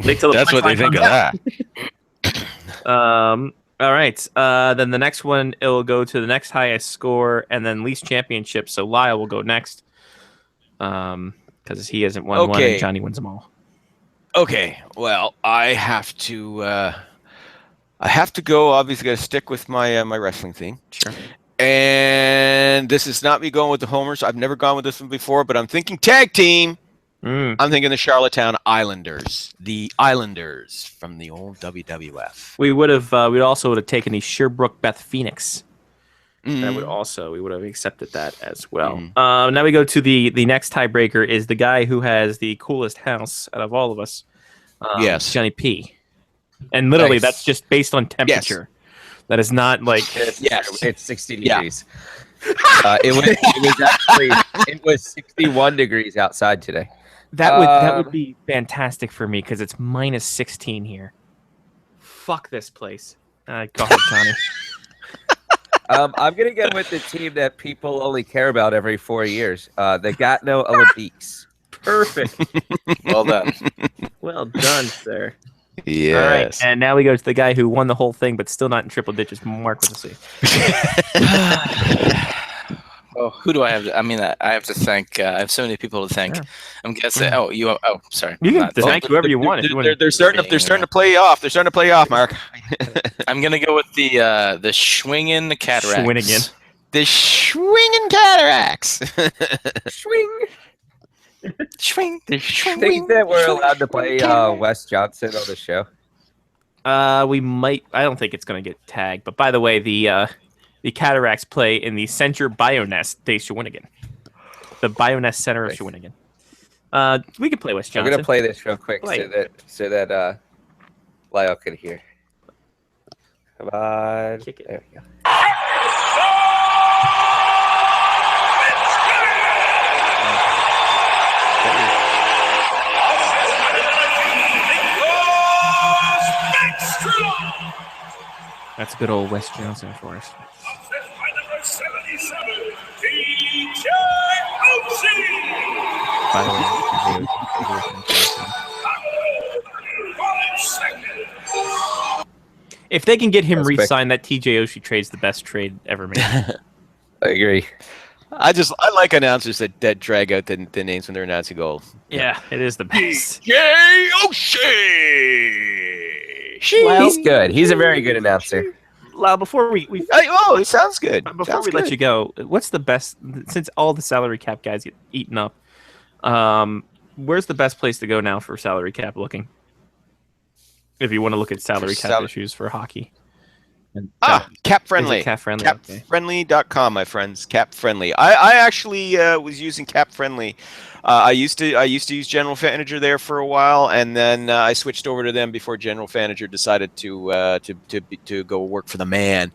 Wait till the That's what they punchline think of comes that. out. All right. Then the next one, it will go to the next highest score and then least championship. So Lyle will go next. Because he hasn't won one Okay. and Johnny wins them all. Okay, well, I have to go. Obviously, got to stick with my my wrestling theme. Sure. And this is not me going with the homers. I've never gone with this one before, but I'm thinking tag team. I'm thinking the Charlottetown Islanders, the Islanders from the old WWF. We would have. We'd also would have taken the Sherbrooke Beth Phoenix. That would also, we would have accepted that as well. Mhm. Now we go to the next tiebreaker is the guy who has the coolest house out of all of us. Yes. Johnny P. And literally, Nice. that's just based on temperature. That is not like It's 60 degrees. It was 61 degrees outside today. that would be fantastic for me because it's minus 16 here. Fuck this place. Go ahead, Johnny. I'm gonna go with the team that people only care about every 4 years. The Gatineau Olympiques. Perfect. Well done. Well done, sir. Yes. All right, and now we go to the guy who won the whole thing, but still not in triple digits. Mark with a C. Oh, who do I have? I mean, I have to thank. I have so many people to thank. Yeah. I'm guessing. Oh, you. Oh, sorry. You can Not- thank whoever you want. If you want They're starting to play off. They're starting to play off, Mark. I'm gonna go with the Schwingen Cataracts. Schwinnigan. The Schwingen Cataracts. Schwing. The I Schwing. think that we're allowed to play Wes Johnson on the show. We might. I don't think it's going to get tagged. But by the way, the Cataracts play in the Center Bionest de Shawinigan. The Bionest Center of Nice. Shawinigan. We can play West I'm Johnson. gonna play this real quick Play. so that Lyle can hear. Come on. Kick it. There we go. That's good old West Johnson for us. By the way, if they can get him That's quick. re-signed, that TJ Oshie trade's the best trade ever made. I agree. I like announcers that drag out the names when they're announcing goals. Yeah, it is the best. Yay, O'Shea! He's good. He's a very good announcer. Lau, before we it sounds good. before we let you go, what's the best since all the salary cap guys get eaten up? Where's the best place to go now for salary cap looking? If you want to look at salary cap issues for hockey. Cap Friendly. Is it Cap Friendly? Okay. Capfriendly.com, my friends. Cap Friendly. I actually was using Cap Friendly. I used to use General Manager there for a while, and then I switched over to them before General Manager decided to go work for the man.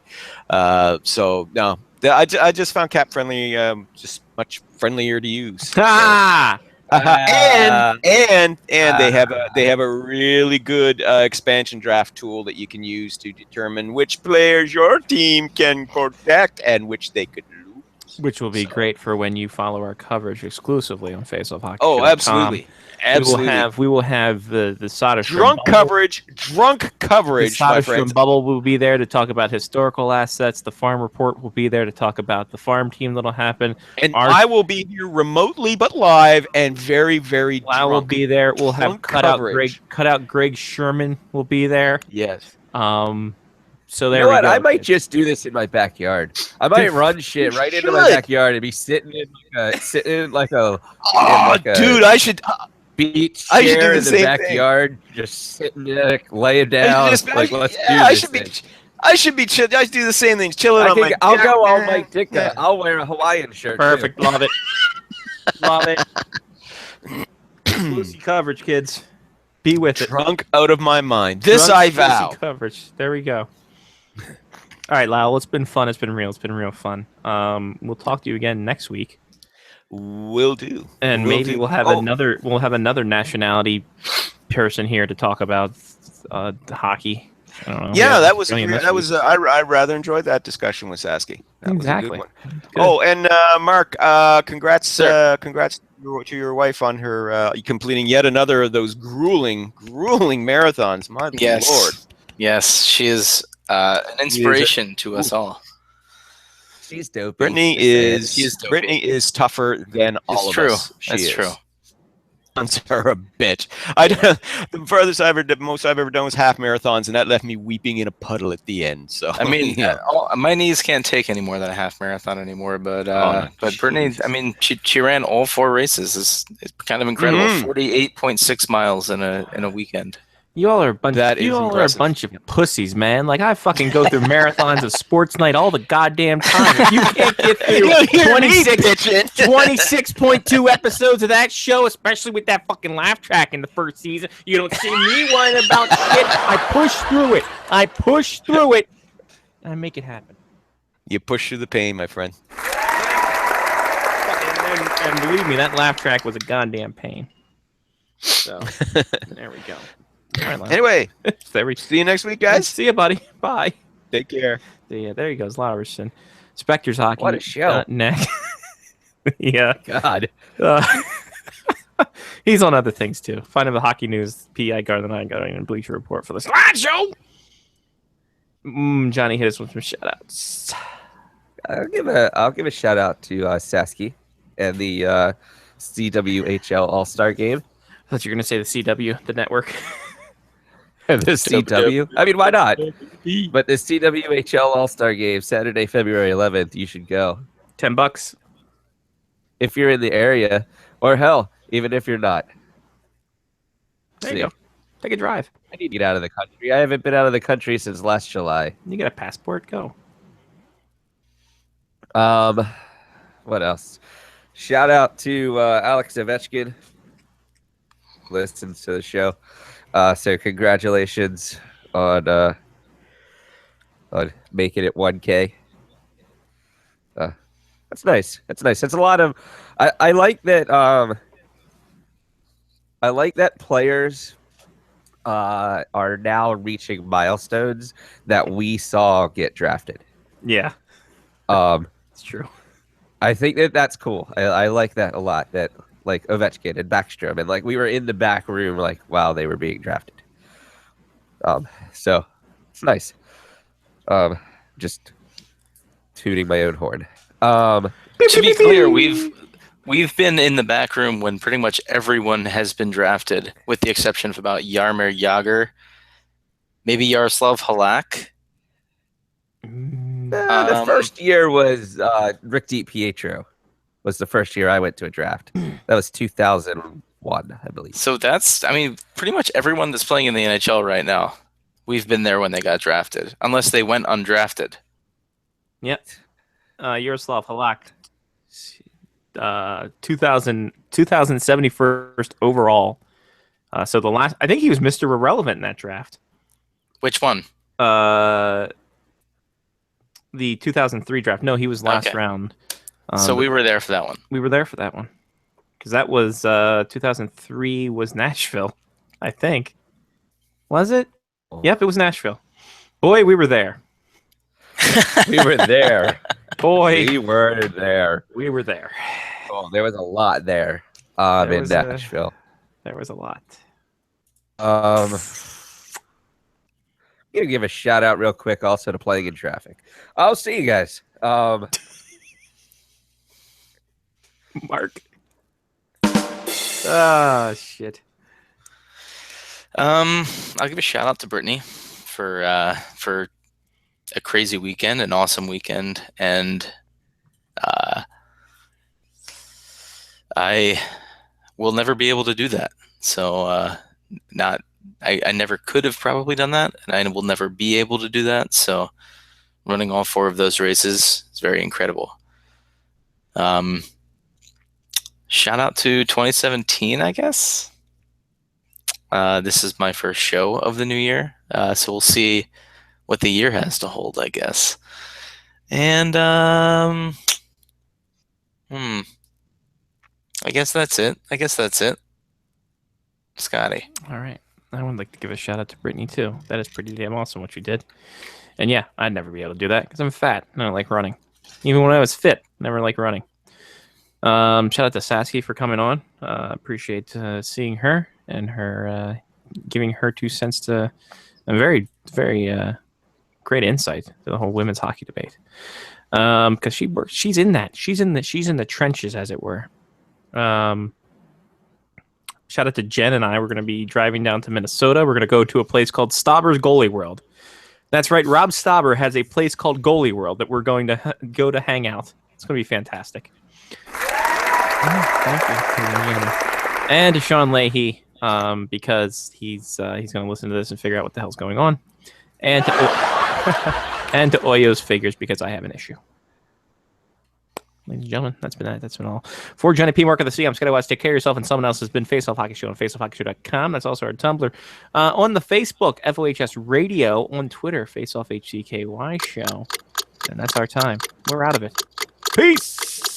So no, I just found Cap Friendly just much friendlier to use. Ah! And they have a really good expansion draft tool that you can use to determine which players your team can protect and which they could lose. Which will be great for when you follow our coverage exclusively on FaceOff Oh, Hockey. absolutely. We will have the Soderstrom Drunk coverage, The my Soderstrom friends. Bubble will be there to talk about historical assets. The Farm Report will be there to talk about the farm team that'll happen. And I will be here remotely but live and very, very I will drunk. be there. We'll have Drunk cut coverage. out Greg Sherman will be there. Yes. So You there know we what? go. I might just do this in my backyard. I might run shit right into my should. backyard and be sitting in like a Dude, I should. beach I should do chair the in the same thing. backyard, just sitting there, laying down. Let's do I this should be. thing. I should be chill. I should do the same thing. Chilling on my. I'll go all Mike Ditka. I'll wear a Hawaiian shirt. Perfect. Too. Love it. Love it. Lucy coverage, kids. Be with it. Drunk out of my mind. This Drunk I Lucy vow. coverage. There we go. All right, Lyle. It's been fun. It's been real. It's been real fun. We'll talk to you again next week, Will do. and Will maybe do. we'll have another. We'll have another nationality person here to talk about hockey. I don't know. Yeah, that was Brilliant that this was. I rather enjoyed that discussion with Sasky. That Exactly. Was a good one. Good. Oh, and Mark, congrats, congrats to your wife on her completing yet another of those grueling marathons. My Yes. lord. Yes, she is an inspiration to us all. She's dope. Brittany is tougher than all true. of us. That's She is. true. Marathons are a bitch. The furthest most I've ever done was half marathons, and that left me weeping in a puddle at the end. So I mean, yeah. my knees can't take any more than a half marathon anymore. But no, but Brittany, I mean, she ran all 4 races. It's kind of incredible. Mhm. 48.6 miles in a weekend. You all are a bunch. That You is all are a impressive. bunch of pussies, man. Like I fucking go through marathons of sports night all the goddamn time. If you can't get through 26.2 episodes of that show, especially with that fucking laugh track in the first season, you don't see me whining about shit. I push through it. And I make it happen. You push through the pain, my friend. And believe me, that laugh track was a goddamn pain. So there we go. All right, Lon. Anyway, there we see you next week, guys. See you, buddy. Bye. Take care. Yeah, there he goes, Laverson. Spectre's Hockey. What a show. Next. Yeah. God. He's on other things, too. Find him at Hockey News, PI Garden, and Bleacher Report for the slideshow. Johnny, hit us with some shout-outs. I'll give a shout out to Sasky and the CWHL All-Star Game. I thought you were going to say the CW, the network. The CW. I mean, why not? But the CWHL All-Star Game, Saturday, February 11th, you should go. $10 if you're in the area, or hell, even if you're not. There you go. Take a drive. I need to get out of the country. I haven't been out of the country since last July. You got a passport? Go. What else? Shout out to Alex Ovechkin. Listens to the show. So congratulations on making it 1K. That's nice. That's nice. That's a lot of. I like that. I like that players are now reaching milestones that we saw get drafted. Yeah. It's true. I think that's cool. I like that a lot. That like Ovechkin and Backstrom, and like we were in the back room, like while they were being drafted. So it's nice. Just tooting my own horn. To be clear, we've been in the back room when pretty much everyone has been drafted, with the exception of about Jaromir Jagr, maybe Yaroslav Halak. The first year was Rick DiPietro. Was the first year I went to a draft. That was 2001, I believe. So that's, I mean, pretty much everyone that's playing in the NHL right now, we've been there when they got drafted, unless they went undrafted. Yep. Yaroslav Halak, 2071st overall. So the last, I think he was Mr. Irrelevant in that draft. Which one? The 2003 draft. No, he was last round. So we were there for that one. We were there for that one. Because that was 2003 was Nashville, I think. Was it? Yep, it was Nashville. Boy, we were there. We were there. Boy, we were there. We were there. Oh, there was a lot there in Nashville. There was a lot. I'm gonna give a shout out real quick also to Playing in Traffic. I'll see you guys. Mark. Ah, shit. I'll give a shout out to Brittany for a crazy weekend, an awesome weekend, and I will never be able to do that. So I never could have probably done that, and I will never be able to do that. So running all 4 of those races is very incredible. Shout out to 2017, I guess. This is my first show of the new year, so we'll see what the year has to hold, I guess. And I guess that's it. Scotty. All right. I would like to give a shout out to Brittany too. That is pretty damn awesome what you did. And yeah, I'd never be able to do that because I'm fat and I don't like running. Even when I was fit, never liked running. Shout out to Sasky for coming on. Appreciate seeing her and her giving her 2 cents to a very, very great insight to the whole women's hockey debate. Because she's in that. She's in the trenches, as it were. Shout out to Jen and I. We're going to be driving down to Minnesota. We're going to go to a place called Stauber's Goalie World. That's right. Rob Stauber has a place called Goalie World that we're going to go to hang out. It's going to be fantastic. Thank you. And to Sean Leahy. because he's going to listen to this and figure out what the hell's going on, and to and to Oyo's figures because I have an issue. Ladies and gentlemen, that's been all. For Johnny P. Mark of the Sea, I'm Scotty Watts. Take care of yourself, and someone else has been Face Off Hockey Show on faceoffhockeyshow.com. That's also our Tumblr. On the Facebook, FOHS Radio. On Twitter, Face Off HCKY Show. And that's our time. We're out of it. Peace!